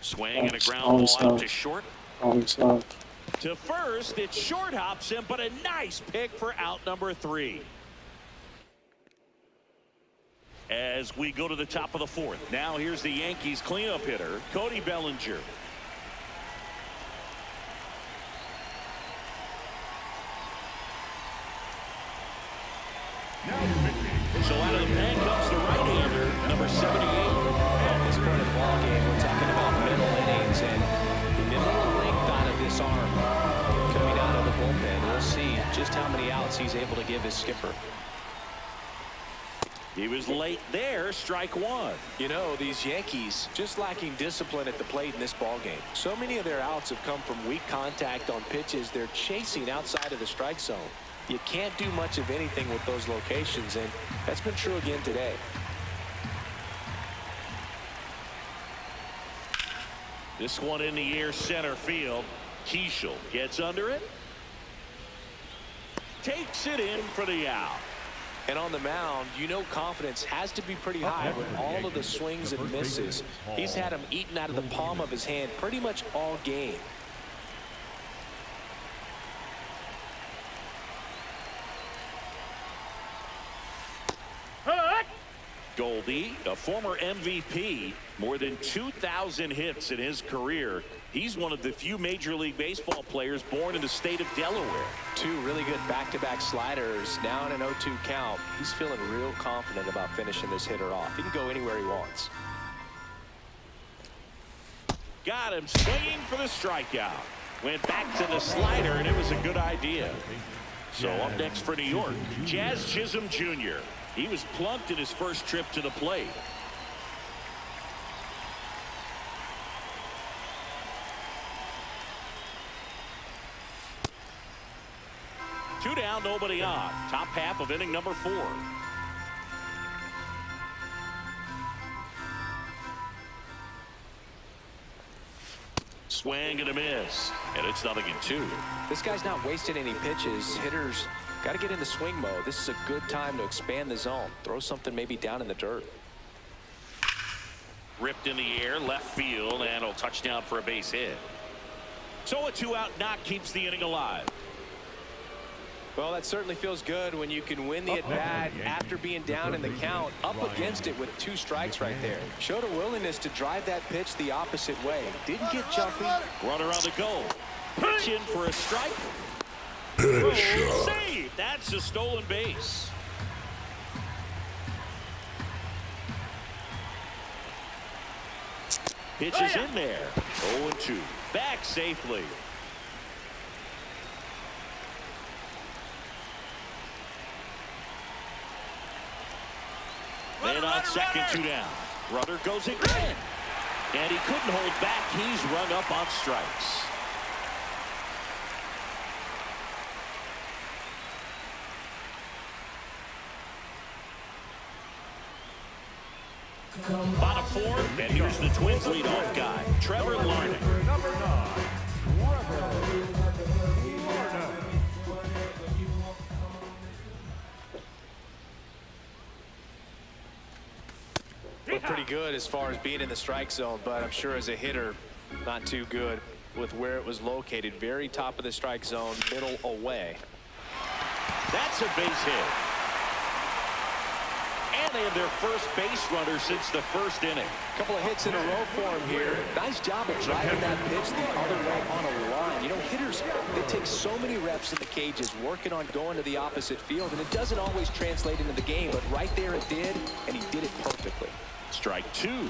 Swing and a ground ball out to short. To first, it short hops him, but a nice pick for out number 3. as we go to the top of the fourth. Now here's the Yankees cleanup hitter, Cody Bellinger. So out of the pen comes the right-hander, number 78. At this point in the ball game, we're talking about middle innings, and the middle length out of this arm coming out of the bullpen. We'll see just how many outs he's able to give his skipper. He was late there, strike one. You know, these Yankees just lacking discipline at the plate in this ball game. So many of their outs have come from weak contact on pitches they're chasing outside of the strike zone. You can't do much of anything with those locations, and that's been true again today. This one in the air, center field. Keishel gets under it. Takes it in for the out. And on the mound, you know confidence has to be pretty high with all of the swings and misses. He's had them eaten out of the palm of his hand pretty much all game. Goldie, a former MVP, more than 2,000 hits in his career. He's one of the few Major League Baseball players born in the state of Delaware. Two really good back-to-back sliders, now in an 0-2 count. He's feeling real confident about finishing this hitter off. He can go anywhere he wants. Got him swinging for the strikeout. Went back to the slider, and it was a good idea. So up next for New York, Jazz Chisholm Jr. He was plunked in his first trip to the plate. Two down, nobody on. Top half of inning number 4. Swing and a miss, and it's 0-2. This guy's not wasting any pitches. Hitters got to get in the swing mode. This is a good time to expand the zone. Throw something maybe down in the dirt. Ripped in the air, left field, and a touchdown for a base hit. So a 2-out knock keeps the inning alive. Well, that certainly feels good when you can win the at-bat after being down in the count, up against it with 2 strikes right there. Showed a willingness to drive that pitch the opposite way. Didn't get jumpy. Runner on the go. Pitch in for a strike. Save. That's a stolen base. Pitch is in there. 0-2. Back safely. Man on second, 2 down. Runner goes again. And he couldn't hold back. He's rung up on strikes. Bottom 4, and here's the Twins leadoff guy, Trevor Larnach. Number 9, Looked pretty good as far as being in the strike zone, but I'm sure as a hitter, not too good with where it was located. Very top of the strike zone, middle away. That's a base hit. And they have their first base runner since the first inning. A couple of hits in a row for him here. Nice job of driving that pitch the other way on a line. You know, hitters, they take so many reps in the cages working on going to the opposite field, and it doesn't always translate into the game, but right there it did, and he did it perfectly. Strike 2.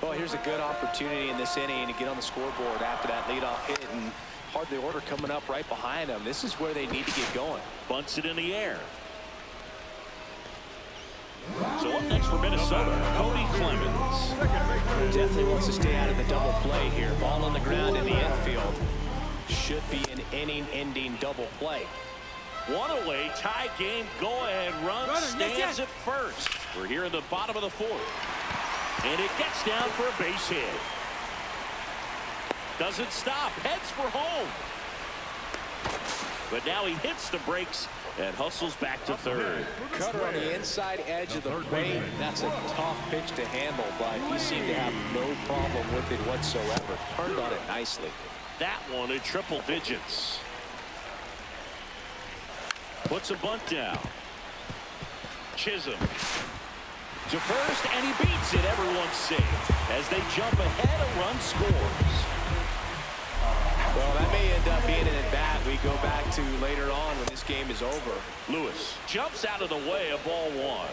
Well, here's a good opportunity in this inning to get on the scoreboard after that leadoff hit, and hardly order coming up right behind them. This is where they need to get going. Bunts it in the air. So up next for Minnesota, Cody Clemens. Definitely wants to stay out of the double play here. Ball on the ground in the infield. Should be an inning-ending double play. One away, tie game, go-ahead run, stands at first. We're here in the bottom of the 4th. And it gets down for a base hit. Doesn't stop, heads for home. But now he hits the brakes and hustles back to third. Cutter on the inside edge of the plate. That's a tough pitch to handle, but he seemed to have no problem with it whatsoever. Turned on it nicely. That one in triple digits. Puts a bunt down. Chisholm. To first, and he beats it. Everyone's safe. As they jump ahead, a run scores. Well, that may end up being an at-bat we go back to later on when this game is over. Lewis jumps out of the way of ball one.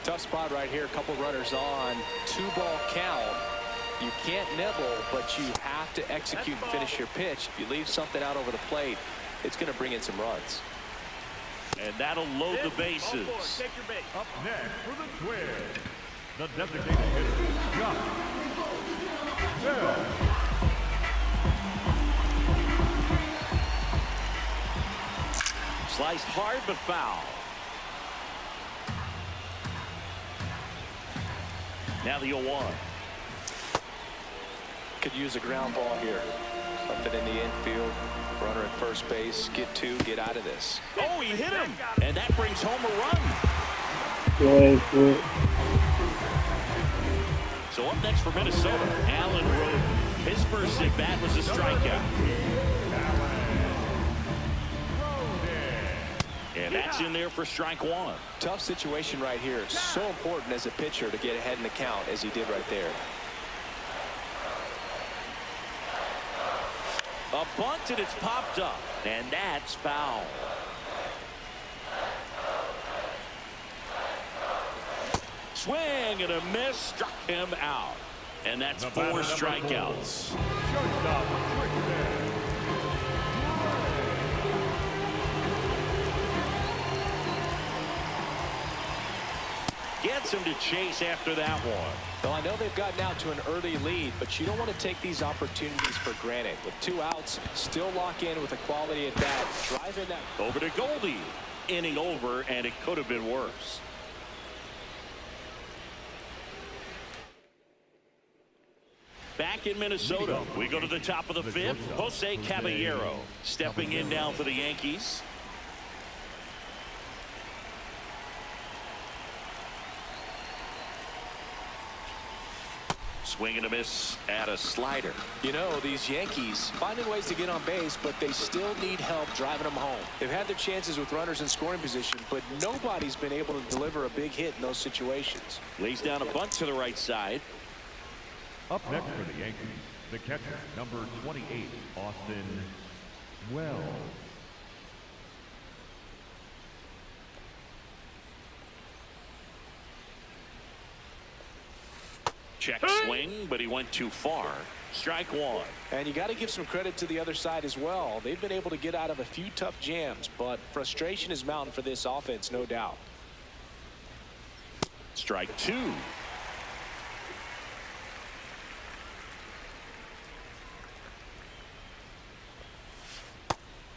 Tough spot right here. A couple runners on. 2-ball count. You can't nibble, but you have to execute and finish your pitch. If you leave something out over the plate, it's going to bring in some runs. And that'll load the bases. Take your base. Up next for the Twins, the designated hitter, Josh Bell. Sliced hard but foul. Now the 0-1. Could use a ground ball here. Something in the infield. Runner at first base. Get two. Get out of this. Oh, he hit him. And that brings home a run. So up next for Minnesota, Allen Roden. His first at bat was a strikeout. And that's in there for strike one. Tough situation right here. So important as a pitcher to get ahead in the count as he did right there. A bunt and it's popped up. And that's foul. Swing and a miss, struck him out. And that's 4 strikeouts. Shortstop, Gets him to chase after that one. Well, I know they've gotten out to an early lead, but you don't want to take these opportunities for granted. With 2 outs, still lock in with a quality at bat. Drive in that. Over to Goldie. Inning over, and it could have been worse. Back in Minnesota, we go to the top of the 5th. Jose Caballero stepping in now for the Yankees. Swing and a miss at a slider. You know, these Yankees finding ways to get on base, but they still need help driving them home. They've had their chances with runners in scoring position, but nobody's been able to deliver a big hit in those situations. Lays down a bunt to the right side. Up next for the Yankees, the catcher, number 28, Austin Wells. Check swing, but he went too far. Strike one. And you got to give some credit to the other side as well. They've been able to get out of a few tough jams, but frustration is mounting for this offense, no doubt. Strike two.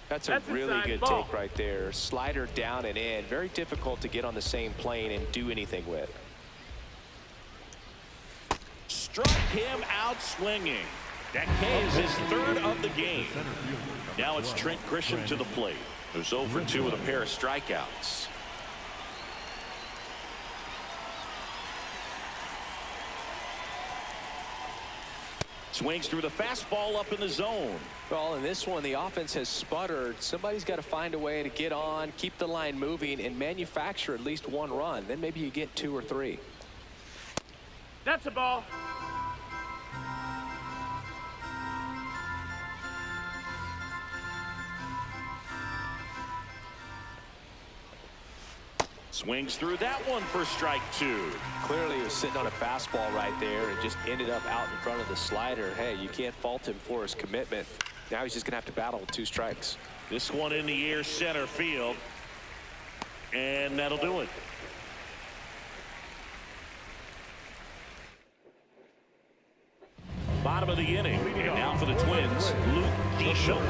That's a really good take right there. Slider down and in. Very difficult to get on the same plane and do anything with. Struck him out swinging. That K is his 3rd of the game. Now it's Trent Grisham to the plate, who's 0 for 2 with a pair of strikeouts. Swings through the fastball up in the zone. Well, in this one, the offense has sputtered. Somebody's got to find a way to get on, keep the line moving, and manufacture at least 1 run. Then maybe you get 2 or 3. That's a ball. Swings through that one for strike 2. Clearly he was sitting on a fastball right there and just ended up out in front of the slider. Hey, you can't fault him for his commitment. Now he's just going to have to battle with 2 strikes. This one in the air center field. And that'll do it. Bottom of the inning. And now for the Twins, Luke Keishel.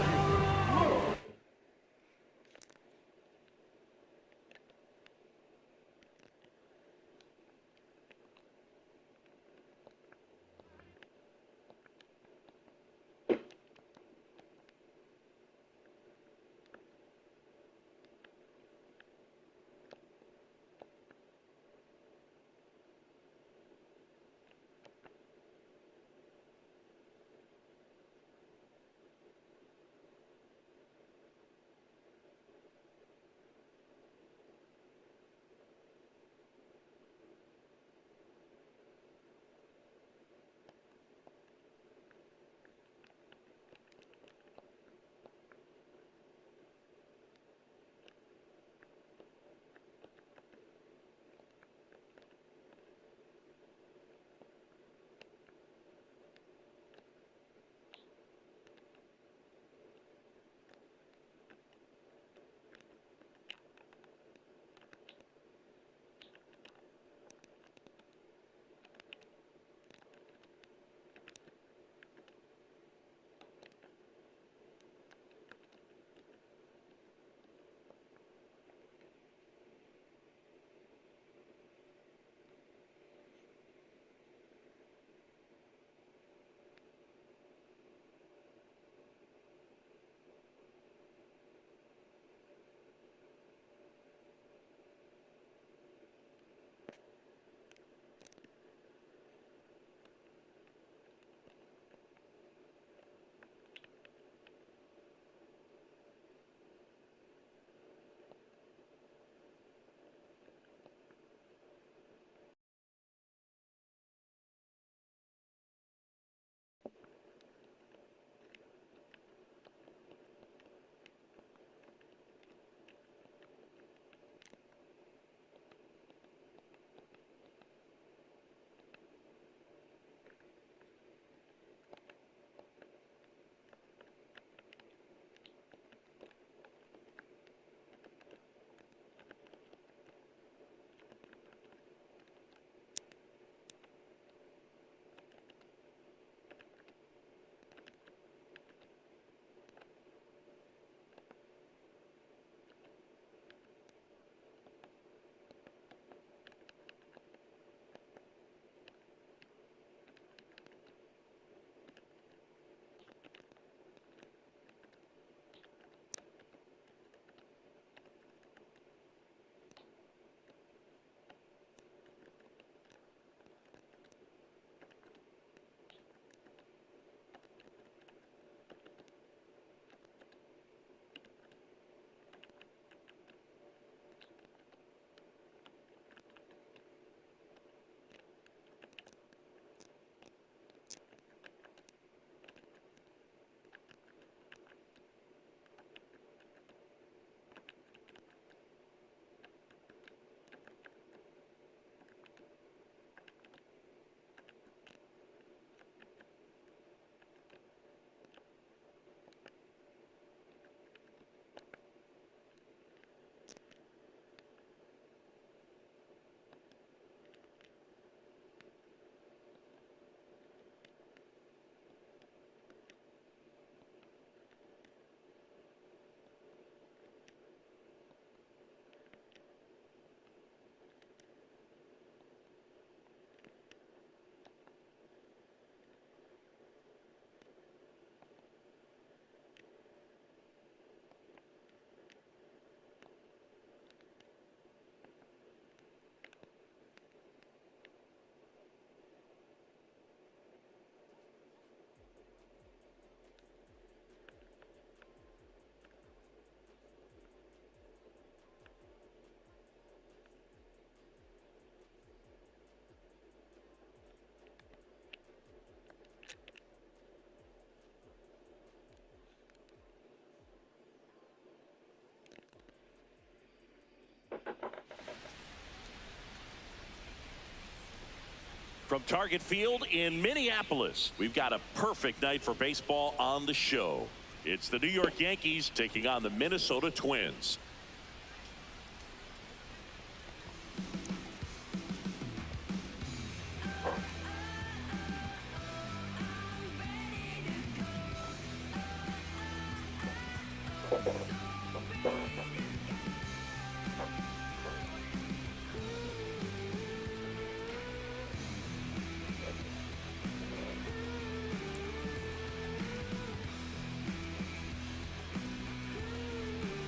From Target Field in Minneapolis, we've got a perfect night for baseball on the show. It's the New York Yankees taking on the Minnesota Twins.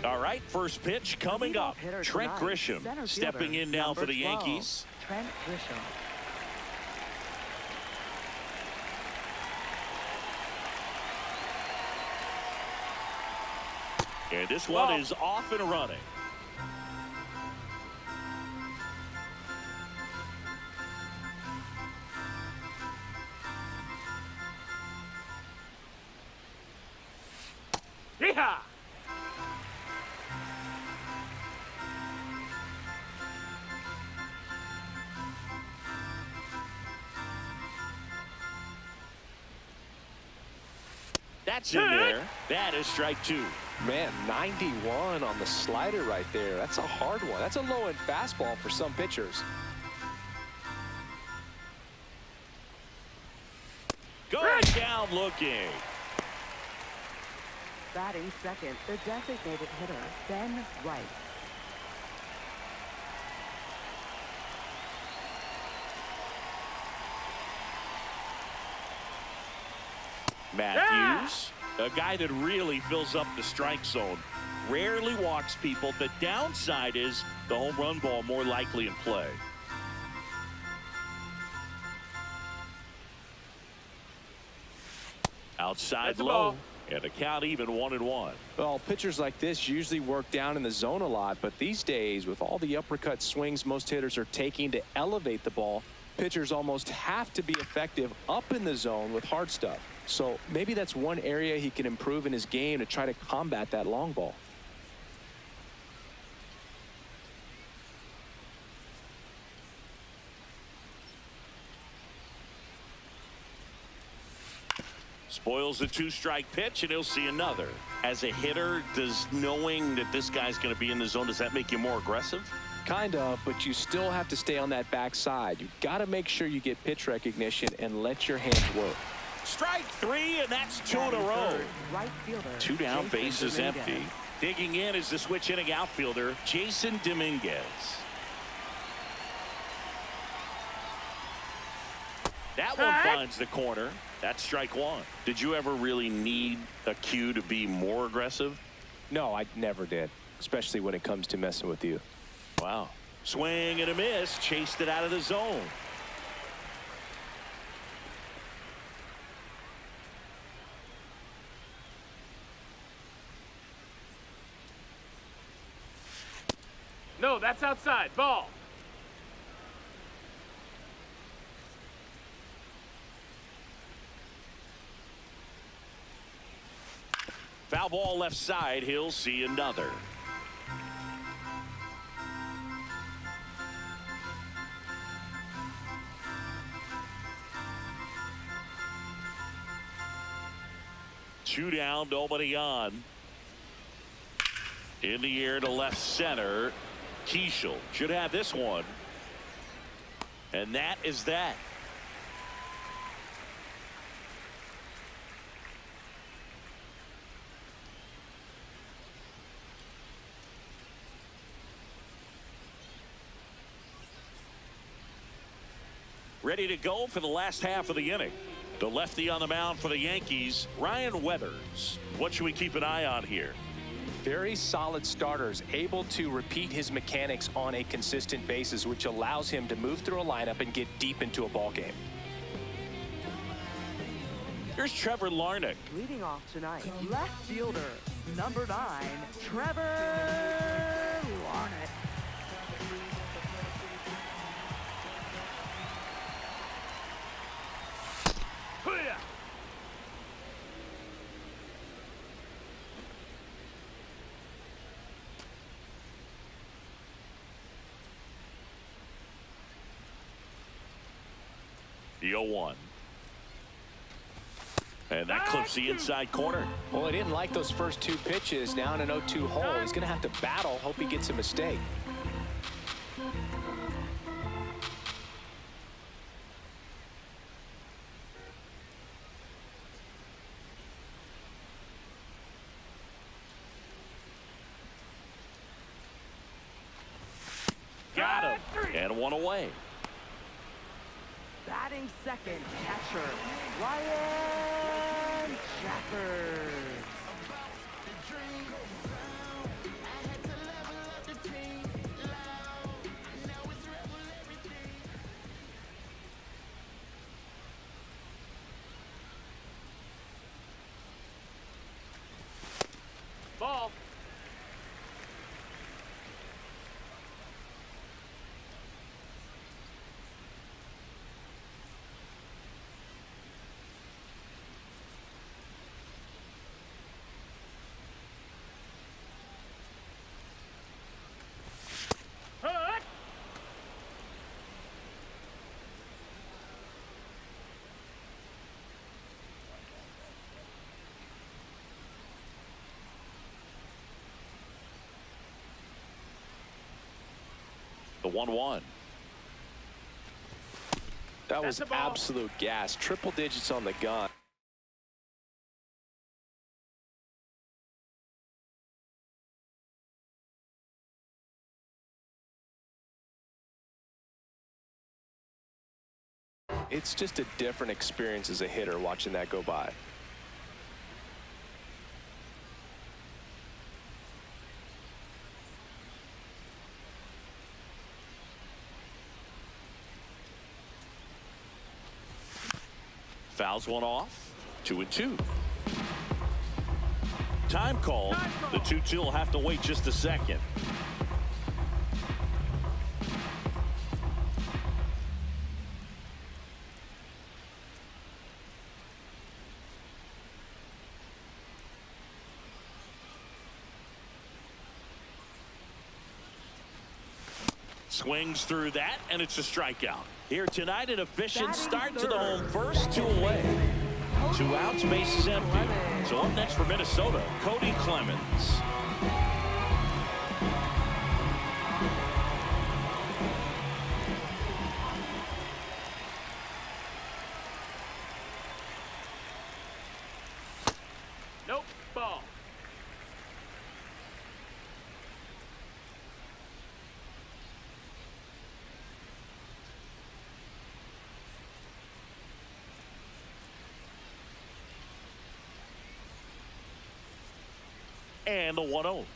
All right, first pitch coming up. Trent Grisham stepping in now for the Yankees. Trent Grisham. And this one is off and running. Yeehaw! That's in there. That is strike two. Man, 91 on the slider right there. That's a hard one. That's a low-end fastball for some pitchers. Going down looking. Batting second, the designated hitter, Ben Wright. Matthews, a guy that really fills up the strike zone. Rarely walks people. The downside is the home run ball more likely in play. Outside low, and the count even 1-1. Well, pitchers like this usually work down in the zone a lot, but these days, with all the uppercut swings most hitters are taking to elevate the ball, pitchers almost have to be effective up in the zone with hard stuff. So maybe that's one area he can improve in his game to try to combat that long ball. Spoils a two-strike pitch, and he'll see another. As a hitter, does knowing that this guy's going to be in the zone, does that make you more aggressive? Kind of, but you still have to stay on that backside. You've got to make sure you get pitch recognition and let your hands work. Strike three, and that's two in a row. Right fielder, two down, Jason base is Dominguez. empty. Digging in is the switch inning outfielder, Jason Dominguez. That one finds the corner. That's strike one. Did you ever really need a cue to be more aggressive? No, I never did, especially when it comes to messing with you. Wow. Swing and a miss. Chased it out of the zone. No, that's outside. Ball. Foul ball left side. He'll see another. Two down, nobody on. In the air to left center. Keishel should have this one. And that is that. Ready to go for the last half of the inning. The lefty on the mound for the Yankees, Ryan Weathers. What should we keep an eye on here? Very solid starters, able to repeat his mechanics on a consistent basis, which allows him to move through a lineup and get deep into a ball game. Here's Trevor Larnach. Leading off tonight, left fielder, number 9, Trevor Larnach. The 0-1. And that clips the inside corner. Well, he didn't like those first 2 pitches. Now in an 0-2 hole, he's going to have to battle. Hope he gets a mistake. Got him. And 1 away. Batting second, catcher, Ryan Jaffers. Ball. The 1-1. That was absolute gas. Triple digits on the gun. It's just a different experience as a hitter watching that go by. Fouls one off. 2-2. Time called. The 2-2 will have to wait just a second. Swings through that, and it's a strikeout. Here tonight, an efficient start to the home first, 2 away. 2 outs, bases empty. So up next for Minnesota, Cody Clemens. Nope, ball. And the 1-0.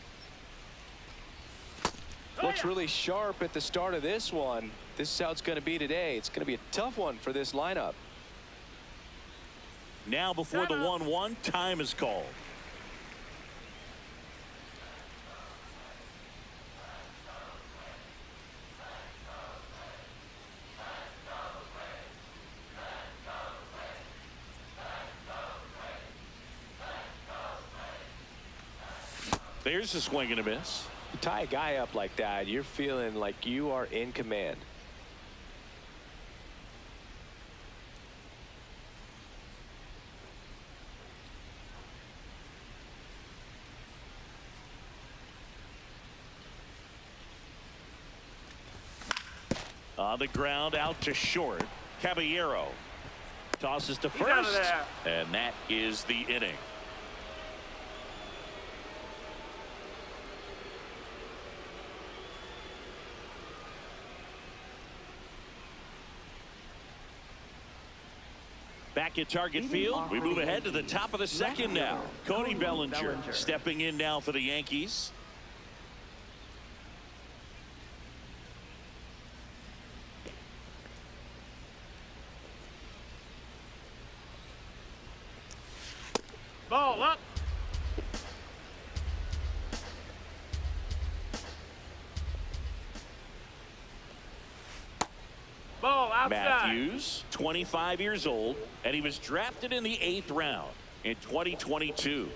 Looks really sharp at the start of this one. This is how it's going to be today. It's going to be a tough one for this lineup. Now before the 1-1, time is called. There's a swing and a miss. You tie a guy up like that, you're feeling like you are in command. On the ground, out to short. Caballero tosses to He's out of first, there. and that is the inning. Back at Target Field, we move ahead to the top of the second now. Cody Bellinger stepping in now for the Yankees. Ball up. Ball outside. Matthews, 25 years old, and he was drafted in the 8th round in 2022.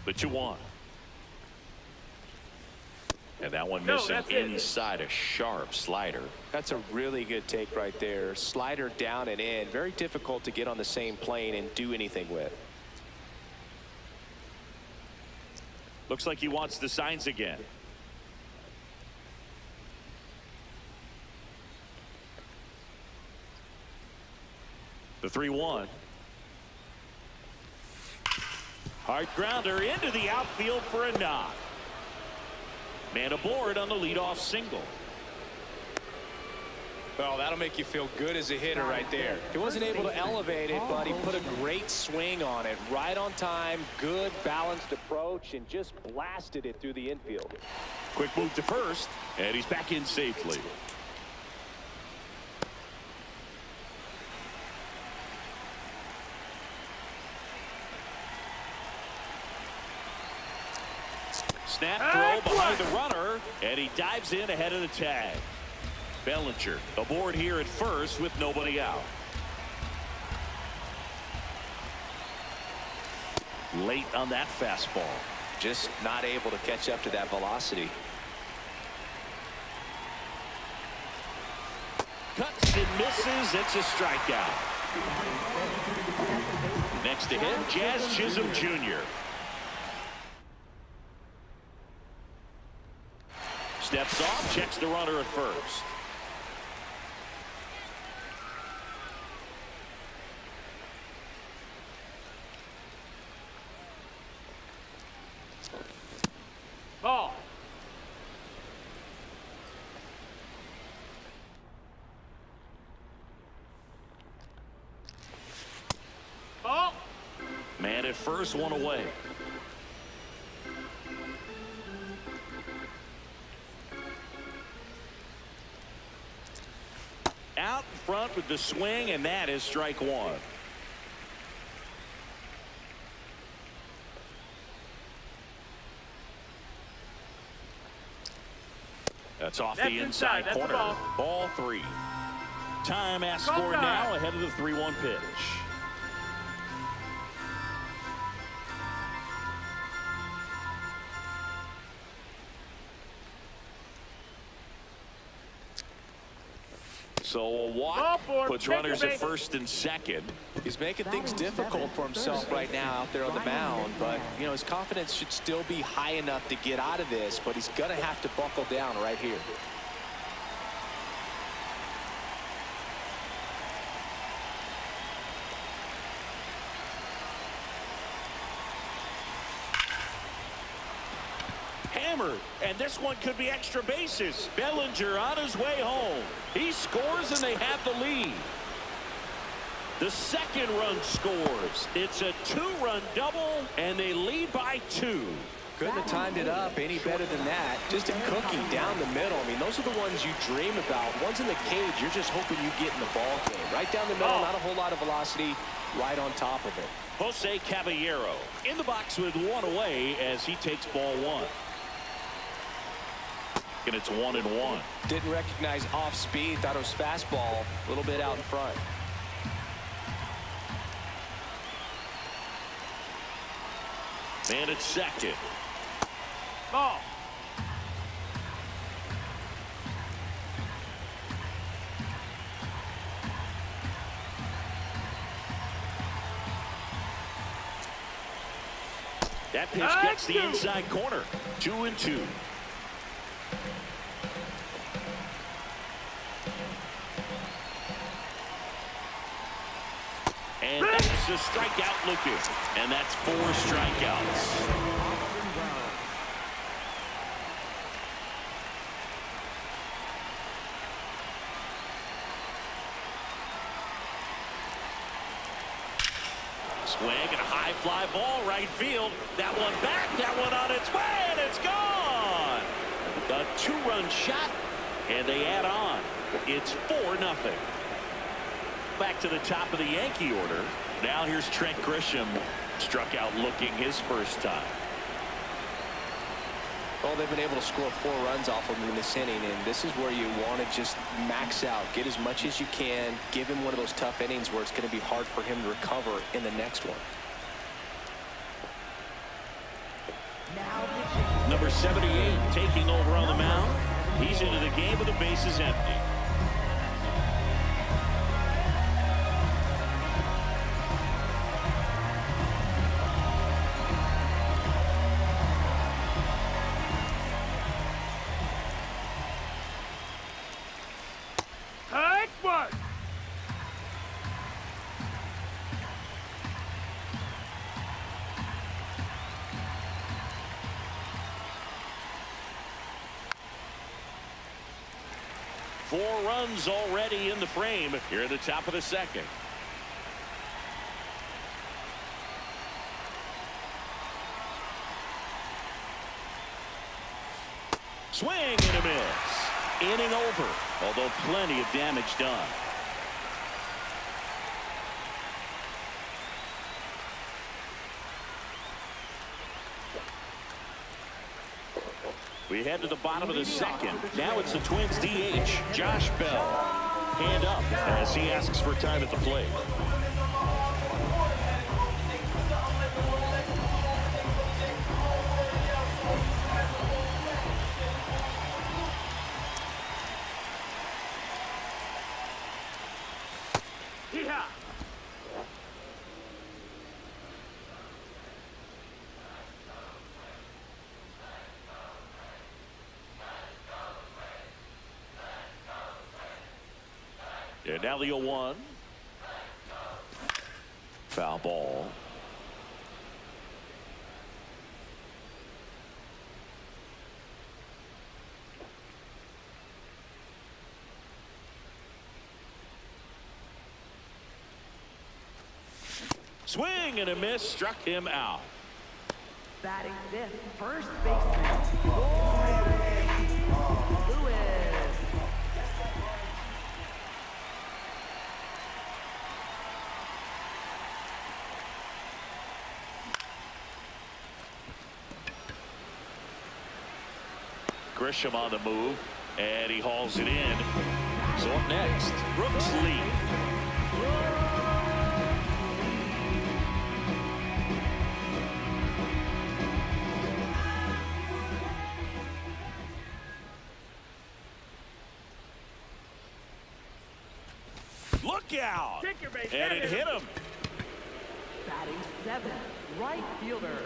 The 2-1. And that one missing inside a sharp slider. That's a really good take right there. Slider down and in. Very difficult to get on the same plane and do anything with. Looks like he wants the signs again. The 3-1. Hard grounder into the outfield for a knock. Man aboard on the leadoff single. Well, that'll make you feel good as a hitter right there. He wasn't able to elevate it, but he put a great swing on it. Right on time, good balanced approach, and just blasted it through the infield. Quick move to first, and he's back in safely. Snap throw behind the runner, and he dives in ahead of the tag. Bellinger aboard here at first with nobody out. Late on that fastball. Just not able to catch up to that velocity. Cuts and misses. It's a strikeout. Next to him, Jazz Chisholm Jr. Steps off, checks the runner at first. Ball. Ball. Man at first, one away. Out in front with the swing, and that is strike one. That's off the inside corner. Ball 3. Time asked for now ahead of the 3-1 pitch. So a walk puts runners at first and second. He's making things difficult for himself right now out there on the mound, but you know his confidence should still be high enough to get out of this, but he's gonna have to buckle down right here. Hammered, and this one could be extra bases. Bellinger on his way home. He scores, and they have the lead. The second run scores. It's a 2-run double, and they lead by 2. Couldn't have timed it up any better than that. Just a cookie down the middle. I mean, those are the ones you dream about. Ones in the cage, you're just hoping you get in the ball game. Right down the middle, not a whole lot of velocity, right on top of it. Jose Caballero in the box with one away as he takes ball 1. And it's 1-1. Didn't recognize off speed. Thought it was fastball. A little bit out in front. Man at second. Ball. That pitch gets the inside corner. 2-2. And that's a strikeout looking. And that's 4 strikeouts. Swing and a high fly ball right field. That one back, that one on its way, and it's gone. A 2-run shot, and they add on. It's 4-0. Back to the top of the Yankee order. Now here's Trent Grisham. Struck out looking his first time. Well, they've been able to score 4 runs off of him in this inning, and this is where you want to just max out, get as much as you can, give him one of those tough innings where it's going to be hard for him to recover in the next one. Number 78 taking over on the mound. He's into the game with the bases empty. Take one. 4 runs already in the frame here at the top of the second. Swing and a miss. Inning over, although plenty of damage done. We head to the bottom of the second. Now it's the Twins DH, Josh Bell. Hand up as he asks for time at the plate. Hee-haw. And now the 0-1. Foul ball. Swing and a miss, struck him out. Batting fifth, first baseman, Lewis. Grisham on the move, and he hauls it in. So up next, Brooks Lee. Look out! And it hit him. Batting seventh, right fielder,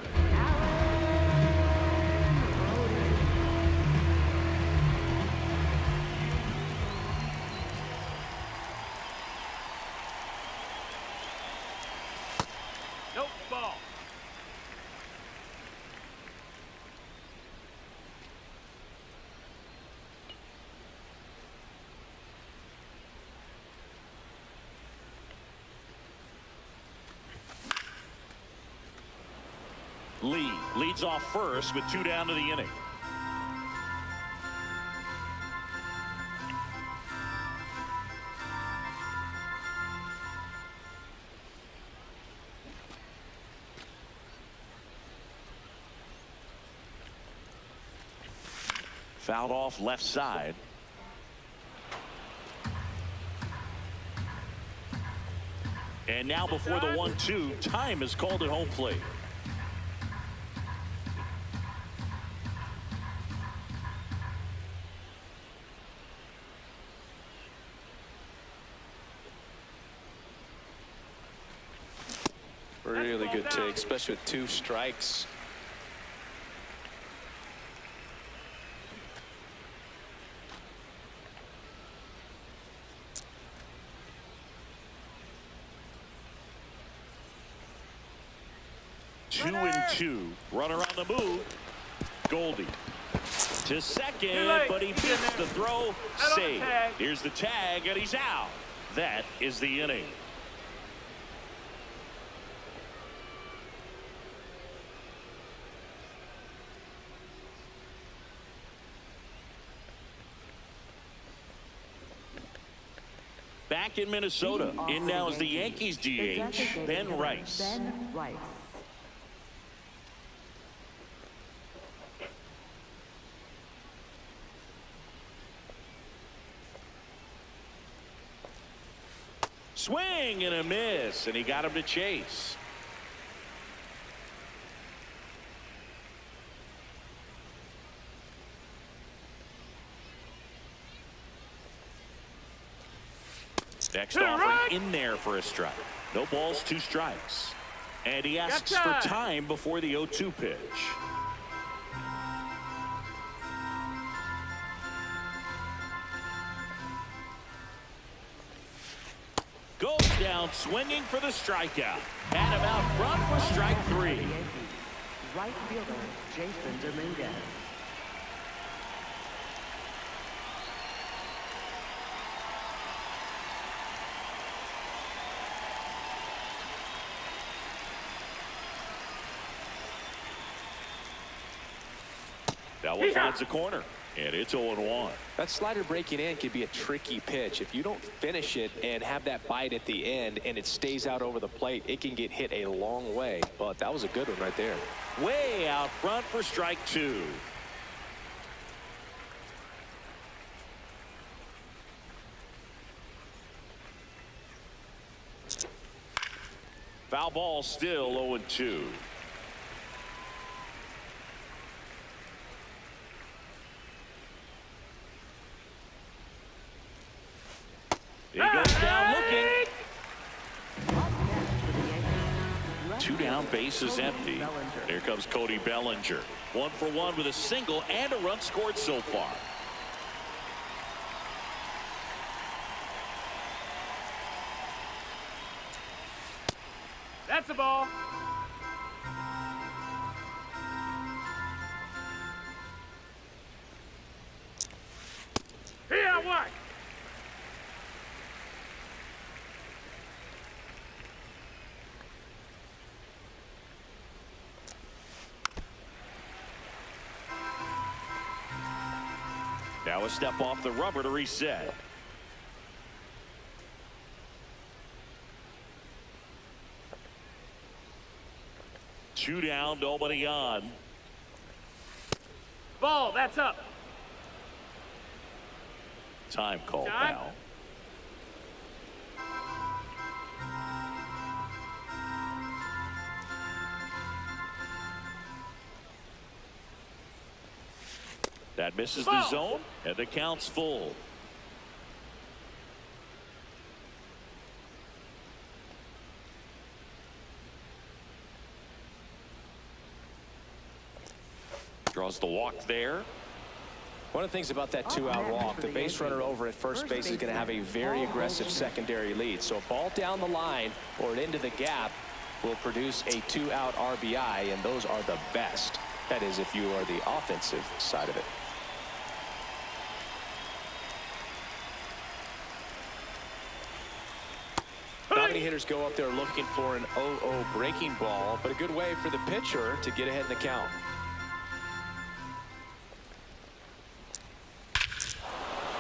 Nope, ball. Lee leads off first with 2 down to the inning. Fouled off left side. And now before the 1-2, time is called at home plate. Really good take, especially with 2 strikes. Two and 2. Runner on the move. Goldie to second, but he beats the throw. Save. Here's the tag, and he's out. That is the inning. Back in Minnesota, in now is the Yankees DH, Ben Rice. Ben Rice. Swing and a miss, and he got him to chase. Next offering in there for a strike. No balls, 2 strikes. And he asks for time before the 0-2 pitch. Goes down swinging for the strikeout. And about front for strike 3. Right fielder, Jason Dominguez. That one finds a corner, and it's 0-1. That slider breaking in could be a tricky pitch. If you don't finish it and have that bite at the end and it stays out over the plate, it can get hit a long way. But that was a good one right there. Way out front for strike 2. Foul ball, still 0-2. He goes down looking. 2 down, bases empty. Here comes Cody Bellinger. 1 for 1 with a single and a run scored so far. That's a ball. Here, what? Now a step off the rubber to reset. Two down, nobody on. Ball, that's up. Time called Time. now. That misses the zone, and the count's full. Draws the walk there. One of the things about that 2-out walk, the base runner over at first base is going to have a very aggressive secondary lead. So a ball down the line or into the gap will produce a 2-out RBI, and those are the best. That is, if you are the offensive side of it. Not many hitters go up there looking for an 0-0 breaking ball, but a good way for the pitcher to get ahead in the count.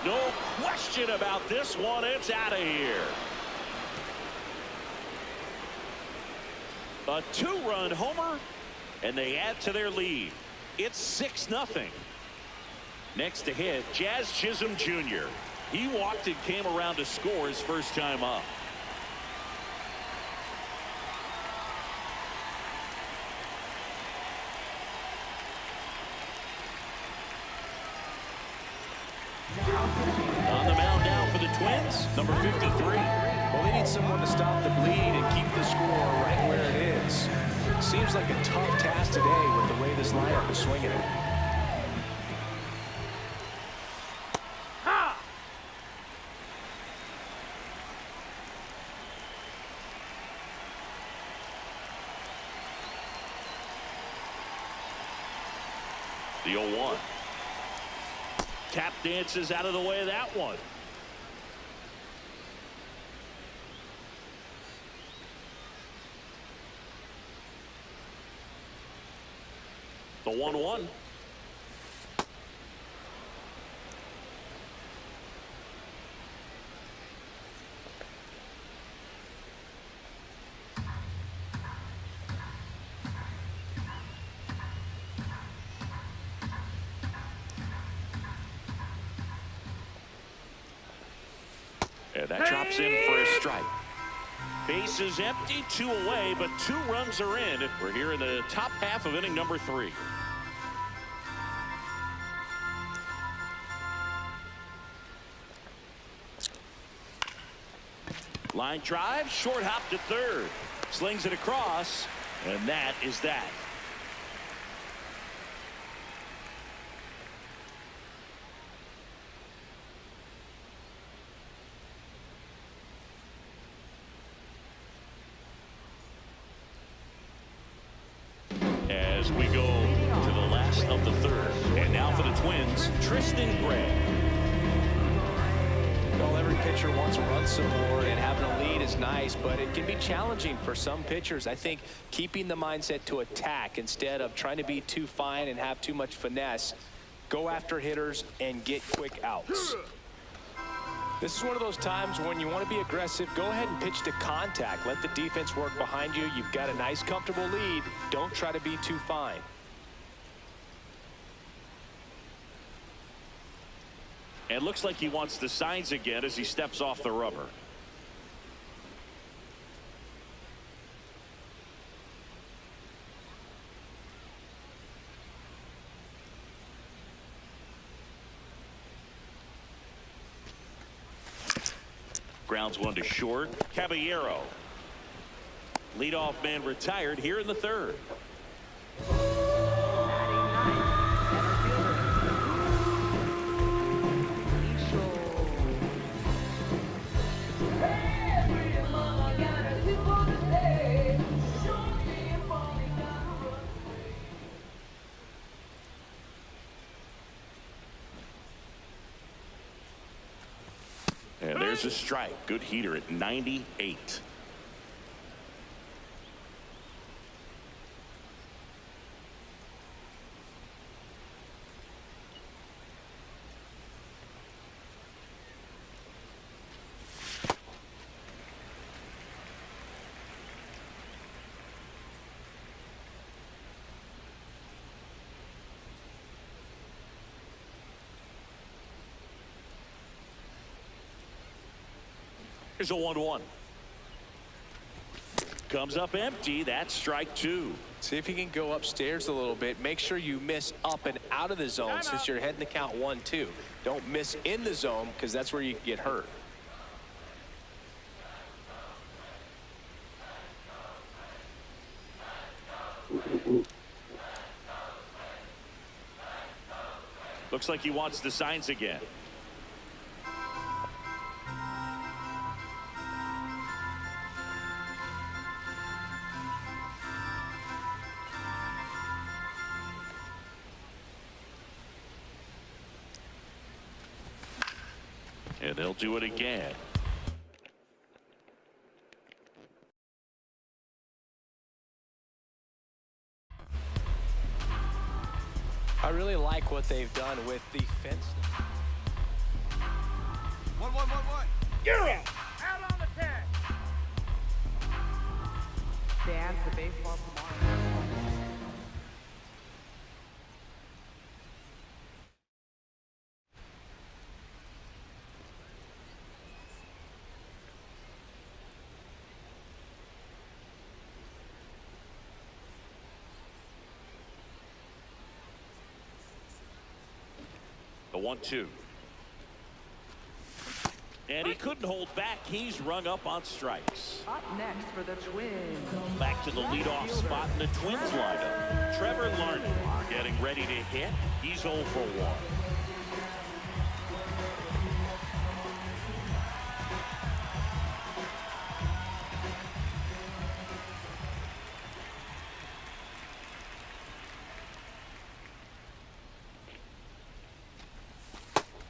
No question about this one. It's out of here. A 2-run homer, and they add to their lead. It's 6-0. Next to hit, Jazz Chisholm Jr. He walked and came around to score his first time up. On the mound now for the Twins, number 53. Well, they need someone to stop the bleed and keep the score right where it is. Seems like a tough task today with the way this lineup is swinging it. The 0-1. Tap dances out of the way of that one. The 1-1. And that drops in for a strike. Base is empty, 2 away, but 2 runs are in. We're here in the top half of inning number 3. Line drive, short hop to third. Slings it across, and that is that. As we go to the last of the third. And now for the Twins, Tristan Gray. Well, every pitcher wants to run some more, and having a lead is nice, but it can be challenging for some pitchers. I think keeping the mindset to attack instead of trying to be too fine and have too much finesse, go after hitters and get quick outs. This is one of those times when you want to be aggressive. Go ahead and pitch to contact. Let the defense work behind you. You've got a nice, comfortable lead. Don't try to be too fine. And looks like he wants the signs again as he steps off the rubber. Grounds one to short. Caballero. Leadoff man retired here in the third. And there's a strike. Good heater at 98. Here's a 1-1. Comes up empty. That's strike two. See if you can go upstairs a little bit. Make sure you miss up and out of the zone since you're heading to count 1-2. Don't miss in the zone because that's where you can get hurt. Looks like he wants the signs again. And they'll do it again. I really like what they've done with the fence. 1-1-1-1. You're out. Out on the tag. Dan's the baseball tomorrow. The 1-2. And he couldn't hold back. He's rung up on strikes. Up next for the Twins. Back to the leadoff spot in the Twins lineup. Trevor Larned getting ready to hit. He's 0 for 1.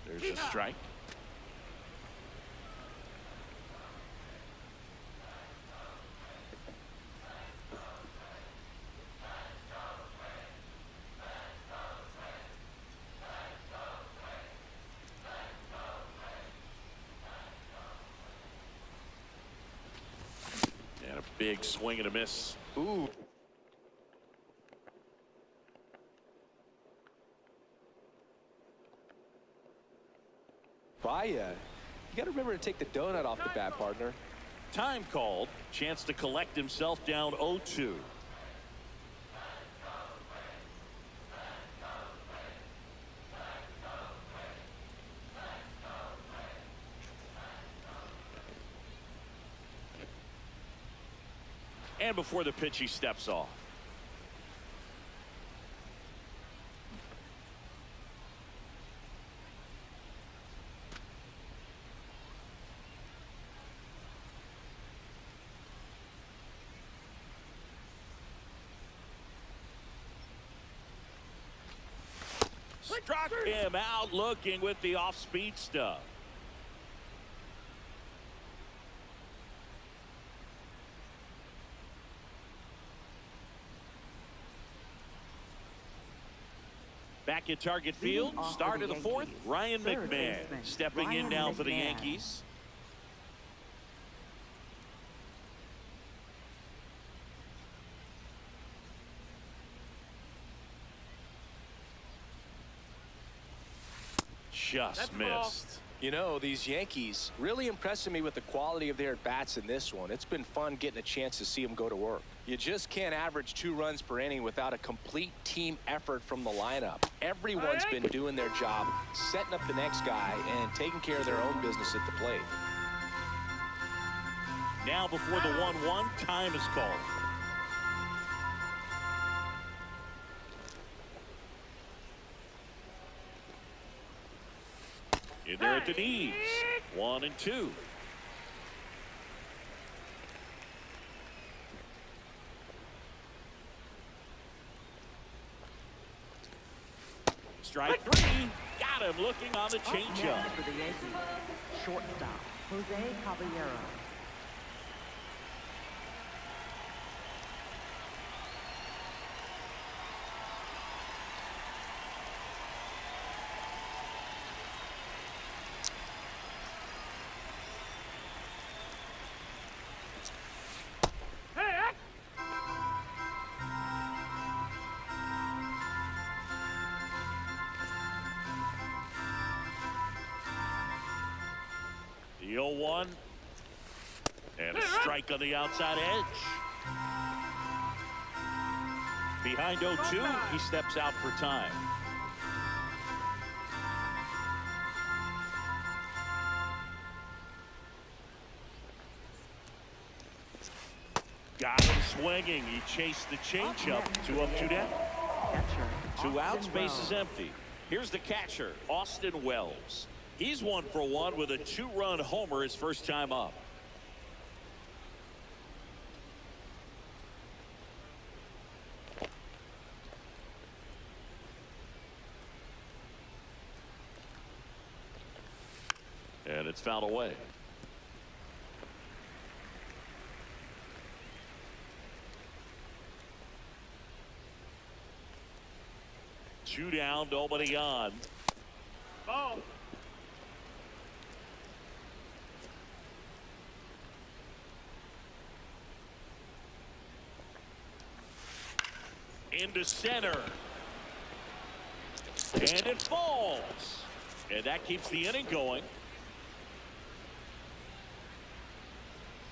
There's a strike. And a big swing and a miss. Ooh. You got to remember to take the donut off the bat, partner. Time called. Chance to collect himself down 0-2. And before the pitch, he steps off. Struck him out looking with the off-speed stuff. Back at Target Field, start of the fourth, Ryan McMahon stepping in now for the Yankees. Just missed. You know, these Yankees really impressing me with the quality of their at-bats in this one. It's been fun getting a chance to see them go to work. You just can't average 2 runs per inning without a complete team effort from the lineup. Everyone's been doing their job, setting up the next guy, and taking care of their own business at the plate. Now before the 1-1, time is called. In there at the knees. 1 and 2. Strike 3. Got him looking on the changeup. For the Yankees, shortstop Jose Caballero. The 0-1. And a strike on the outside edge. Behind 0-2, he steps out for time. Got him swinging. He chased the changeup. 2 up, 2 down. 2 outs, base is empty. Here's the catcher, Austin Wells. He's 1 for 1 with a 2-run homer his first time up. And it's fouled away. Two down, nobody on. Ball. Into center. And it falls. And that keeps the inning going.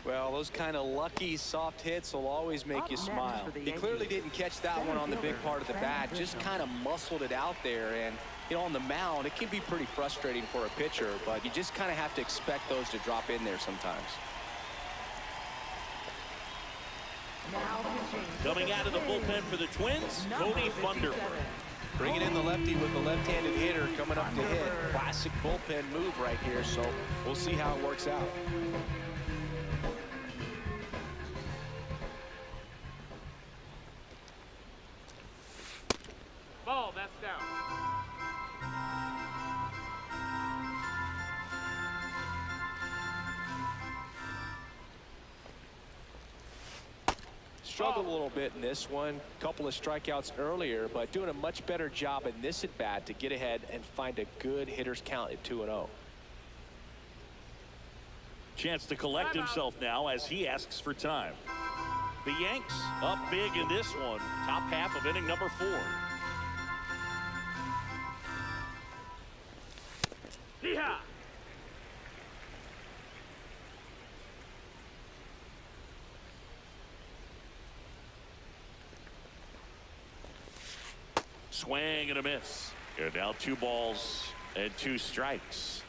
Well, those kind of lucky soft hits will always make you smile. He clearly didn't catch that one on the big part of the bat, just kind of muscled it out there. And, you know, on the mound, it can be pretty frustrating for a pitcher, but you just kind of have to expect those to drop in there sometimes. Coming out of the bullpen for the Twins, Cody Funderburk. Bringing in the lefty with the left-handed hitter coming up to hit. Classic bullpen move right here, so we'll see how it works out. Ball, that's down. Struggled a little bit in this one. Couple of strikeouts earlier, but doing a much better job in this at bat to get ahead and find a good hitter's count at 2-0. Chance to collect himself now as he asks for time. The Yanks up big in this one. Top half of inning number 4. Yeehaw! Swing and a miss. And now 2 balls and 2 strikes.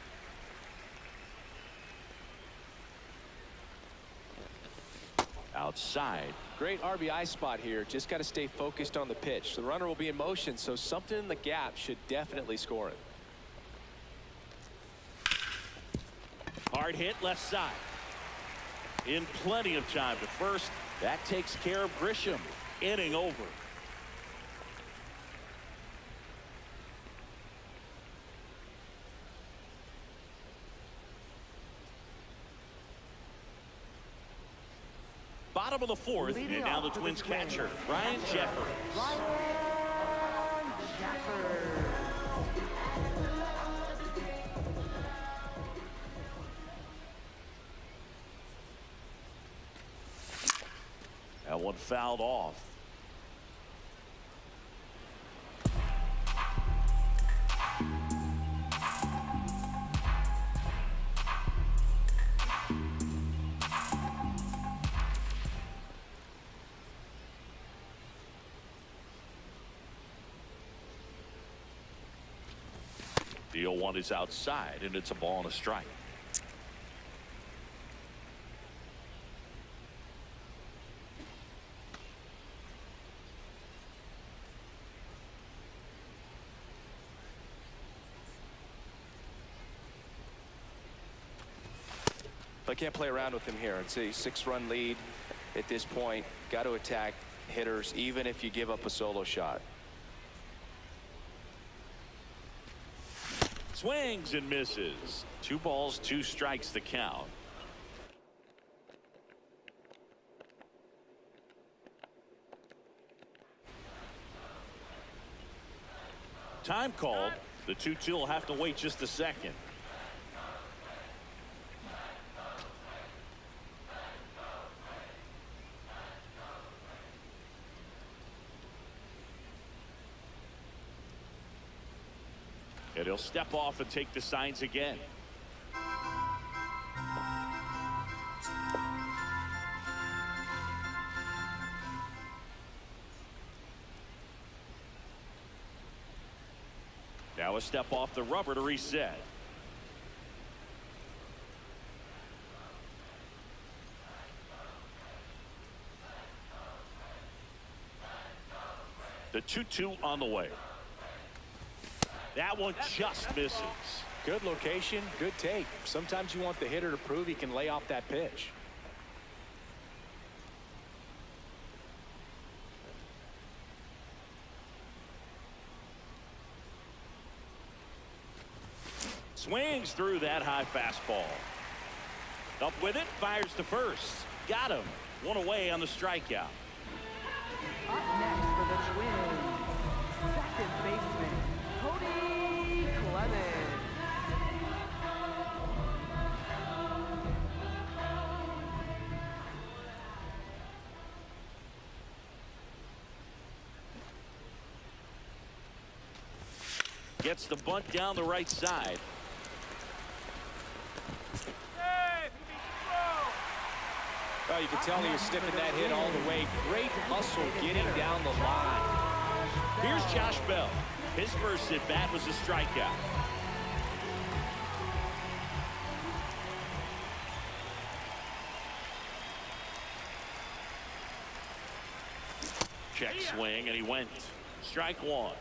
outside. Great RBI spot here. Just got to stay focused on the pitch. The runner will be in motion, so something in the gap should definitely score it. Hard hit left side. In plenty of time to first. That takes care of Grisham. Inning over. Bottom of the fourth, and now the Twins catcher, Ryan Jeffers. That one fouled off. The 0-1 is outside, and it's a ball and a strike. I can't play around with him here. It's a 6-run lead at this point. Got to attack hitters, even if you give up a solo shot. Swings and misses. 2 balls, 2 strikes the count. Time called. The 2-2 will have to wait just a second. And he'll step off and take the signs again. Now a step off the rubber to reset. The 2-2 on the way. That one just misses. Good location, good take. Sometimes you want the hitter to prove he can lay off that pitch. Swings through that high fastball. Up with it, fires to first. Got him. One away on the strikeout. Up next for the Twins, second baseman, Cody Clemens. Gets the bunt down the right side. Oh, you can tell he was sniffing that hit all the way. Great hustle getting down the line. Here's Josh Bell. His first at bat was a strikeout. Check swing, and he went. Strike one.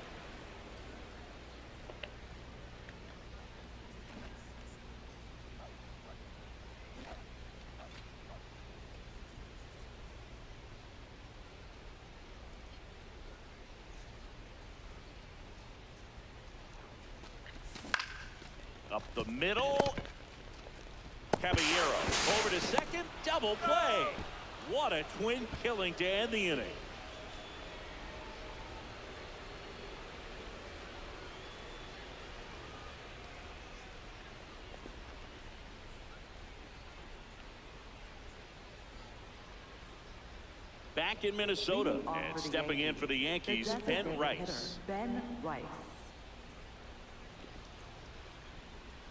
Up the middle. Caballero over to second. Double play. What a twin killing to end the inning. Back in Minnesota and stepping in for the Yankees, Ben Rice. Ben Rice.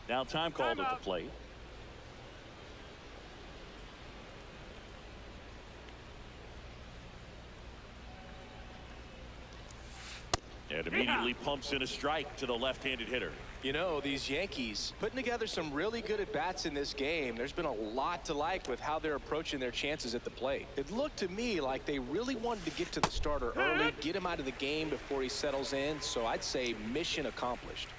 Now time called at the plate. And immediately pumps in a strike to the left-handed hitter. You know, these Yankees putting together some really good at-bats in this game. There's been a lot to like with how they're approaching their chances at the plate. It looked to me like they really wanted to get to the starter early, get him out of the game before he settles in. So I'd say mission accomplished.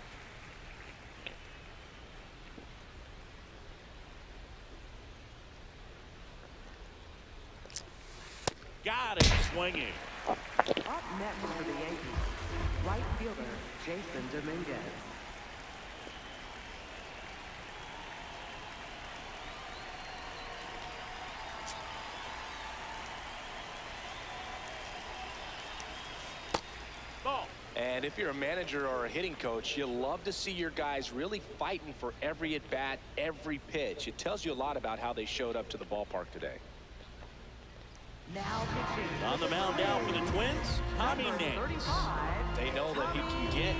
Got it swinging. Up next for the Yankees, right fielder Jason Dominguez. And if you're a manager or a hitting coach, you love to see your guys really fighting for every at-bat, every pitch. It tells you a lot about how they showed up to the ballpark today. Now pitching. On the mound now for the Twins, Tommy Nance. They know that he can get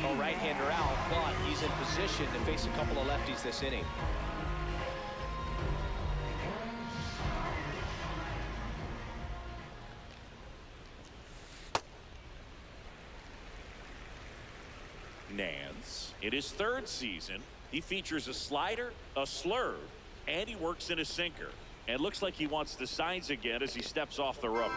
a right-hander out, but he's in position to face a couple of lefties this inning. Nance, in his third season, he features a slider, a slurve, and he works in a sinker. And looks like he wants the signs again as he steps off the rubber.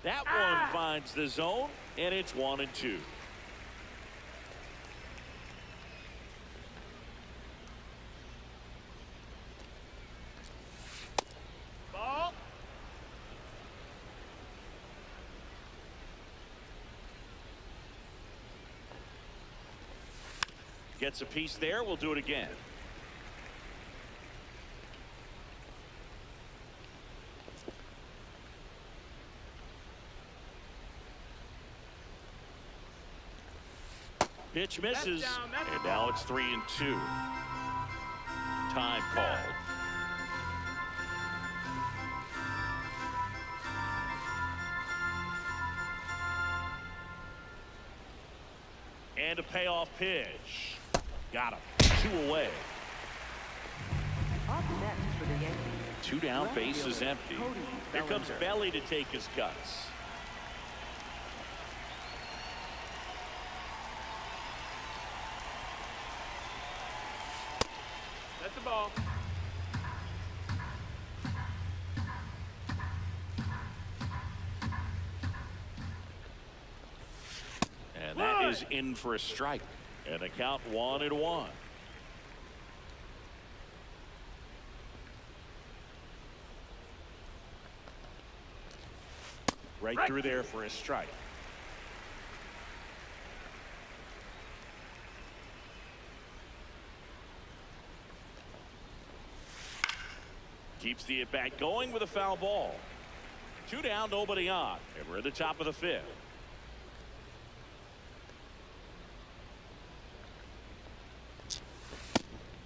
That one finds the zone, and it's 1-2. Gets a piece there. We'll do it again. Pitch misses, and now it's 3-2. Time called. And a payoff pitch. Got him. 2 away. Up next for the Yankees. 2 down, base is empty. Here comes Belly to take his cuts. That's the ball. And that is in for a strike. And a count 1-1. Right through there for a strike. Keeps the at-bat going with a foul ball. 2 down, nobody on. And we're at the top of the 5th.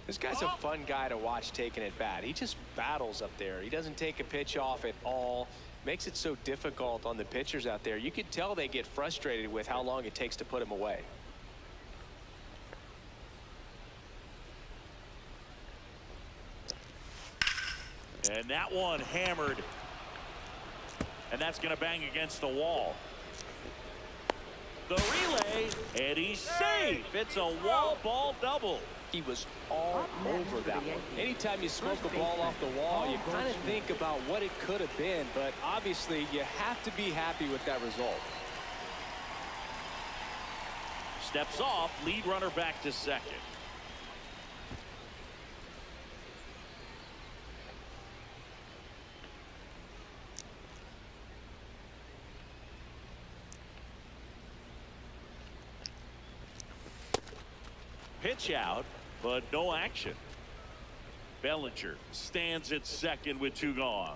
This guy's a fun guy to watch taking at bat. He just battles up there. He doesn't take a pitch off at all. Makes it so difficult on the pitchers out there. You could tell they get frustrated with how long it takes to put him away. And that one hammered. And that's going to bang against the wall. The relay, and he's safe. It's a wall ball double. He was all over that one. Anytime you smoke a ball off the wall, you kind of think about what it could have been, but obviously you have to be happy with that result. Steps off, lead runner back to second. Pitch out, but no action. Bellinger stands at second with 2 gone.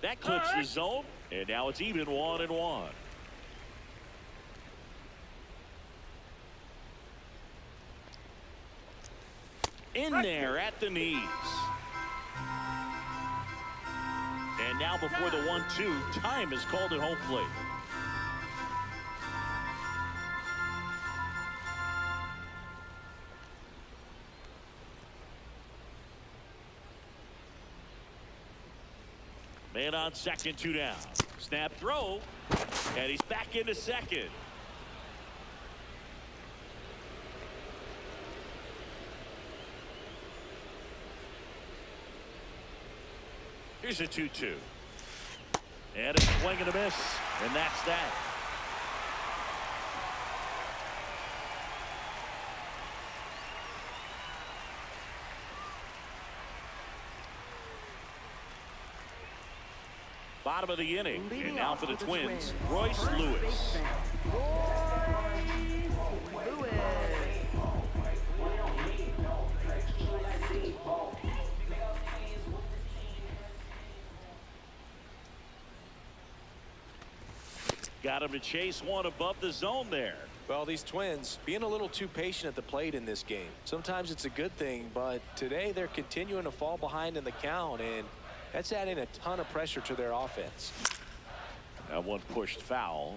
That clips the zone, and now it's even 1-1. In there at the knees. now before the 1-2, time is called at home plate. Man on second, 2 down. Snap throw, and he's back into second. Here's a 2-2. And a swing and a miss, and that's that. Bottom of the inning, and now for the Twins, Royce Lewis. Got him to chase one above the zone there. Well, these Twins being a little too patient at the plate in this game. Sometimes it's a good thing, but today they're continuing to fall behind in the count, and that's adding a ton of pressure to their offense. That one pushed foul.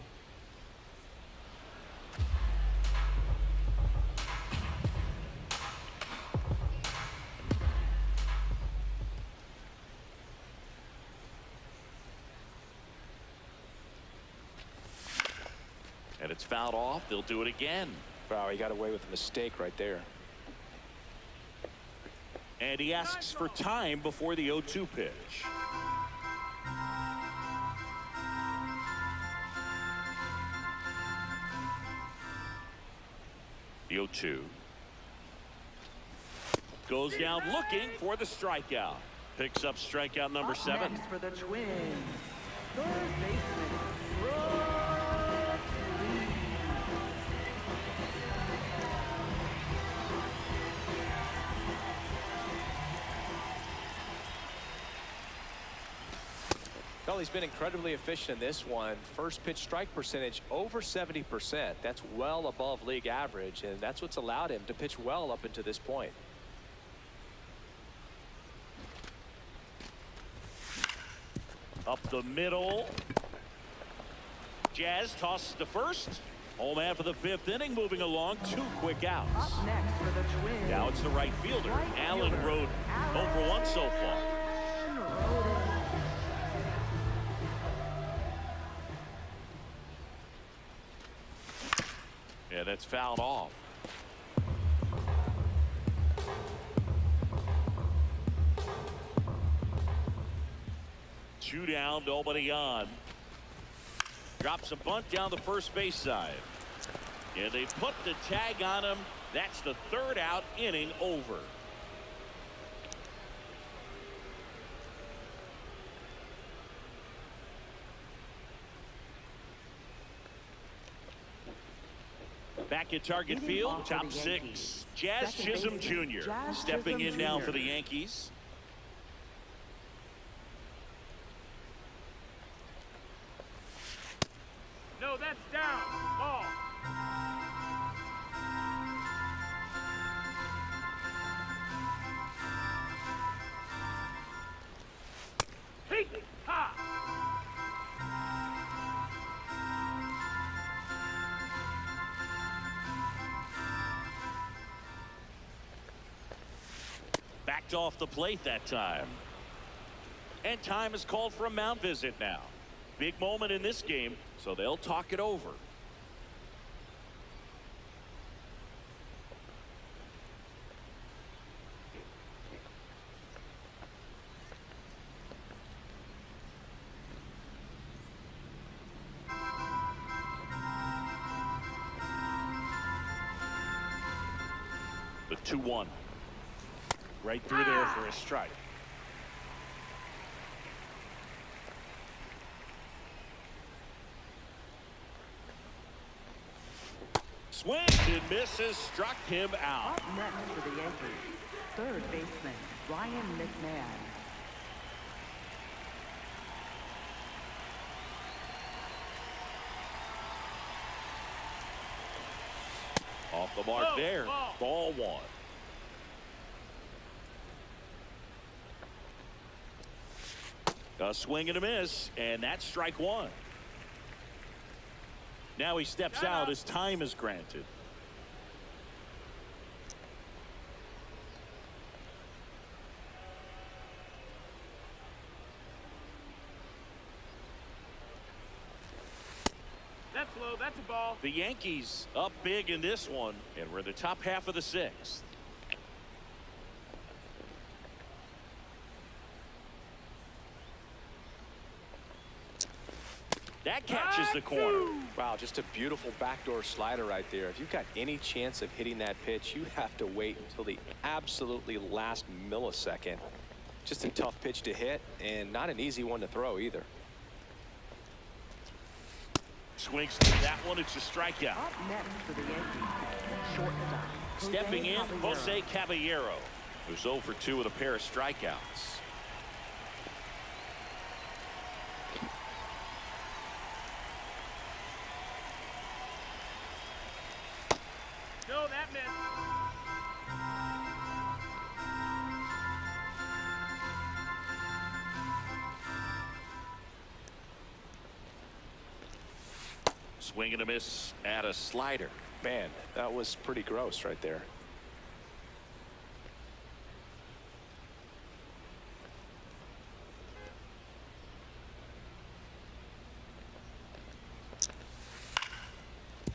And it's fouled off. They'll do it again. Wow, he got away with a mistake right there. And he asks for time before the 0-2 pitch. The 0-2. Goes down looking for the strikeout. Picks up strikeout number 7. Next for the Twins, third baseman, Well, he's been incredibly efficient in this one. First pitch strike percentage over 70%. That's well above league average, and that's what's allowed him to pitch well up until this point. Up the middle. Jazz tosses to first. Home man for the 5th inning, moving along. 2 quick outs. Up next for the Twins, Now it's the right fielder, Alan Roden. Home for 1 so far. Yeah, that's fouled off. Two down, nobody on. Drops a bunt down the first base side. Yeah, they put the tag on him. That's the 3rd out, inning over. Back at Target Field, top 6. Jazz Chisholm Jr. stepping in now for the Yankees. No, that's down. Ball. Take it. Ha. Backed off the plate that time. And time is called for a mound visit now. Big moment in this game, so they'll talk it over. The 2-1. Right through there for a strike. Swings and misses, struck him out. Up next for the Yankees, third baseman, Ryan McMahon. Off the mark there. Ball 1. A swing and a miss, and that's strike one. Now he steps out as time is granted. That's low. That's a ball. The Yankees up big in this one, and we're in the top half of the sixth. That catches the corner. Wow, just a beautiful backdoor slider right there. If you've got any chance of hitting that pitch, you have to wait until the absolutely last millisecond. Just a tough pitch to hit, and not an easy one to throw either. Swings through that one. It's a strikeout. Up next for the Yankees, shortstop. Stepping in, Jose Caballero, who's 0 for 2 with a pair of strikeouts. No, that missed. Swing and a miss at a slider. Man, that was pretty gross right there.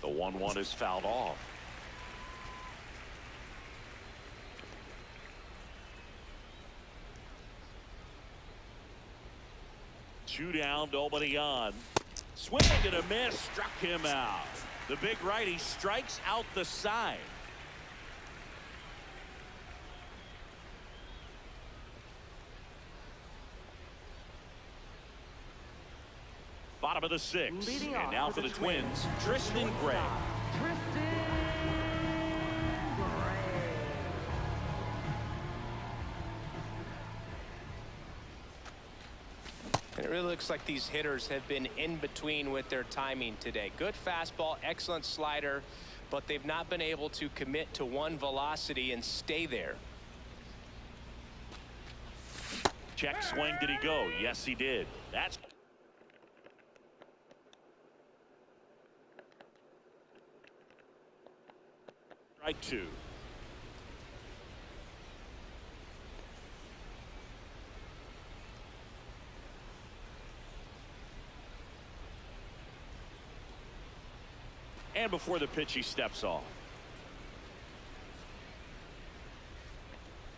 The 1-1 is fouled off. Two down, nobody on. Swing and a miss, struck him out. The big righty strikes out the side. Bottom of the sixth. Leading and off now for the Twins, Tristan Gray. And it really looks like these hitters have been in between with their timing today. Good fastball, excellent slider, but they've not been able to commit to one velocity and stay there. Check swing. Did he go? Yes, he did. That's strike two. And before the pitch, he steps off.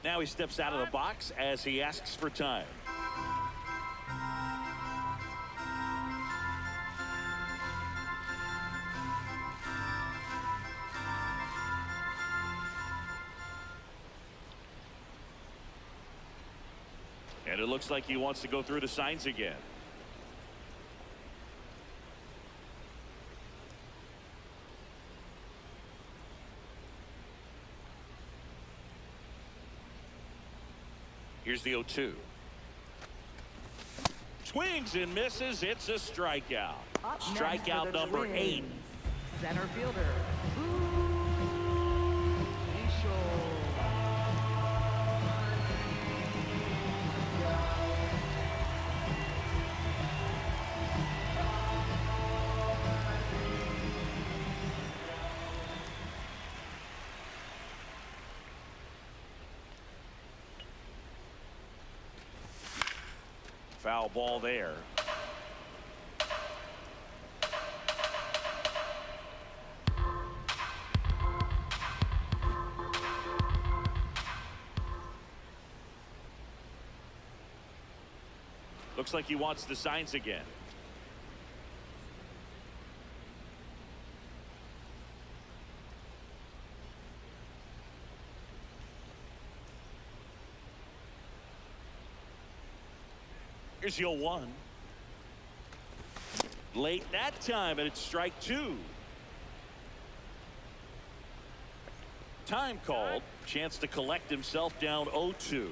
Now he steps out of the box as he asks for time. And it looks like he wants to go through the signs again. Here's the 0-2. Swings and misses. It's a strikeout. Strikeout number 8. Center fielder. Foul ball there. Looks like he wants the signs again. Here's the 0-1. Late that time, and it's strike two. Time called. Chance to collect himself down 0-2.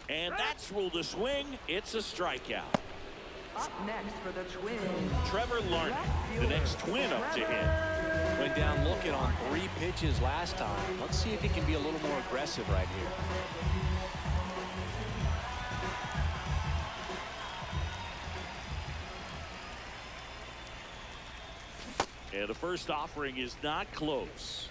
And that's ruled a swing. It's a strikeout. Up next for the Twins. Trevor Larney, the next Twin up to hit. Went down looking on 3 pitches last time. Let's see if he can be a little more aggressive right here. And the first offering is not close.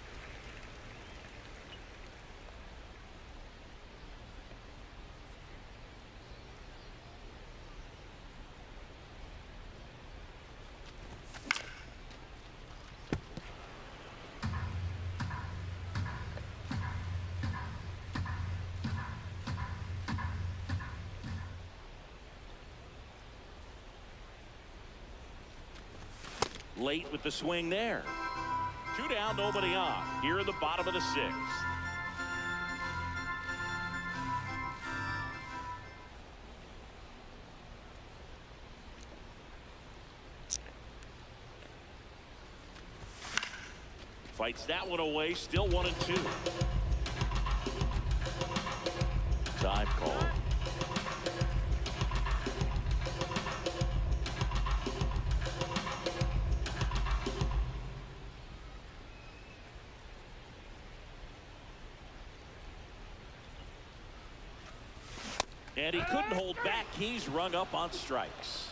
Late with the swing there. 2 down, nobody on. Here in the bottom of the 6th. Fights that one away. Still 1-2. Time call. And he couldn't hold back. He's rung up on strikes.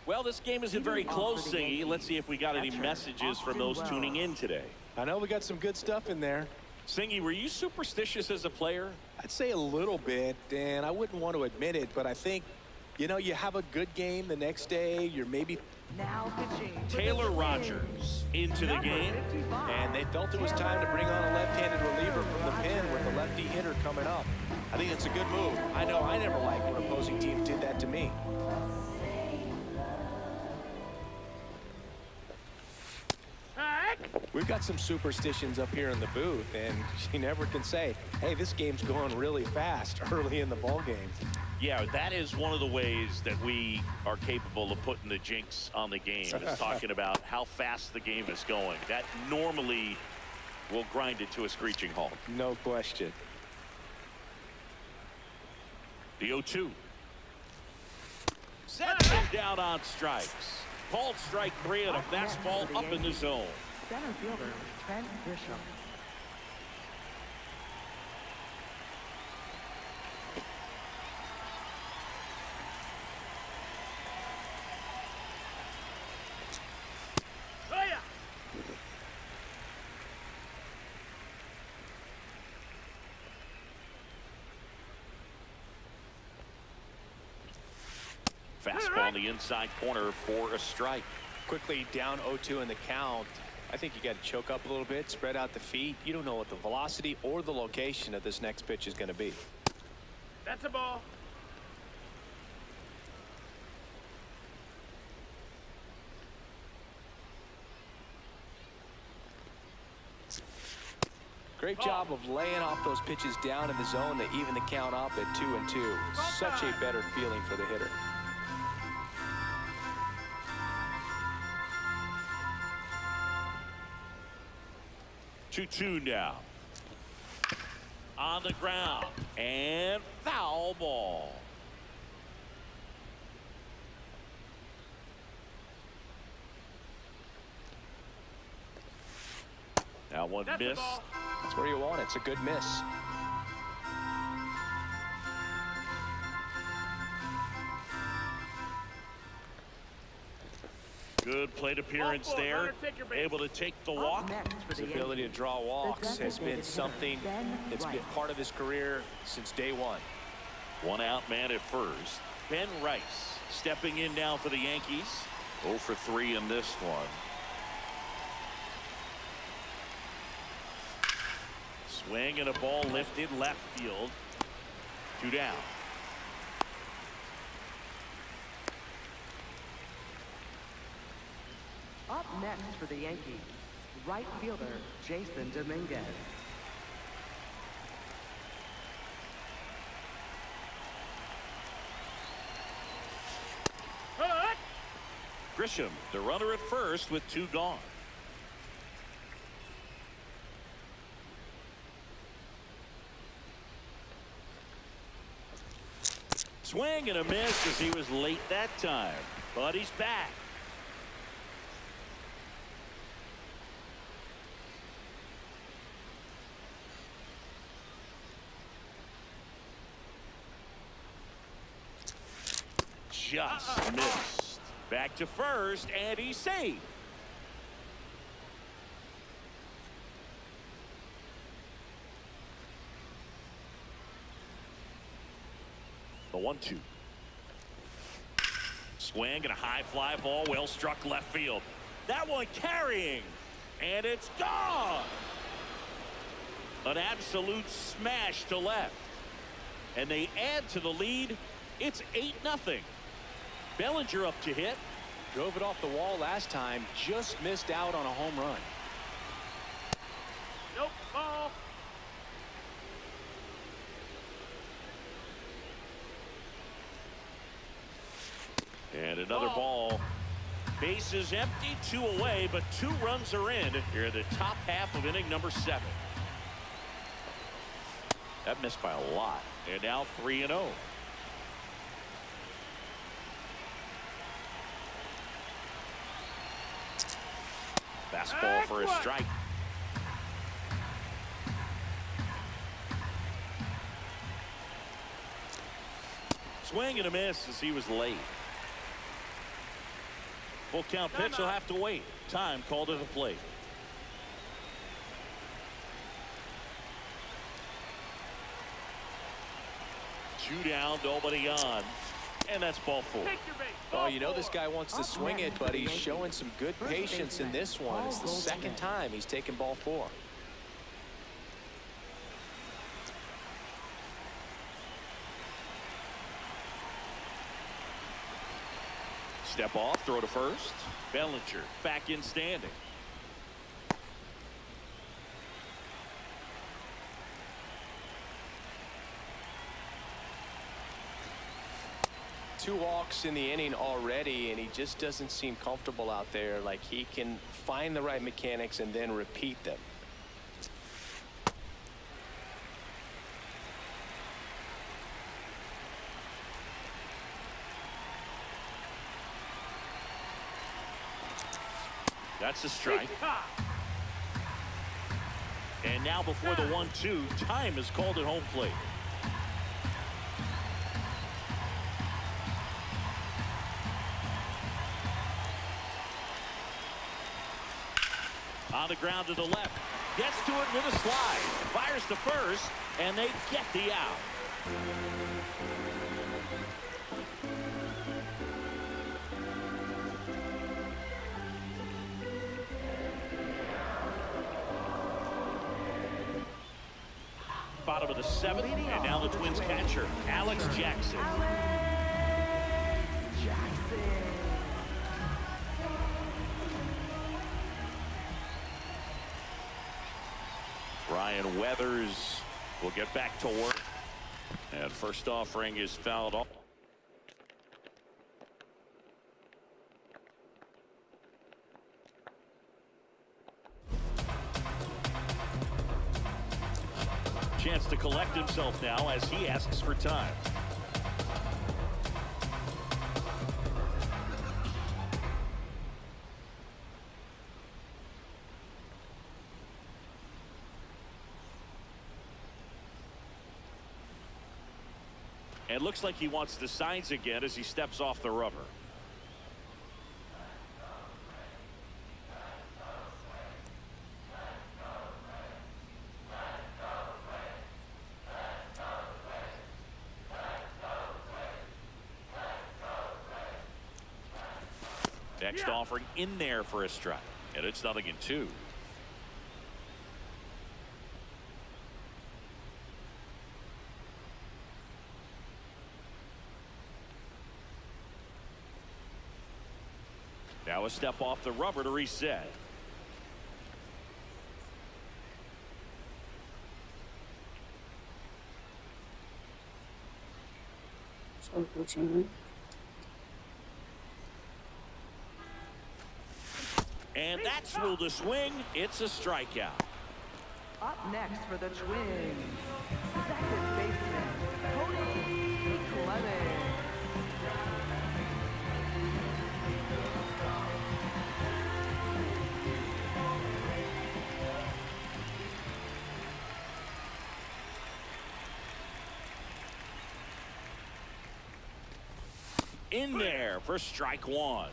Well, this game isn't very close, Singy. Let's see if we got any messages from those tuning in today. I know we got some good stuff in there. Singy, were you superstitious as a player? I'd say a little bit, and I wouldn't want to admit it, but I think, you know, you have a good game the next day. You're maybe... Now pitching. Taylor Rogers into the game. And they felt it was time to bring on a left-handed reliever from the pen with the lefty hitter coming up. I think it's a good move. I know I never liked when opposing teams did that to me. We've got some superstitions up here in the booth, and you never can say, hey, this game's going really fast early in the ball game. Yeah, that is one of the ways that we are capable of putting the jinx on the game, is talking about how fast the game is going. That normally will grind it to a screeching halt. No question. The 0-2. Sets him down on strikes. Called strike 3 and a fastball up in the zone. Center fielder Trent Bishop. Fastball in the inside corner for a strike. Quickly down 0-2 in the count. I think you got to choke up a little bit, spread out the feet. You don't know what the velocity or the location of this next pitch is going to be. That's a ball. Great job of laying off those pitches down in the zone to even the count up at 2-2. Such a better feeling for the hitter. Two now. On the ground. And foul ball. That one missed. That's where you want it. It's a good miss. Good plate appearance there. Able to take the walk. His ability to draw walks has been something that's been part of his career since day one. 1 out man at first. Ben Rice stepping in now for the Yankees. 0 for 3 in this one. Swing and a ball lifted left field. 2 down. Up next for the Yankees, right fielder Jason Dominguez. Grisham, the runner at first with 2 gone. Swing and a miss as he was late that time, but he's back. Just missed. Back to first, and he's safe. The 1-2. Swing and a high fly ball, well struck left field. That one carrying, and it's gone. An absolute smash to left, and they add to the lead. It's 8-0. Bellinger up to hit. Drove it off the wall last time, just missed out on a home run. Nope, ball. And another ball. Bases empty, 2 away, but 2 runs are in here in the top half of inning number 7. That missed by a lot. And now 3-0. Fastball for a strike. Swing and a miss as he was late. Full count pitch will have to wait. Time called to the plate. Two down, nobody on. And that's ball 4. Oh, you know this guy wants to swing it, but he's showing some good patience in this one. It's the second time he's taken ball 4. Step off, throw to first. Bellinger back in standing. Two walks in the inning already, and he just doesn't seem comfortable out there. Like he can find the right mechanics and then repeat them. That's a strike. And now before the 1-2, time is called at home plate. On the ground to the left. Gets to it with a slide. Fires to first, and they get the out. Bottom of the 7th, and now the Twins catcher, Alex Jackson. Ryan Weathers will get back to work. And first offering is fouled off. Chance to collect himself now as he asks for time. And looks like he wants the signs again as he steps off the rubber. Next offering in there for a strike, and it's 0-2. Now a step off the rubber to reset. And that's ruled a swing. It's a strikeout. Up next for the Twins, second baseman Cody Clemens. In there for strike one.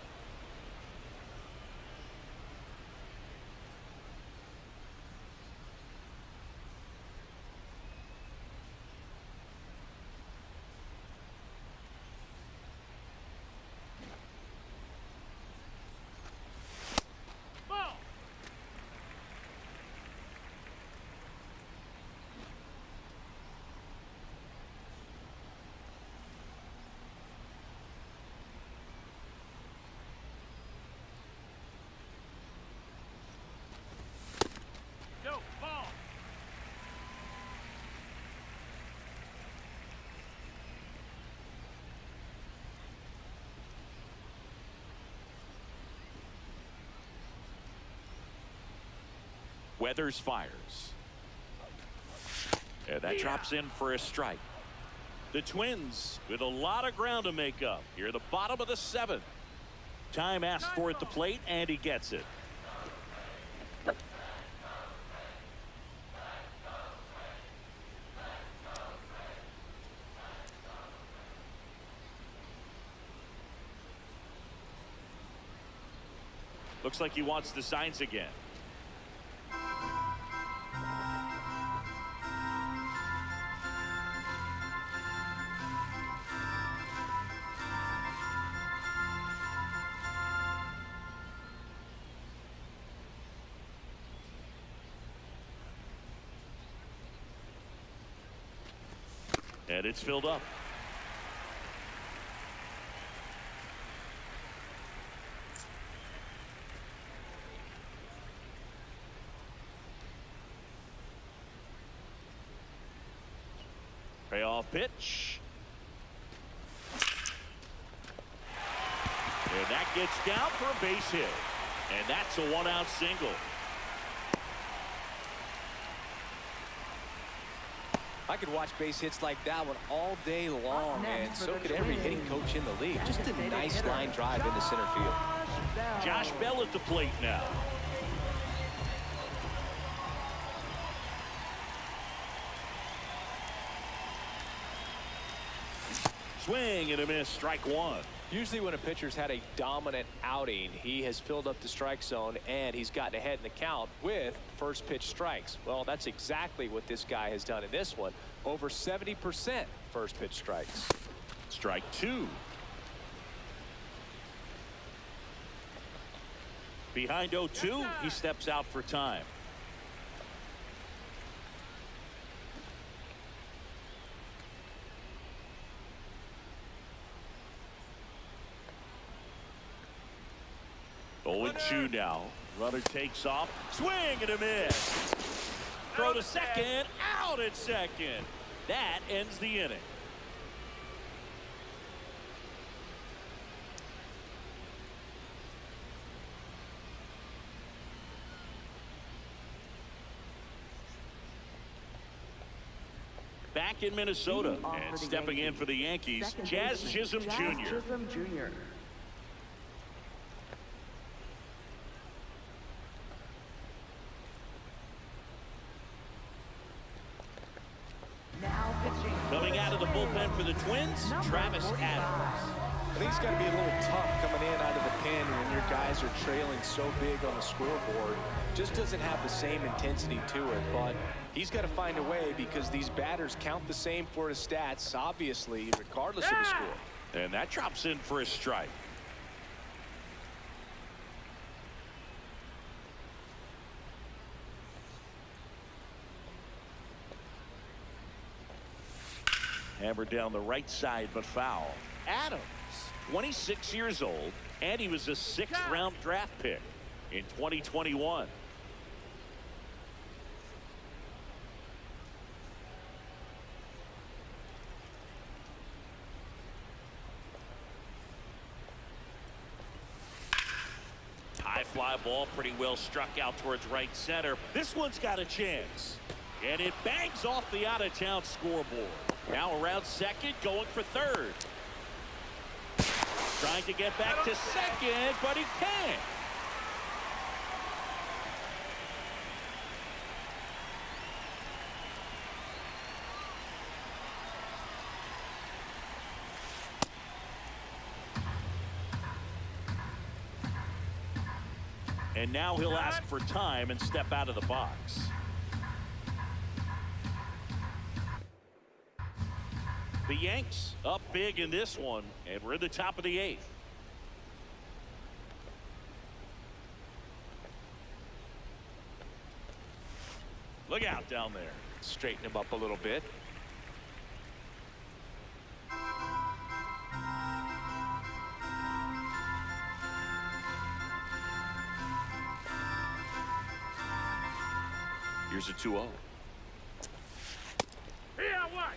Weathers fires. And that drops in for a strike. The Twins with a lot of ground to make up here at the bottom of the seventh. Time asked for at the plate, and he gets it. Looks like he wants the signs again. And it's filled up. Payoff pitch. And that gets down for a base hit. And that's a one-out single. I could watch base hits like that one all day long, and so could every hitting coach in the league. Just a nice line drive into center field. Josh Bell at the plate now. Swing and a miss, strike one. Usually when a pitcher's had a dominant outing, he has filled up the strike zone and he's gotten ahead in the count with first pitch strikes. Well, that's exactly what this guy has done in this one. Over 70% first pitch strikes. Strike two. Behind 0-2, he steps out for time. Oh, and 2 now. Runner takes off. Swing and a miss. Throw to second. Out at second. That ends the inning. Back in Minnesota and stepping in for the Yankees, Jazz Chisholm Jr. Coming out of the bullpen for the Twins, Travis Adams. I think it's got to be a little tough coming in out of the pen when your guys are trailing so big on the scoreboard. Just doesn't have the same intensity to it, but he's got to find a way because these batters count the same for his stats, obviously, regardless of the score. And that drops in for a strike. Hammered down the right side, but foul. Adams, 26 years old, and he was a 6th-round draft pick in 2021. High fly ball, pretty well struck out towards right center. This one's got a chance. And it bangs off the out-of-town scoreboard. Now around second, going for third. Trying to get back to second, but he can't. And now he'll ask for time and step out of the box. The Yanks up big in this one, and we're in the top of the 8th. Look out down there. Straighten him up a little bit. Here's a 2-0. Yeah, what?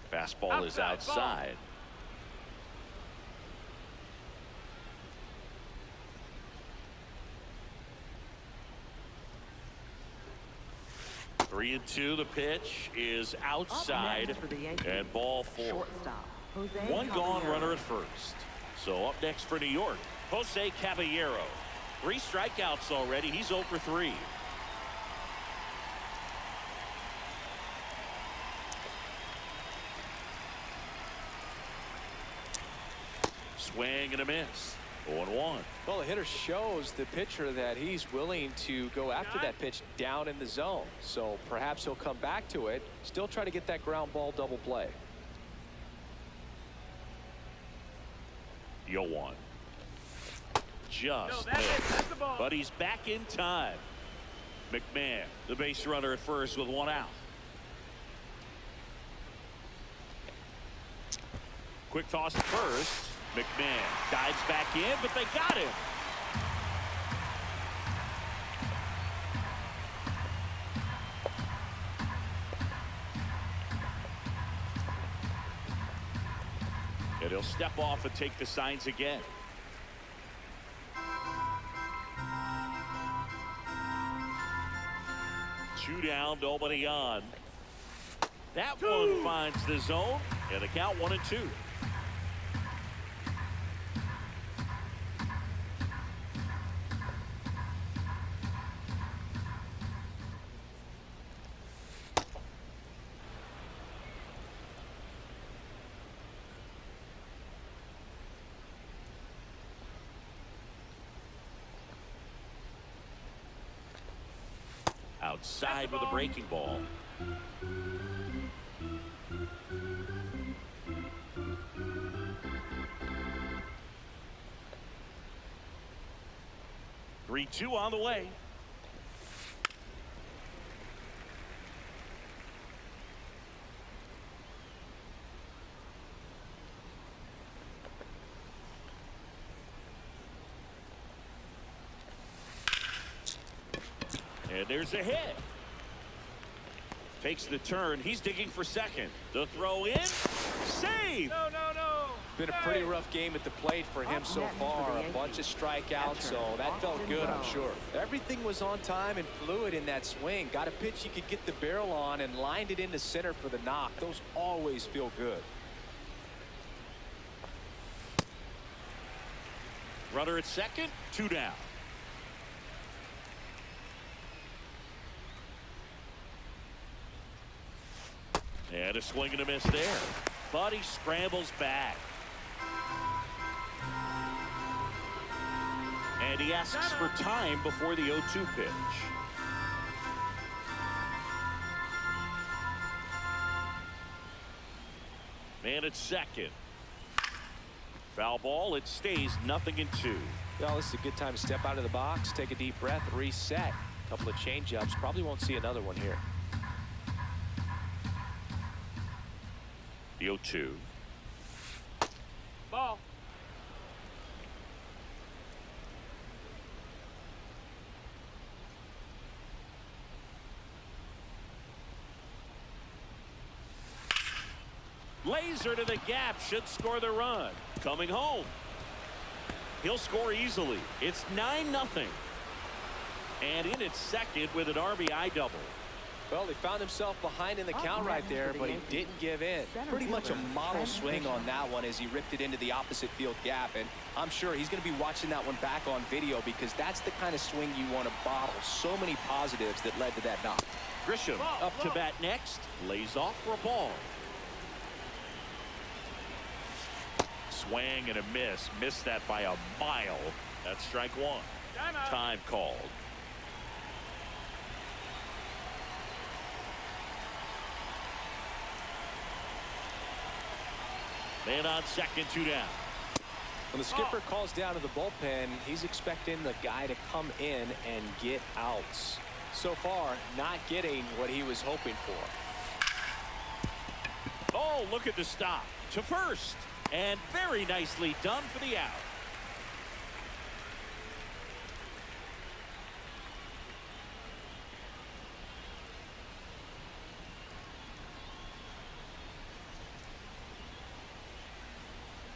Fastball is outside. Three and two. The pitch is outside, and ball 4. Shortstop, Jose One gone, Caballero. runner at first. So up next for New York, Jose Caballero. 3 strikeouts already. He's 0 for 3. Swing and a miss. 0-1. Well, the hitter shows the pitcher that he's willing to go after that pitch down in the zone. So perhaps he'll come back to it. Still try to get that ground ball double play. 0-1. Just missed. But he's back in time. McMahon, the base runner at first with 1 out. Quick toss at first. McMahon dives back in, but they got him. And he'll step off and take the signs again. Two down, nobody on. That one finds the zone, and the count 1-2. Outside with a breaking ball. Three-two on the way. And there's a hit. Takes the turn. He's digging for second. The throw in. Save. No. Been a pretty rough game at the plate for him so far. A bunch of strikeouts, so that felt good, I'm sure. Everything was on time and fluid in that swing. Got a pitch he could get the barrel on and lined it into center for the knock. Those always feel good. Runner at second. 2 down. And a swing and a miss there. But he scrambles back. And he asks for time before the 0-2 pitch. Man at second. Foul ball. It stays 0-2. Well, this is a good time to step out of the box, take a deep breath, reset. A couple of change-ups. Probably won't see another one here. The 0-2. Ball. Laser to the gap, should score the run. Coming home. He'll score easily. It's 9-0. And in its second with an RBI double. Well, he found himself behind in the count right there, but he didn't give in. Pretty much a model swing on that one as he ripped it into the opposite field gap. And I'm sure he's going to be watching that one back on video because that's the kind of swing you want to bottle. So many positives that led to that knock. Grisham up to bat next. Lays off for a ball. Swing and a miss. Missed that by a mile. That's strike one. Time called. Man on second, 2 down. When the skipper calls down to the bullpen, he's expecting the guy to come in and get outs. So far, not getting what he was hoping for. Oh, look at the stop. To first. And very nicely done for the out.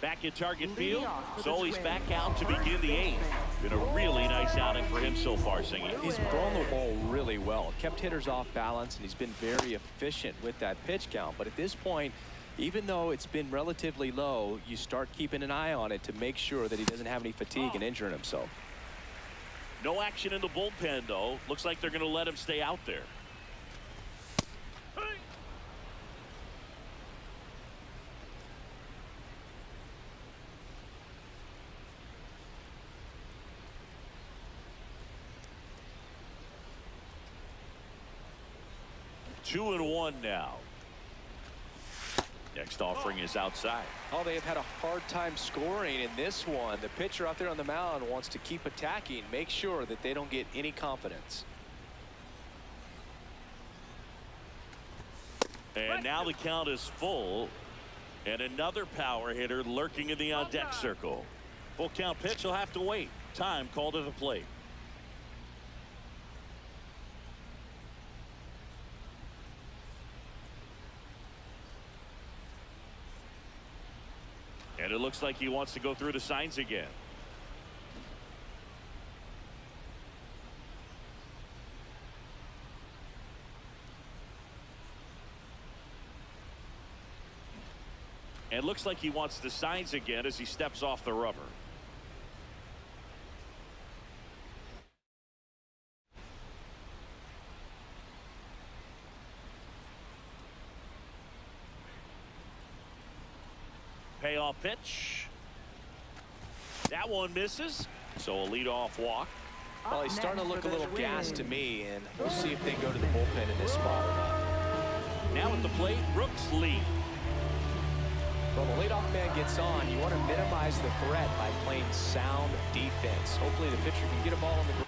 Back in target field. Zoli's back out to begin the 8th. Been a really nice outing for him so far, Singy. He's thrown the ball really well. Kept hitters off balance, and he's been very efficient with that pitch count. But at this point, even though it's been relatively low, you start keeping an eye on it to make sure that he doesn't have any fatigue and injuring himself. No action in the bullpen, though. Looks like they're going to let him stay out there. 2-1 now. Next offering is outside. Oh, they have had a hard time scoring in this one. The pitcher out there on the mound wants to keep attacking, make sure that they don't get any confidence. And now the count is full. And another power hitter lurking in the on-deck circle. Full count pitch will have to wait. Time called to the plate. And it looks like he wants to go through the signs again. And looks like he wants the signs again as he steps off the rubber. Payoff pitch. That one misses. So a leadoff walk. Well, he's starting to look a little gassed to me, and we'll see if they go to the bullpen in this spot or not. Now at the plate, Brooks lead. Well, the leadoff man gets on. You want to minimize the threat by playing sound defense. Hopefully the pitcher can get a ball on the ground.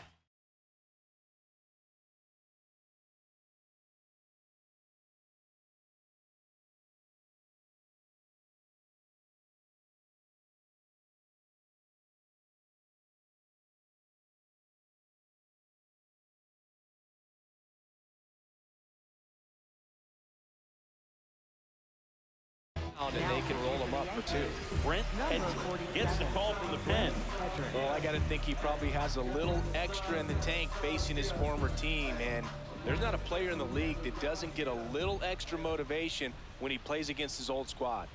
And they can roll him up for 2. Brent gets the call from the pen. Well, I got to think he probably has a little extra in the tank facing his former team. And there's not a player in the league that doesn't get a little extra motivation when he plays against his old squad.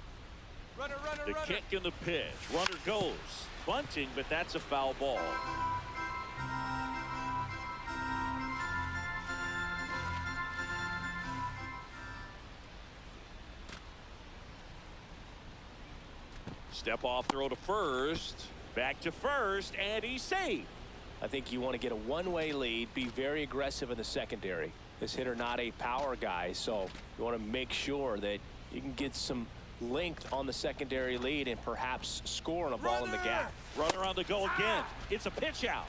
The kick and the pitch. Runner goes. Bunting, but that's a foul ball. Step off throw to first. Back to first, and he's safe. I think you want to get a one-way lead, be very aggressive in the secondary. This hitter not a power guy, so you want to make sure that you can get some length on the secondary lead and perhaps score on a ball in the gap. Runner on the go again. It's a pitch out.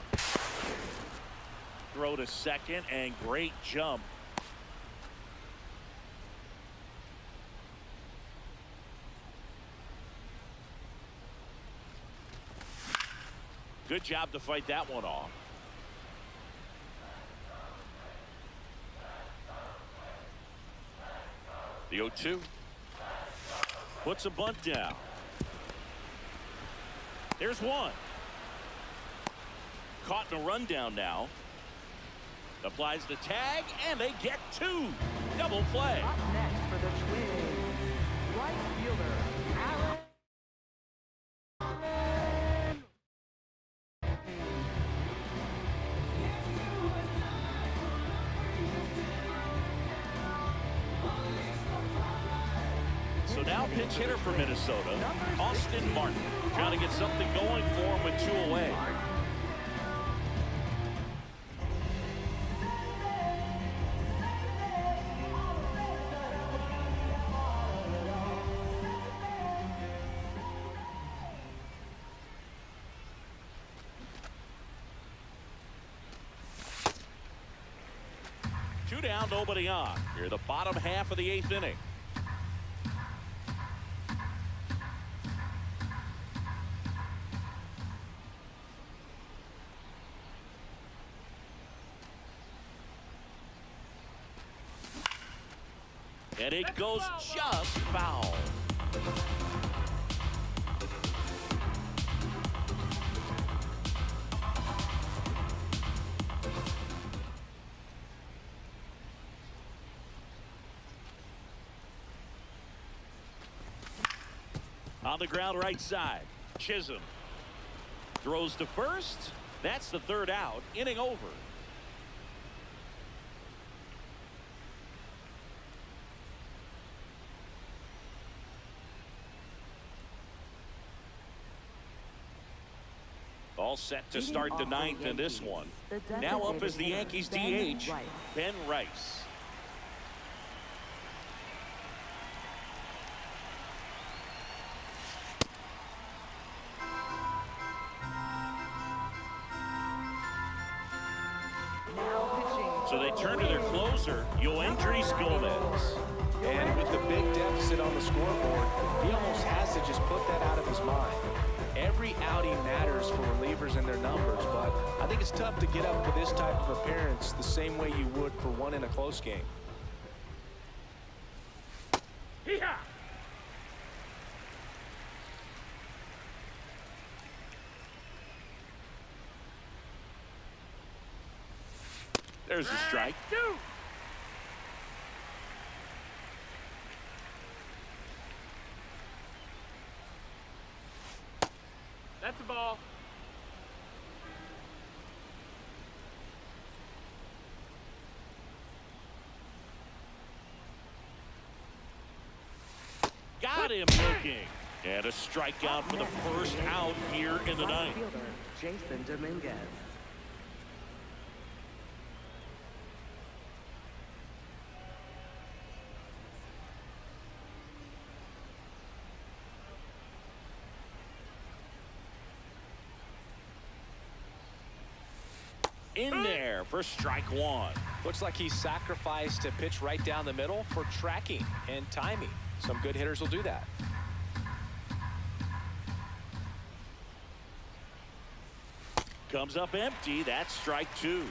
Throw to second, and great jump. Good job to fight that one off. The 0-2. Puts a bunt down. There's one. Caught in a rundown now. Applies the tag, and they get two. Double play. Up next for the Twins, right fielder, Aaron. So now pitch hitter for Minnesota, Austin Martin, trying to get something going for him with two away. Two down, nobody on. Here, the bottom half of the 8th inning. And it goes just foul. On the ground right side, Chisholm throws to first. That's the 3rd out. Inning over. All set to start the 9th in this one. Now up is the Yankees DH, Ben Rice. So they turn to their closer, Yoendrys Gomez. And with the big deficit on the scoreboard, he almost has to just put that out of his mind. Every outing matters for relievers and their numbers, but I think it's tough to get up for this type of appearance the same way you would for one in a close game. Hee-haw! There's a strike. That's the ball. Got him looking. And a strikeout for the first out here in the 9th. Fielder, Jason Dominguez. In there for strike one. Looks like he sacrificed a pitch right down the middle for tracking and timing. Some good hitters will do that. Comes up empty. That's strike two.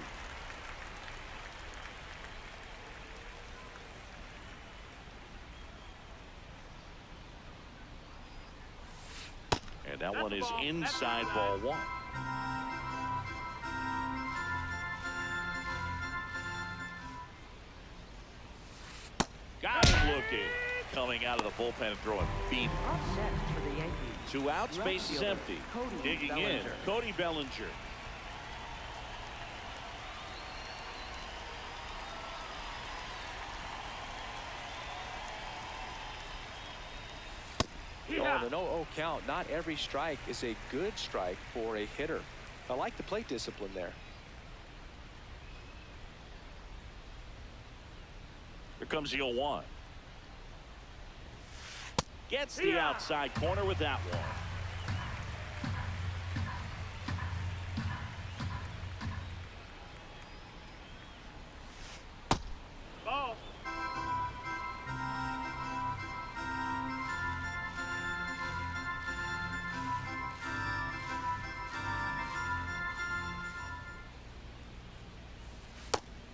And that one is inside ball one. Got him looking. Coming out of the bullpen and throwing beat. Up next for the Yankees. 2 outs, base is empty. Digging in, Cody Bellinger. Oh, the 0-0 count. Not every strike is a good strike for a hitter. I like the plate discipline there. Here comes the 0-1. Gets the outside corner with that one. Ball.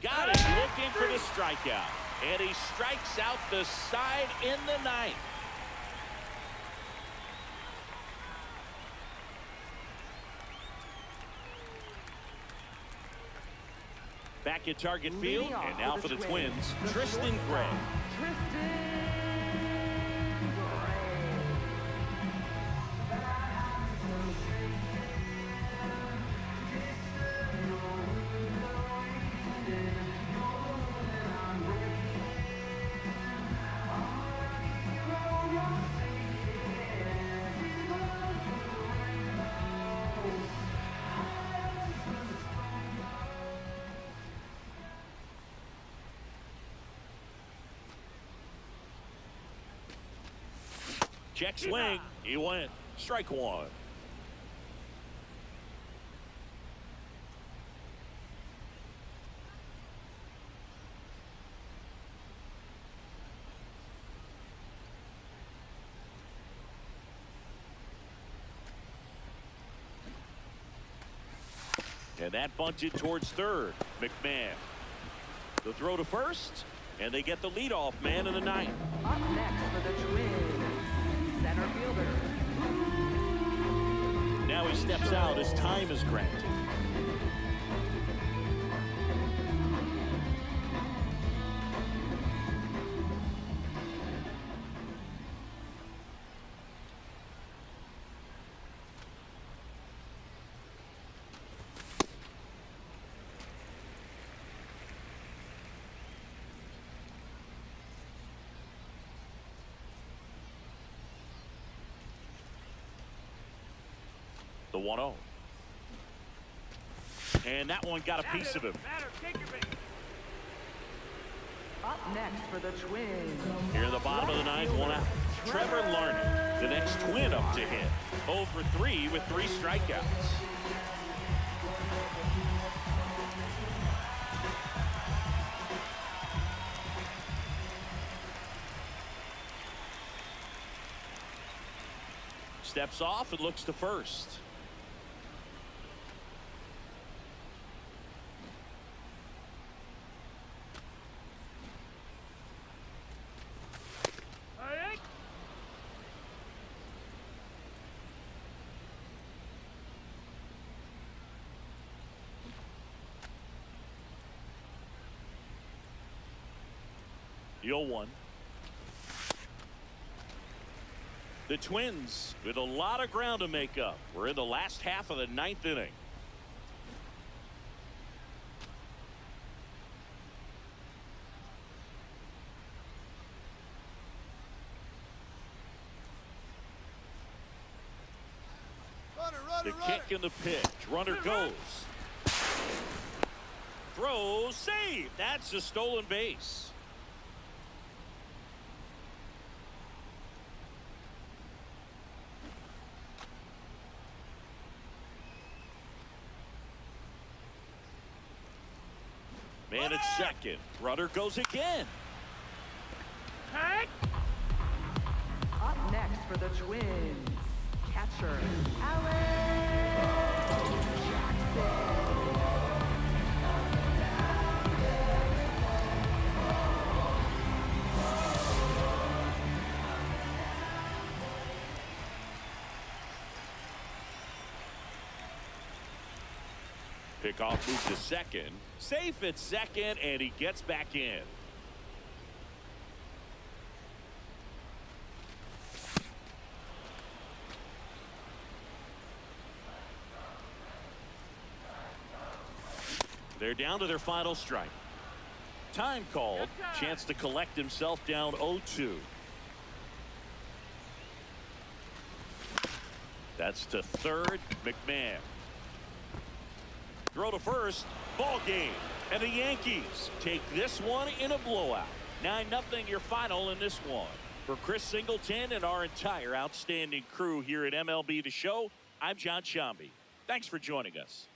Got it, looking for the strikeout. And he strikes out the side in the 9th. Back at target field, and now for the Twins, Tristan Gray. Check swing. He went. Strike one. And that bunted towards third. McMahon. The throw to first. And they get the leadoff man in the ninth. Up next for the Twins, center fielder. Now he steps out as time is granted. The 1-0. And that one got a piece of him. Up next for the Twins. Here in the bottom of the ninth, one out. Trevor Larney, the next Twin up to hit. 0 for 3 with 3 strikeouts. Steps off and looks to first. The 0-1. The Twins with a lot of ground to make up. We're in the last half of the ninth inning. The kick and the pitch. Runner goes. Throws, save. That's a stolen base. Man at second. Runner goes again. Up next for the Twins, catcher Alex Jackson. Pickoff moves to second. Safe at second, and he gets back in. They're down to their final strike. Time called. Chance to collect himself down 0-2. That's to third. McMahon. Throw to first. Ball game. And the Yankees take this one in a blowout. 9-0 your final in this one. For Chris Singleton and our entire outstanding crew here at MLB The Show, I'm John Shambi. Thanks for joining us.